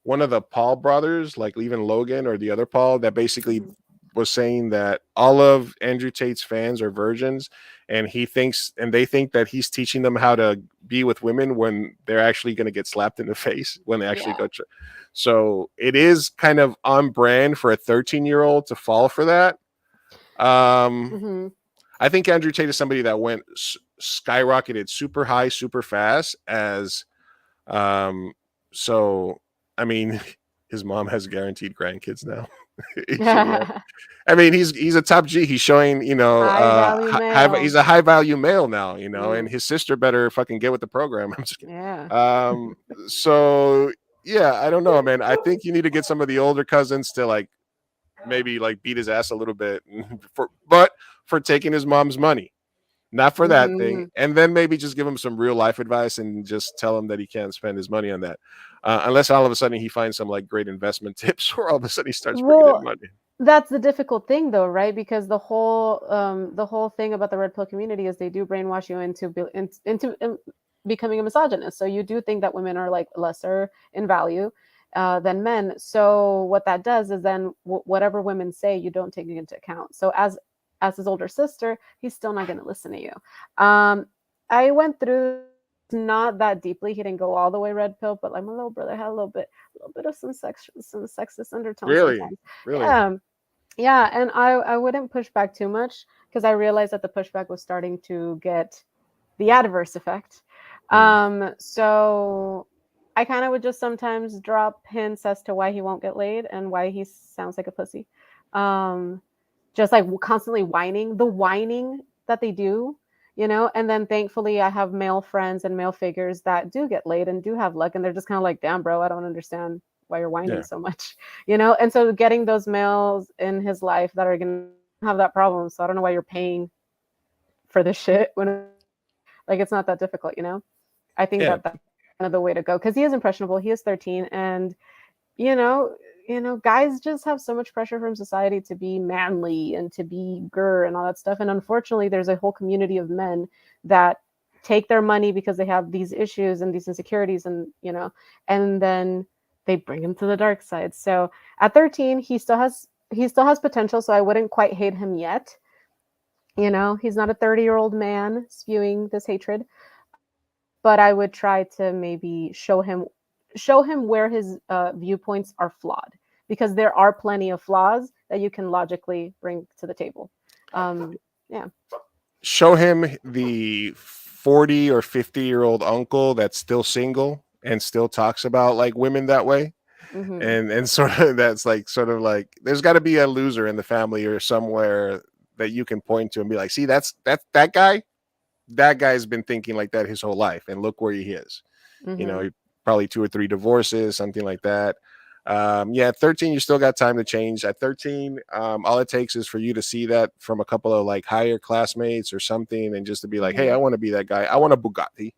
one of the Paul brothers, like even Logan or the other Paul, that basically was saying that all of Andrew Tate's fans are virgins, and they think that he's teaching them how to be with women when they're actually going to get slapped in the face when they actually go. So it is kind of on brand for a 13-year-old to fall for that. I think Andrew Tate is somebody that went skyrocketed super high, super fast so I mean, his mom has guaranteed grandkids now. I mean, he's a top G. He's showing, he's a high value male now, and his sister better fucking get with the program. I'm just kidding. Yeah. So yeah, I don't know, man. I think you need to get some of the older cousins to like maybe like beat his ass a little bit for taking his mom's money, not for that thing. And then maybe just give him some real life advice and just tell him that he can't spend his money on that. Unless all of a sudden he finds some like great investment tips, or all of a sudden he starts bringing in money. That's the difficult thing, though, right? Because the whole thing about the red pill community is they do brainwash you into becoming a misogynist. So you do think that women are like lesser in value than men. So what that does is then whatever women say, you don't take it into account. So as his older sister, he's still not going to listen to you. I went through not that deeply. He didn't go all the way red pill, but like my little brother had a little bit of some sexist undertones. Really? Yeah. And I wouldn't push back too much because I realized that the pushback was starting to get the adverse effect. So I kind of would just sometimes drop hints as to why he won't get laid and why he sounds like a pussy. Just like constantly whining that they do, and then thankfully I have male friends and male figures that do get laid and do have luck, and they're just kind of like, damn, bro, I don't understand why you're whining so much, and so getting those males in his life that are gonna have that problem. So I don't know why you're paying for this shit when like it's not that difficult, I think that's kind of the way to go, because he is impressionable. He is 13, and guys just have so much pressure from society to be manly and to be grr and all that stuff. And unfortunately, there's a whole community of men that take their money because they have these issues and these insecurities, and and then they bring him to the dark side. So at 13, he still has potential. So I wouldn't quite hate him yet. He's not a 30-year-old man spewing this hatred, but I would try to maybe show him where his viewpoints are flawed, because there are plenty of flaws that you can logically bring to the table. Show him the 40 or 50-year-old uncle that's still single and still talks about like women that way. And sort of there's got to be a loser in the family or somewhere that you can point to and be like, see, that guy's been thinking like that his whole life, and look where he is. Probably 2 or 3 divorces, something like that. At 13, you still got time to change. At 13, all it takes is for you to see that from a couple of like higher classmates or something, and just to be like, hey, I want to be that guy. I want a Bugatti.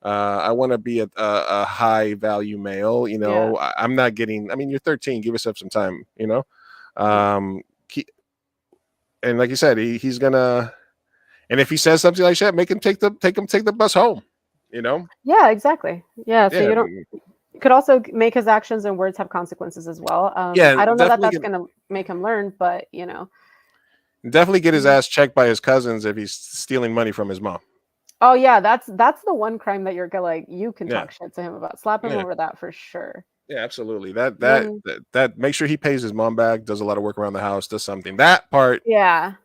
I want to be a high value male. I'm not getting. I mean, you're 13. Give yourself some time. And like you said, he's gonna. And if he says something like that, make him take the bus home. Yeah, exactly. Yeah, so could also make his actions and words have consequences as well. Yeah, I don't know that definitely that's going to make him learn, but you know. Definitely get his ass checked by his cousins if he's stealing money from his mom. Oh yeah, that's the one crime that you're like you can Yeah. talk shit to him about. Slap him Yeah. over that for sure. Yeah, absolutely. That make sure he pays his mom back, does a lot of work around the house, does something. That part, that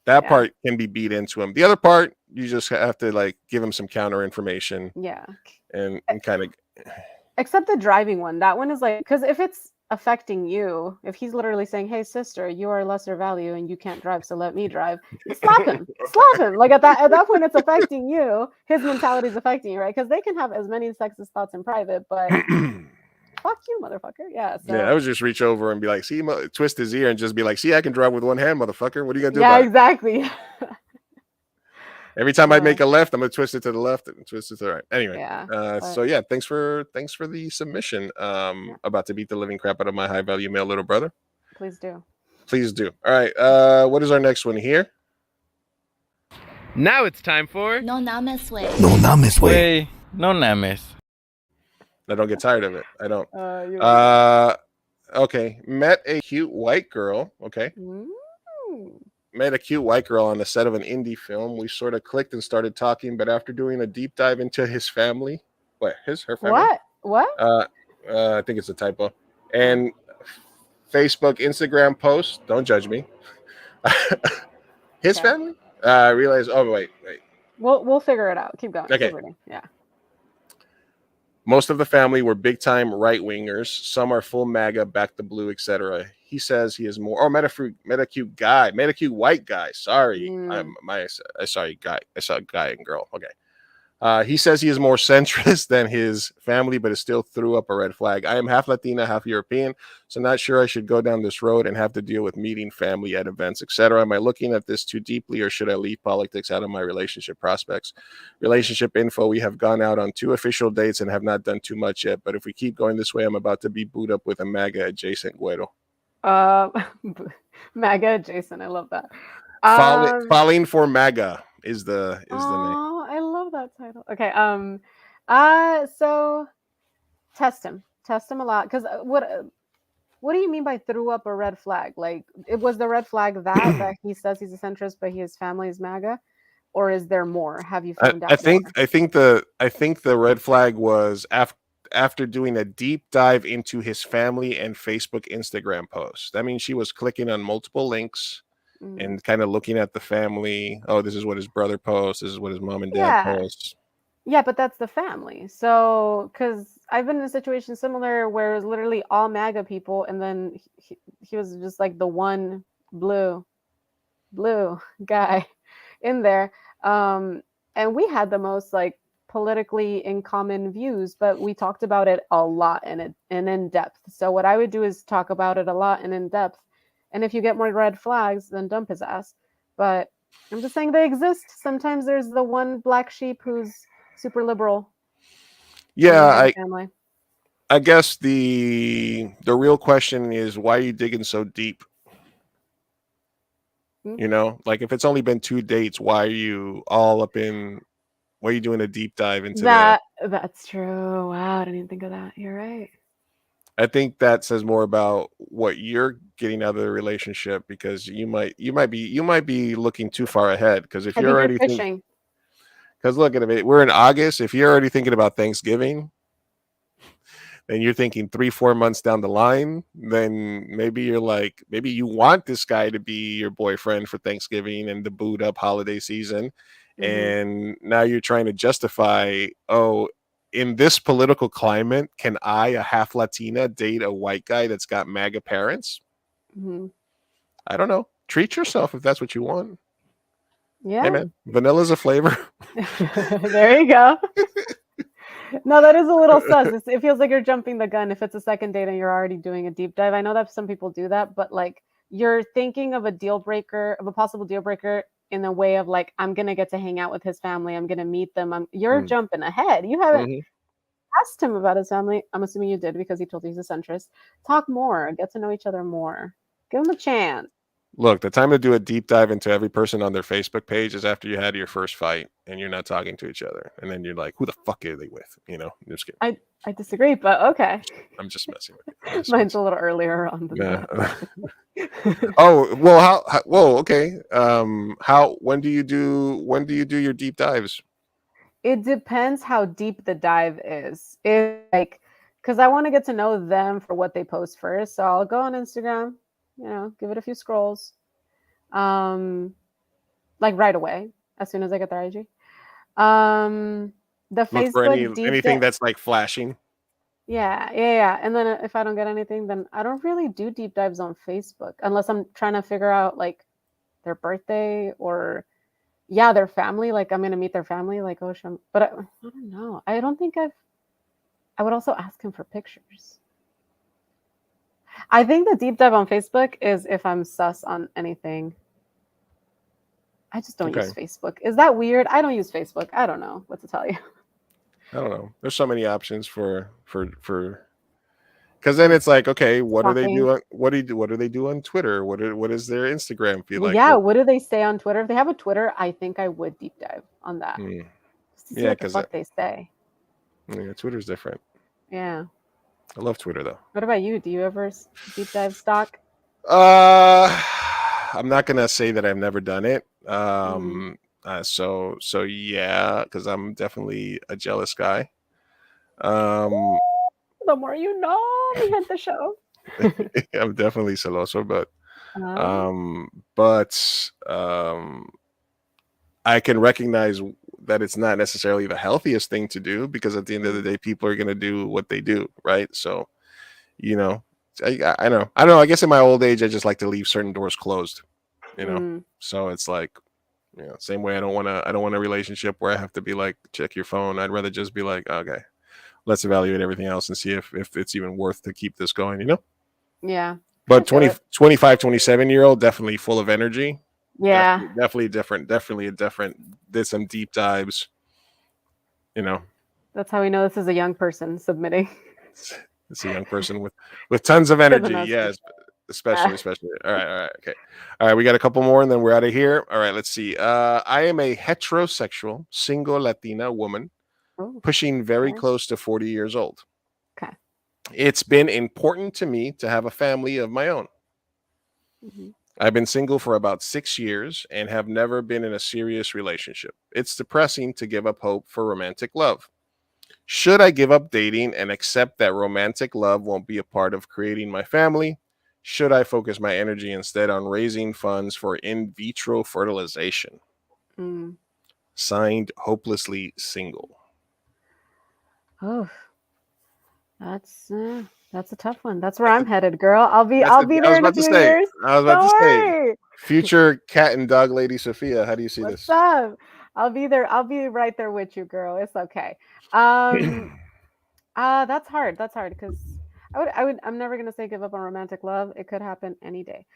part can be beat into him. The other part, you just have to like give him some counter information. Yeah. And kind of. Except the driving one. That one is like, because if it's affecting you, if he's literally saying, "Hey sister, you are lesser value and you can't drive, so let me drive," you slap him. Slap him. Like at that point, it's affecting you. His mentality is affecting you, right? Because they can have as many sexist thoughts in private, but fuck you, motherfucker. Yeah. So. Yeah, I would just reach over and be like, "See, twist his ear and just be like, see, I can drive with one hand, motherfucker. What are you gonna do?" Yeah, about exactly. It? Every time I make a left, I'm gonna twist it to the left and twist it to the right. Anyway, so yeah, thanks for the submission. About to beat the living crap out of my high value male little brother. Please do. Please do. All right. What is our next one here? Now it's time for No Namez Wei. No Namez Wei. No Namez. I don't get tired of it. I don't. Okay. Met a cute white girl. Okay. Met a cute white girl on the set of an indie film. We sort of clicked and started talking, but after doing a deep dive into his family, her family? What? I think it's a typo. And Facebook, Instagram posts. Don't judge me. His family. I realized. Oh wait. We'll figure it out. Keep going. Okay. Keep reading. Yeah. Most of the family were big time right wingers. Some are full MAGA, back the blue, etc. He says he is more. Oh, met a cute white guy. Sorry, sorry, guy. I saw guy and girl. Okay. He says he is more centrist than his family, but it still threw up a red flag. I am half Latina, half European, so not sure I should go down this road and have to deal with meeting family at events, etc. Am I looking at this too deeply, or should I leave politics out of my relationship prospects? Relationship info: we have gone out on 2 official dates and have not done too much yet, but if we keep going this way, I'm about to be booed up with a MAGA adjacent güero. MAGA adjacent. I love that. Falling for MAGA is the name. I love that title. Okay. So test him a lot, because what do you mean by threw up a red flag? Like, it was the red flag that he says he's a centrist, but his family is MAGA, or is there more? Have you found out? I think the red flag was after doing a deep dive into his family and Facebook, Instagram posts. That means she was clicking on multiple links and kind of looking at the family. Oh, this is what his brother posts. This is what his mom and dad posts. Yeah, but that's the family. So, because I've been in a situation similar where it was literally all MAGA people, and then he was just like the one blue guy in there. And we had the most like politically in common views, but we talked about it a lot and in depth. So what I would do is talk about it a lot and in depth. And if you get more red flags, then dump his ass. But I'm just saying they exist. Sometimes there's the one black sheep who's super liberal. Yeah, I guess the real question is, why are you digging so deep? You know, like if it's only been 2 dates, why are you doing a deep dive into that? That's true. Wow, I didn't even think of that. You're right. I think that says more about what you're getting out of the relationship, because you might be looking too far ahead. Because if you're already fishing, because look at it, we're in August. If you're already thinking about Thanksgiving, then you're thinking 3-4 months down the line. Then maybe you want this guy to be your boyfriend for Thanksgiving and the booed up holiday season, and now you're trying to justify, in this political climate, can I, a half Latina, date a white guy that's got MAGA parents? I don't know. Treat yourself if that's what you want. Yeah. Hey, man, vanilla's a flavor. There you go. No, that is a little sus. It feels like you're jumping the gun if it's a second date and you're already doing a deep dive. I know that some people do that, but like, you're thinking of a possible deal breaker in a way of like, I'm gonna get to hang out with his family, I'm gonna meet them. You're jumping ahead. You haven't asked him about his family. I'm assuming you did, because he told you he's a centrist. Talk more, get to know each other more, give him a chance. Look, the time to do a deep dive into every person on their Facebook page is after you had your first fight and you're not talking to each other, and then you're like, "Who the fuck are they with?" You know. I'm just kidding. I disagree, but okay. I'm just messing with you. Just Mine's messing. a little earlier on than Yeah. that. Oh well, how? Whoa, okay. How? When do you do your deep dives? It depends how deep the dive is. It's like, because I want to get to know them for what they post first. So I'll go on Instagram, give it a few scrolls, like right away as soon as I get their IG. The Look for Facebook deep anything dive. that's like flashing. Yeah. And then if I don't get anything, then I don't really do deep dives on Facebook unless I'm trying to figure out like their birthday or their family. Like I'm gonna meet their family. Like but I don't know. I don't think I would also ask him for pictures. I think the deep dive on Facebook is if I'm sus on anything. I just don't use Facebook. Is that weird? I don't use Facebook. I don't know what to tell you. I don't know. There's so many options for because then it's like, okay, what do they do? What do they do on Twitter? What is their Instagram feel like? Yeah, what do they say on Twitter? If they have a Twitter, I think I would deep dive on that. Just to see what the fuck they say. Yeah, Twitter's different. Yeah. I love Twitter though. What about you? Do you ever deep dive stock? I'm not gonna say that I've never done it. So yeah, because I'm definitely a jealous guy. The more you know, we had the show. I'm definitely celoso, but I can recognize that it's not necessarily the healthiest thing to do, because at the end of the day, people are gonna do what they do, right? So, I know. I don't know. I guess in my old age, I just like to leave certain doors closed, So it's like, same way I don't want a relationship where I have to be like, check your phone. I'd rather just be like, okay, let's evaluate everything else and see if it's even worth to keep this going, Yeah. But 25, 27-year-old, definitely full of energy. Yeah. Definitely different. Did some deep dives, That's how we know this is a young person submitting. It's a young person with tons of energy. Yes, especially. All right. Okay. All right. We got a couple more and then we're out of here. All right. Let's see. I am a heterosexual single Latina woman, pushing very close to 40 years old. Okay. It's been important to me to have a family of my own. I've been single for about 6 years and have never been in a serious relationship. It's depressing to give up hope for romantic love. Should I give up dating and accept that romantic love won't be a part of creating my family? Should I focus my energy instead on raising funds for in vitro fertilization? Signed, hopelessly single. Oh, that's a tough one. That's where I'm headed, girl. I'll be there in a few years. I was about to say, future cat and dog lady Sophia. How do you see this? What's up? I'll be there. I'll be right there with you, girl. It's okay. That's hard. That's hard because I'm never gonna say give up on romantic love. It could happen any day.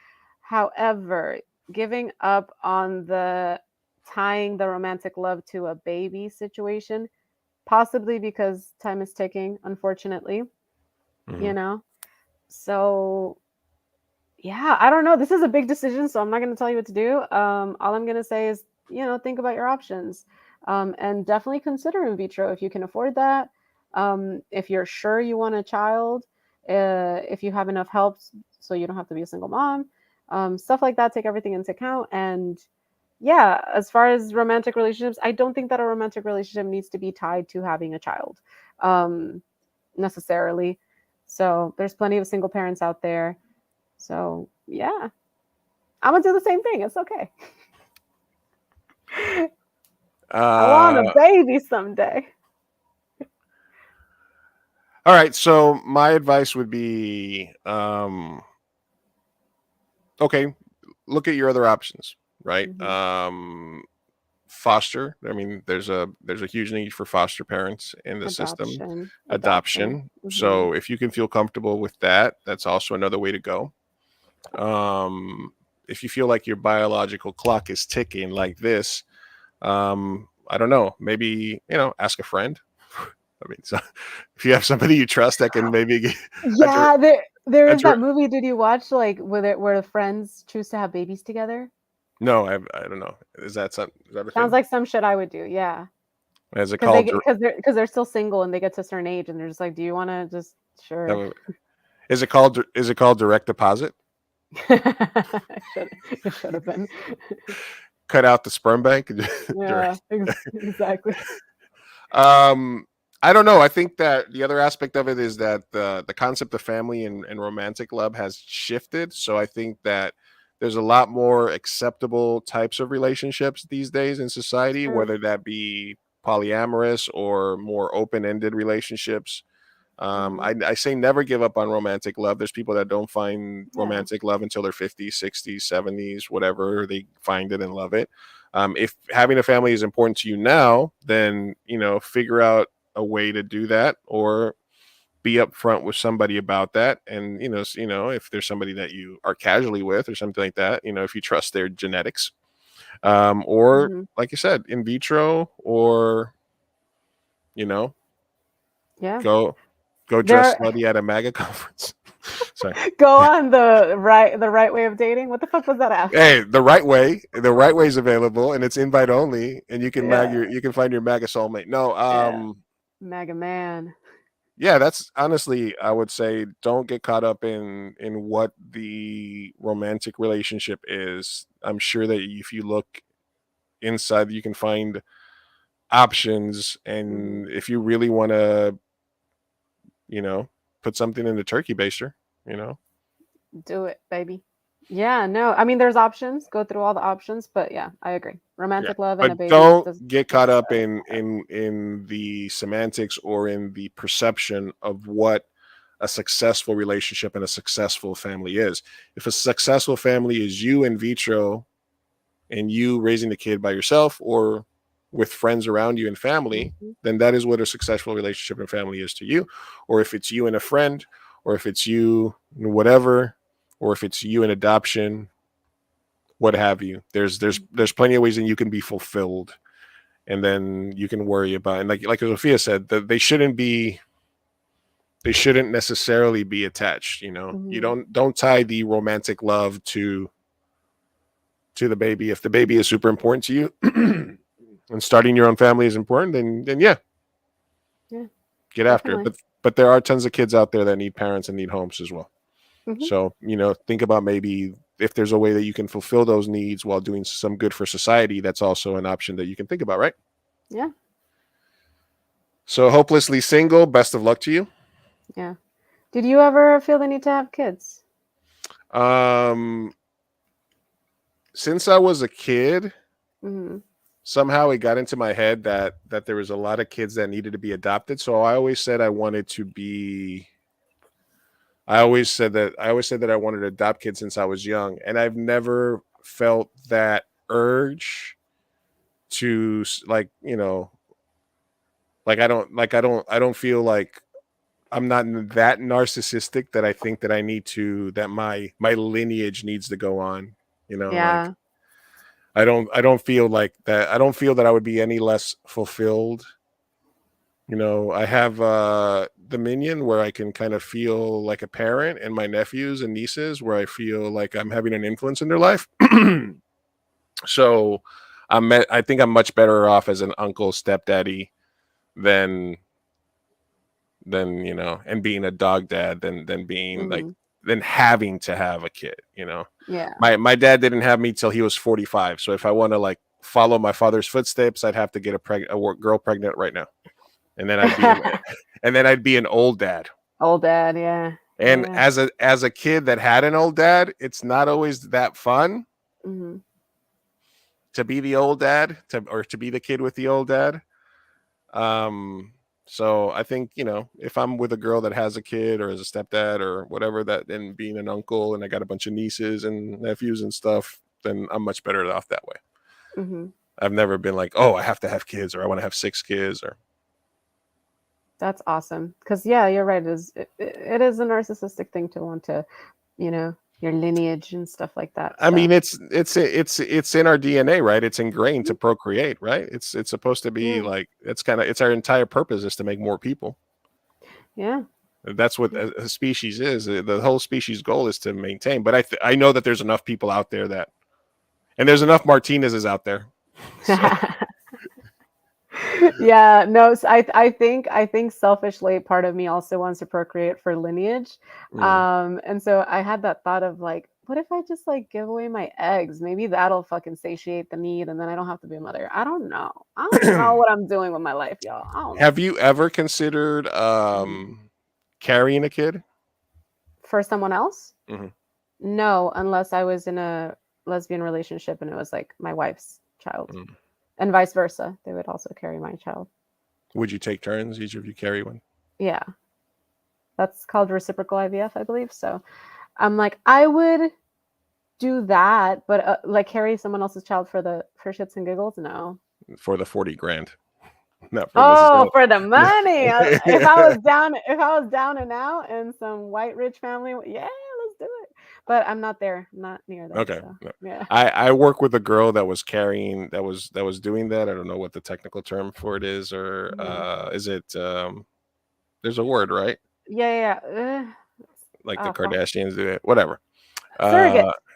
However, giving up on the tying the romantic love to a baby situation, possibly because time is ticking, unfortunately. So yeah, I don't know. This is a big decision, so I'm not going to tell you what to do. All I'm going to say is, think about your options, and definitely consider in vitro if you can afford that. If you're sure you want a child, if you have enough help so you don't have to be a single mom, stuff like that, take everything into account. And yeah, as far as romantic relationships, I don't think that a romantic relationship needs to be tied to having a child, necessarily. So there's plenty of single parents out there. So yeah, I'm gonna do the same thing. It's okay. I want a baby someday. All right. So my advice would be, okay, look at your other options, right? Foster. I mean, there's a huge need for foster parents in the system. Adoption. So if you can feel comfortable with that, that's also another way to go. If you feel like your biological clock is ticking like this, I don't know, maybe, ask a friend. I mean, so if you have somebody you trust that can maybe There is that movie. Did you watch like where the friends choose to have babies together? No, I don't know. Is that a Sounds thing? like some shit I would do. Yeah. Is it called? Because they're still single and they get to a certain age and they're just like, do you want to just sure? Is it called direct deposit? It should have been. Cut out the sperm bank. Yeah, exactly. I don't know. I think that the other aspect of it is that the concept of family and romantic love has shifted. So I think that there's a lot more acceptable types of relationships these days in society, whether that be polyamorous or more open-ended relationships. I say never give up on romantic love. There's people that don't find romantic love until their 50s, 60s, 70s, whatever. They find it and love it. If having a family is important to you now, then, figure out a way to do that, or be upfront with somebody about that. And, if there's somebody that you are casually with or something like that, if you trust their genetics, or like you said, in vitro, or, go dress slutty at a MAGA conference. Sorry. Go on the right way of dating. What the fuck was that after? Hey, the right way is available, and it's invite only, and you can you can find your MAGA soulmate. No, MAGA man. Yeah, that's honestly, I would say, don't get caught up in what the romantic relationship is. I'm sure that if you look inside, you can find options, and if you really want to, put something in the turkey baster, do it, baby. Yeah, no, I mean, there's options. Go through all the options, but yeah, I agree. Romantic love and a baby. Don't get caught up in the semantics or in the perception of what a successful relationship and a successful family is. If a successful family is you in vitro and you raising the kid by yourself or with friends around you and family, then that is what a successful relationship and family is to you. Or if it's you and a friend, or if it's you whatever, or if it's you in adoption, what have you. There's plenty of ways that you can be fulfilled, and then you can worry about, and like Sophia said, that they shouldn't necessarily be attached. You don't tie the romantic love to the baby. If the baby is super important to you and starting your own family is important, then yeah, get after it. But there are tons of kids out there that need parents and need homes as well. So, think about maybe if there's a way that you can fulfill those needs while doing some good for society. That's also an option that you can think about, right? Yeah. So, hopelessly single, best of luck to you. Yeah. Did you ever feel the need to have kids? Since I was a kid, somehow it got into my head that there was a lot of kids that needed to be adopted. So I always said I wanted that I wanted to adopt kids since I was young, and I've never felt that urge to I don't feel like I'm not that narcissistic that I think that I need to, that my lineage needs to go on, Yeah. I don't feel like that. I don't feel that I would be any less fulfilled. I have the minion where I can kind of feel like a parent, and my nephews and nieces where I feel like I'm having an influence in their life. So I think I'm much better off as an uncle, stepdaddy than and being a dog dad than being than having to have a kid. Yeah. My dad didn't have me till he was 45. So if I want to follow my father's footsteps, I'd have to get a girl pregnant right now. And then I'd be an old dad. Old dad, yeah. And as a kid that had an old dad, it's not always that fun to be the old dad, to be the kid with the old dad. So I think, if I'm with a girl that has a kid or as a stepdad or whatever, that then being an uncle and I got a bunch of nieces and nephews and stuff, then I'm much better off that way. I've never been like, oh, I have to have kids or I want to have 6 kids or. That's awesome. Because you're right. It is a narcissistic thing to want to, your lineage and stuff like that. I mean, it's in our DNA, right? It's ingrained to procreate, right? It's supposed to be it's our entire purpose is to make more people. Yeah. That's what a species is. The whole species goal is to maintain. But I know that there's enough people out there and there's enough Martinez's out there. So. Yeah, no, so I think selfishly part of me also wants to procreate for lineage. And so I had that thought of like, what if I just like give away my eggs? Maybe that'll fucking satiate the need and then I don't have to be a mother. I don't know. I don't know what I'm doing with my life, y'all. I don't know. Have you ever considered carrying a kid? For someone else? Mm-hmm. No, unless I was in a lesbian relationship and it was like my wife's child. And vice versa. They would also carry my child. Would you take turns? Each of you carry one? Yeah. That's called reciprocal IVF, I believe. So I'm like, I would do that, but like carry someone else's child for shits and giggles? No. For the 40 grand. Not for for the money. If I was down and out in some white rich family, yeah, let's do it. But I'm not there, not near that. Okay. So, no. Yeah. I work with a girl that was carrying that was doing that. I don't know what the technical term for it is, or is it there's a word, right? Yeah. Like the Kardashians do it. Whatever.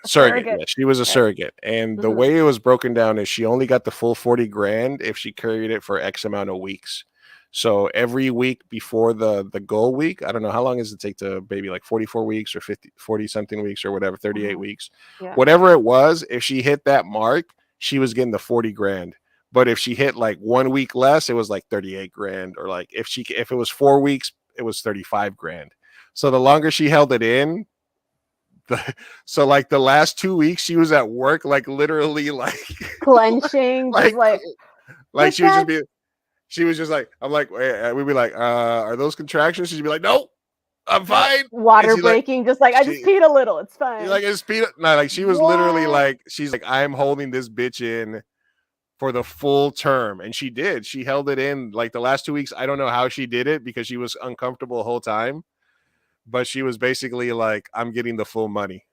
Surrogate. Yeah, she was a surrogate. And the way it was broken down is she only got the full 40 grand if she carried it for X amount of weeks. So every week before the goal week, I don't know how long does it take to baby, like 44 weeks or 40 something weeks or whatever, 38 weeks, whatever it was. If she hit that mark, she was getting the 40 grand. But if she hit like 1 week less, it was like 38 grand. Or like if it was 4 weeks, it was 35 grand. So the longer she held it in, so like the last 2 weeks she was at work, like literally like clenching, like she was just like, I'm like, we'd be like, are those contractions? She'd be like, nope, I'm fine. Water breaking, just like I just peed a little, it's fine. Like I just peed. No, like she was literally like, she's like, I'm holding this bitch in for the full term, and she did. She held it in like the last 2 weeks. I don't know how she did it because she was uncomfortable the whole time. But she was basically like, I'm getting the full money.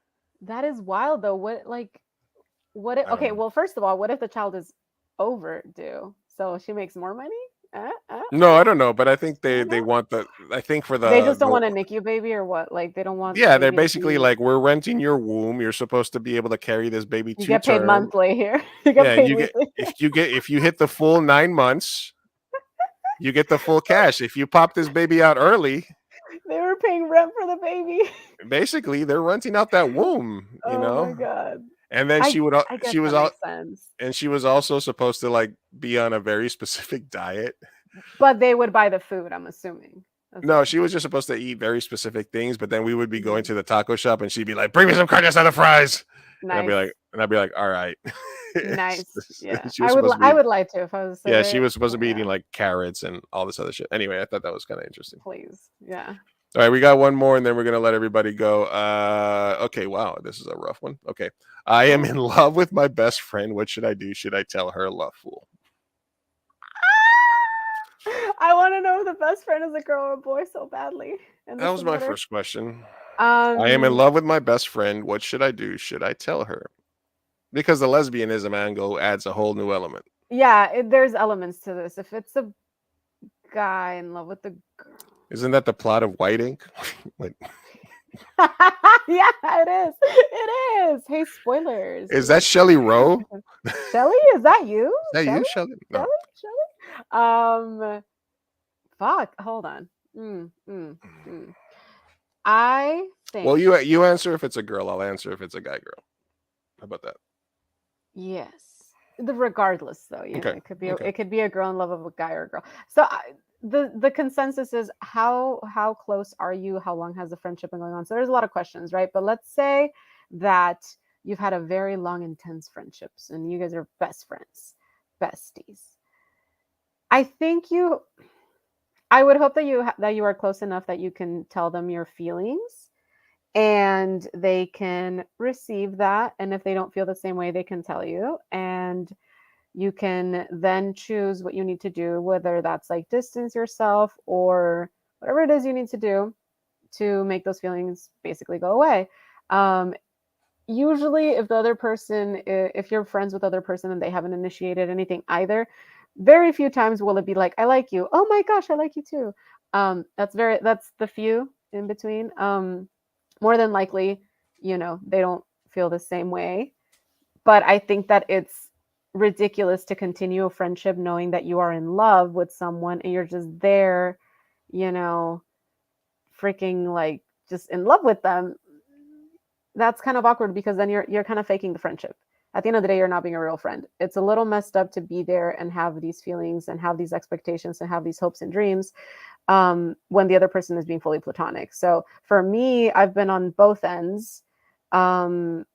That is wild, though. Okay, well, first of all, what if the child is overdue? So she makes more money? No, I don't know. But I think they want I think for they just don't want a NICU baby or what? Like they don't want. Yeah, they're basically like, we're renting your womb. You're supposed to be able to carry this baby to term. You get paid monthly here. You get paid weekly. If you hit the full 9 months, you get the full cash. If you pop this baby out early. They were paying rent for the baby. Basically, they're renting out that womb, you know. Oh my god! And then she was also supposed to like be on a very specific diet. But they would buy the food, I'm assuming. No, she was just supposed to eat very specific things. But then we would be going to the taco shop, and she'd be like, "Bring me some carne asada fries." Nice. And I'd be like, "All right." Nice. Yeah. I would like to if I was. Yeah, she was supposed to be eating like carrots and all this other shit. Anyway, I thought that was kind of interesting. Please, yeah. All right, we got one more, and then we're gonna let everybody go. Okay, wow, this is a rough one. Okay, I am in love with my best friend. What should I do? Should I tell her? Love fool. I want to know if the best friend is a girl or a boy so badly. And that was my first question. I am in love with my best friend. What should I do? Should I tell her? Because the lesbianism angle adds a whole new element. Yeah, there's elements to this. If it's a guy in love with the girl. Isn't that the plot of White Ink? Yeah, it is. It is. Hey, spoilers. Is that Shelley Rowe? Shelley, is that you? Is that you, Shelley? No. Shelley? Fuck. Hold on. I think. Well, you answer if it's a girl. I'll answer if it's a guy girl. How about that? Yes. Regardless, though, okay. It could be a girl in love with a guy or a girl. So the consensus is how close are you? How long has the friendship been going on? So there's a lot of questions, right? But let's say that you've had a very long, intense friendships, and you guys are best friends, besties. I would hope that you are close enough that you can tell them your feelings, and they can receive that. And if they don't feel the same way, they can tell you, and you can then choose what you need to do, whether that's like distance yourself or whatever it is you need to do to make those feelings basically go away. Usually if the other person, if you're friends with the other person and they haven't initiated anything either, very few times will it be like, I like you. Oh my gosh, I like you too. That's the few in between. More than likely, they don't feel the same way. But I think that it's ridiculous to continue a friendship knowing that you are in love with someone and you're just there, freaking like just in love with them. That's kind of awkward because then you're kind of faking the friendship. At the end of the day, you're not being a real friend. It's a little messed up to be there and have these feelings and have these expectations and have these hopes and dreams when the other person is being fully platonic. So for me, I've been on both ends. And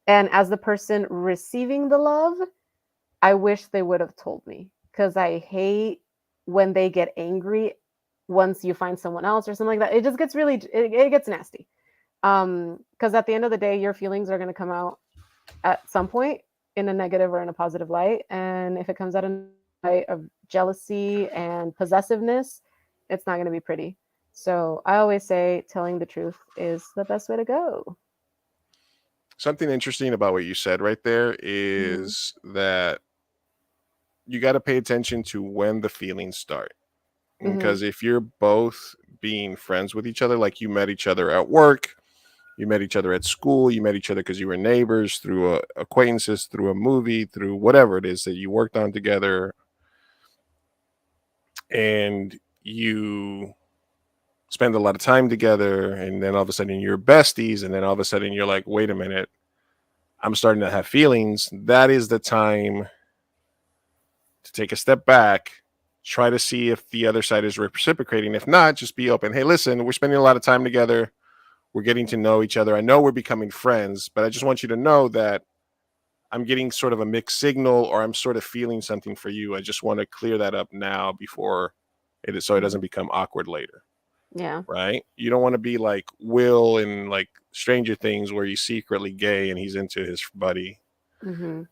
as the person receiving the love, I wish they would have told me, because I hate when they get angry once you find someone else or something like that. It just gets it gets nasty. Because at the end of the day, your feelings are going to come out at some point in a negative or in a positive light. And if it comes out in a light of jealousy and possessiveness, it's not going to be pretty. So I always say telling the truth is the best way to go. Something interesting about what you said right there is that you got to pay attention to when the feelings start. Because if you're both being friends with each other, like you met each other at work, you met each other at school, you met each other because you were neighbors, through acquaintances, through a movie, through whatever it is that you worked on together, and you spend a lot of time together, and then all of a sudden you're besties, and then all of a sudden you're like, wait a minute, I'm starting to have feelings. That is the time to take a step back, try to see if the other side is reciprocating. If not, just be open. Hey, listen, we're spending a lot of time together. We're getting to know each other. I know we're becoming friends, but I just want you to know that I'm getting sort of a mixed signal, or I'm sort of feeling something for you. I just want to clear that up now before it is, so it doesn't become awkward later. Yeah. Right? You don't want to be like Will in like Stranger Things, where he's secretly gay and he's into his buddy.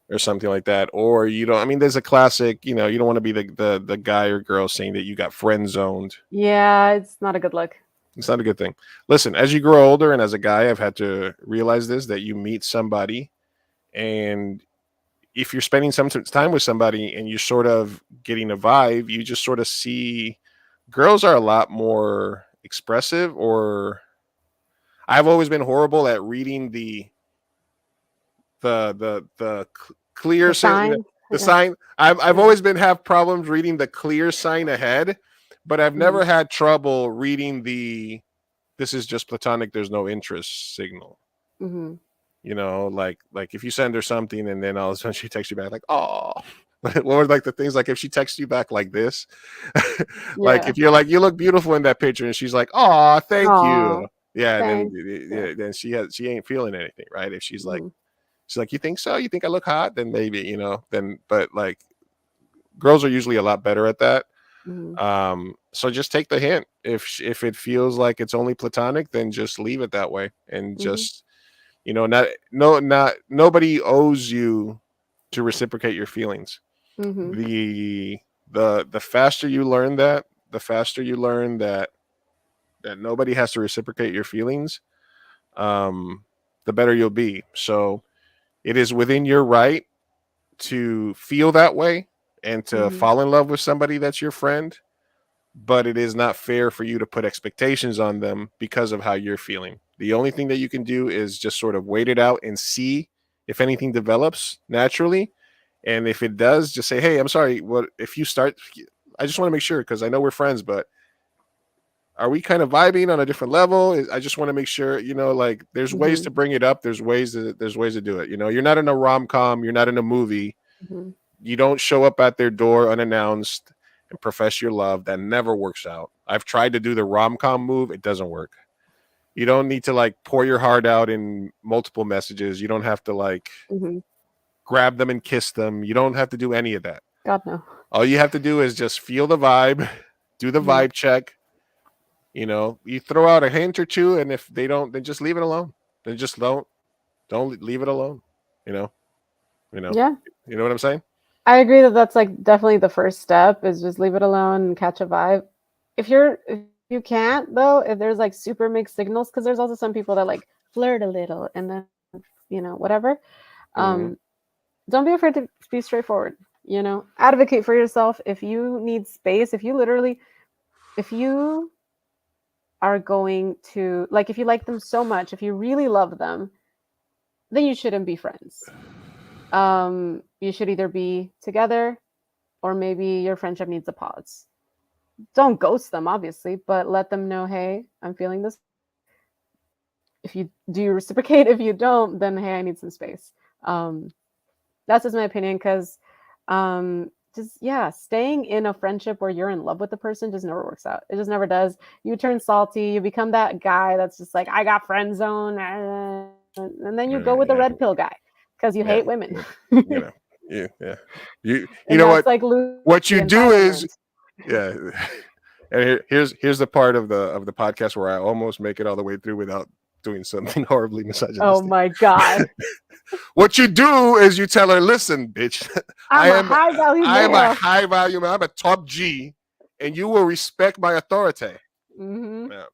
Or something like that. Or there's a classic, you don't want to be the guy or girl saying that you got friend zoned. Yeah, it's not a good look. It's not a good thing. Listen, as you grow older, and as a guy, I've had to realize this, that you meet somebody, and if you're spending some time with somebody and you're sort of getting a vibe, you just sort of see girls are a lot more expressive. Or I've always been horrible at reading the clear sign. The sign. I've always have problems reading the clear sign ahead, but I've never had trouble reading this is just platonic, there's no interest signal. Like if you send her something and then all of a sudden she texts you back like, oh, what were like the things, like if she texts you back like this, like if you're like, you look beautiful in that picture, and she's like, oh, thank you. Yeah. And then she ain't feeling anything, right? If she's like, you think so? You think I look hot? Then maybe, but like girls are usually a lot better at that. So just take the hint. If it feels like it's only platonic, then just leave it that way, and just, nobody owes you to reciprocate your feelings. The faster you learn that, that nobody has to reciprocate your feelings, the better you'll be. So it is within your right to feel that way and to fall in love with somebody that's your friend, but it is not fair for you to put expectations on them because of how you're feeling. The only thing that you can do is just sort of wait it out and see if anything develops naturally. And if it does, just say, hey, I'm sorry. What if you start? I just want to make sure, because I know we're friends, but are we kind of vibing on a different level? I just want to make sure, like there's ways to bring it up. There's ways to do it. You're not in a rom-com. You're not in a movie. You don't show up at their door unannounced and profess your love. That never works out. I've tried to do the rom-com move. It doesn't work. You don't need to like pour your heart out in multiple messages. You don't have to like grab them and kiss them. You don't have to do any of that. God, no. All you have to do is just feel the vibe, do the vibe check. You throw out a hint or two, and if they don't, then just leave it alone. Then just don't leave it alone. Yeah. You know what I'm saying? I agree that's like definitely the first step, is just leave it alone and catch a vibe. If you can't though, if there's like super mixed signals, because there's also some people that like flirt a little and then whatever. Don't be afraid to be straightforward. You know, advocate for yourself. If you need space, if you are going to, like, if you like them so much, if you really love them, then you shouldn't be friends. You should either be together or maybe your friendship needs a pause. Don't ghost them, obviously, but let them know, hey, I'm feeling this. If you do, you reciprocate. If you don't, then hey, I need some space. That's just my opinion, because staying in a friendship where you're in love with the person just never works out. It just never does. You turn salty, you become that guy that's just like, I got friend zone, and then you go with the red pill guy because you hate women. You know what? Like what you do is, and here's the part of the podcast where I almost make it all the way through without doing something horribly misogynistic. Oh my god! What you do is you tell her, listen, bitch, I am a high value man. I'm a top G, and you will respect my authority. Mm-hmm. Yeah.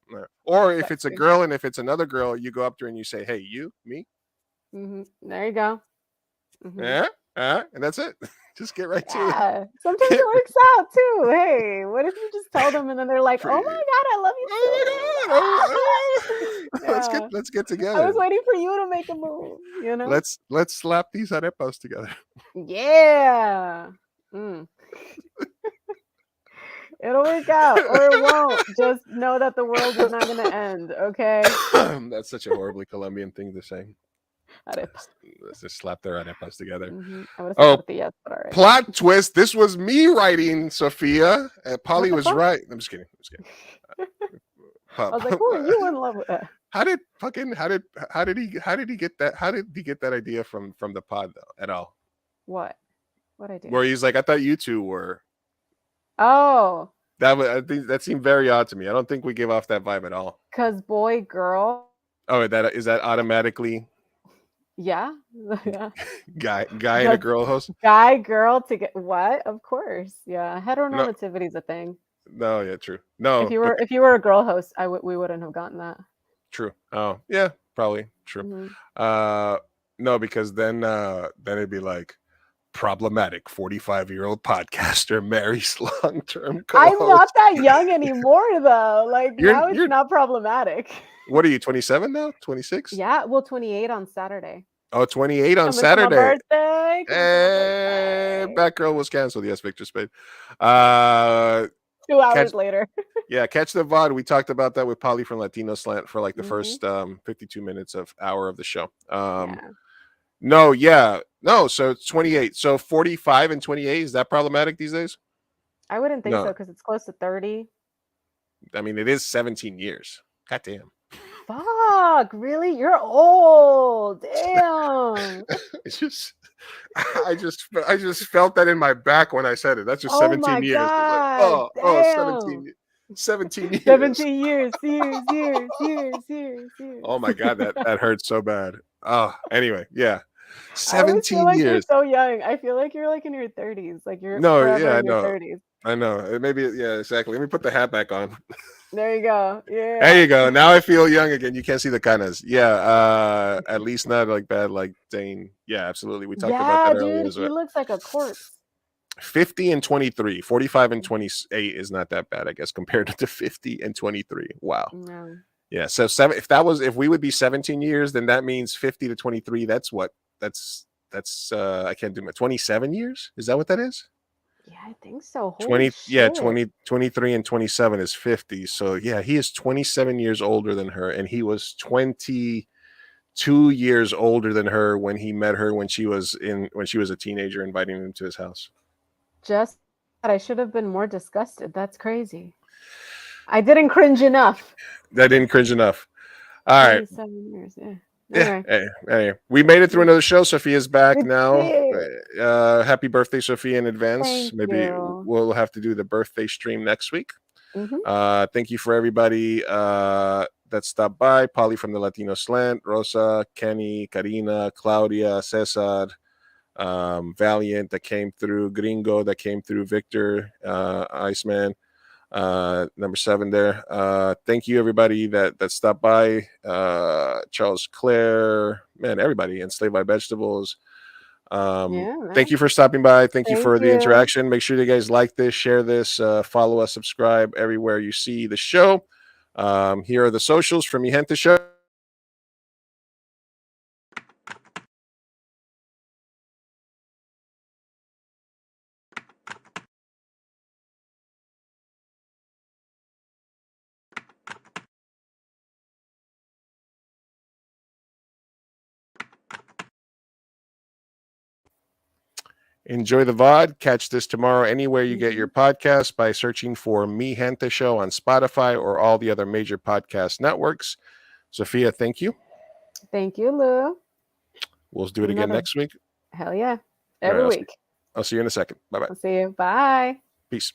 Or if it's a girl and if it's another girl, you go up to her and you say, hey, you, me. Mm-hmm. There you go. Mm-hmm. And that's it. Just get right to it. Sometimes it works out too. Hey, what if you just tell them and then they're like, "Oh my god, I love you so." Let's get together. I was waiting for you to make a move. You know. Let's slap these arepas together. Yeah. It'll work out or it won't. Just know that the world is not going to end. Okay. That's such a horribly Colombian thing to say. Arepas. Let's just slap their arepas together. Yes, right. Plot twist. This was me writing, Sophia. And Polly was right. I'm just kidding. I was like, who are you in love with? How did he get that? How did he get that idea from the pod though at all? What idea? Where he's like, I thought you two were. Oh. I think that seemed very odd to me. I don't think we give off that vibe at all. Cause boy, girl. Oh, is that automatically? Yeah. Guy and a girl host. Guy, girl to get what? Of course. Yeah. Heteronormativity is a thing. No, yeah, true. No. If you were a girl host, we wouldn't have gotten that. True. Oh, yeah, probably true. Mm-hmm. No, because then it'd be like problematic 45-year-old podcaster marries long-term co-host. I'm not that young anymore though. Like now it's not problematic. What are you, 27 now? 26? Yeah, well, 28 on Saturday. Oh, 28 on Saturday. Birthday. Hey, Batgirl was canceled. Yes, Victor Spade. 2 hours later. Yeah, catch the VOD. We talked about that with Polly from Latino Slant for like the first 52 minutes of hour of the show. No, so it's 28. So 45 and 28, is that problematic these days? I wouldn't think so because it's close to 30. I mean, it is 17 years. God damn. Fuck, really? You're old. Damn. I just felt that in my back when I said it. That's just 17 years. God, like, 17 years. 17 years. Oh my god, that hurts so bad. Oh, anyway, yeah. 17 like years. You're so young. I feel like you're like in your 30s. Like you're I know. Your 30s. I know. Maybe exactly. Let me put the hat back on. There you go. Yeah. There you go. Now I feel young again. You can't see the canas. Yeah. At least not like bad like Dane. Yeah, absolutely. We talked about that earlier as well. He looks like a corpse. 50 and 23. 45 and 28 is not that bad, I guess, compared to 50 and 23. Wow. No. Yeah. So if we would be 17 years, then that means 50 to 23. That's what? That's I can't do my 27 years. Is that what that is? Yeah, I think so. 23 and 27 is 50. So yeah, he is 27 years older than her, and he was 22 years older than her when he met her when she was a teenager, inviting him to his house. Just that I should have been more disgusted. That's crazy. I didn't cringe enough. That didn't cringe enough. All right. 7 years, yeah. Yeah. Hey, we made it through another show. Sophia's back now. Happy birthday, Sophia, in advance. Maybe we'll have to do the birthday stream next week. Mm-hmm. Thank you for everybody that stopped by. Polly from the Latino Slant, Rosa, Kenny, Karina, Claudia, Cesar, Valiant that came through, Gringo that came through, Victor, Iceman. Number 7 there. Thank you everybody that stopped by. Charles Clare, man, everybody, and Slave by Vegetables. Thank you for stopping by. Thank you for the you. interaction. Make sure you guys like this, share this, follow us, subscribe everywhere you see the show. Here are the socials from Gente Show. Enjoy the VOD. Catch this tomorrow anywhere you get your podcast by searching for Me Gente Show on Spotify or all the other major podcast networks. Sophia, thank you. Thank you, Lou. We'll do it again next week. Hell yeah. Every week. I'll see you in a second. Bye-bye. I'll see you. Bye. Peace.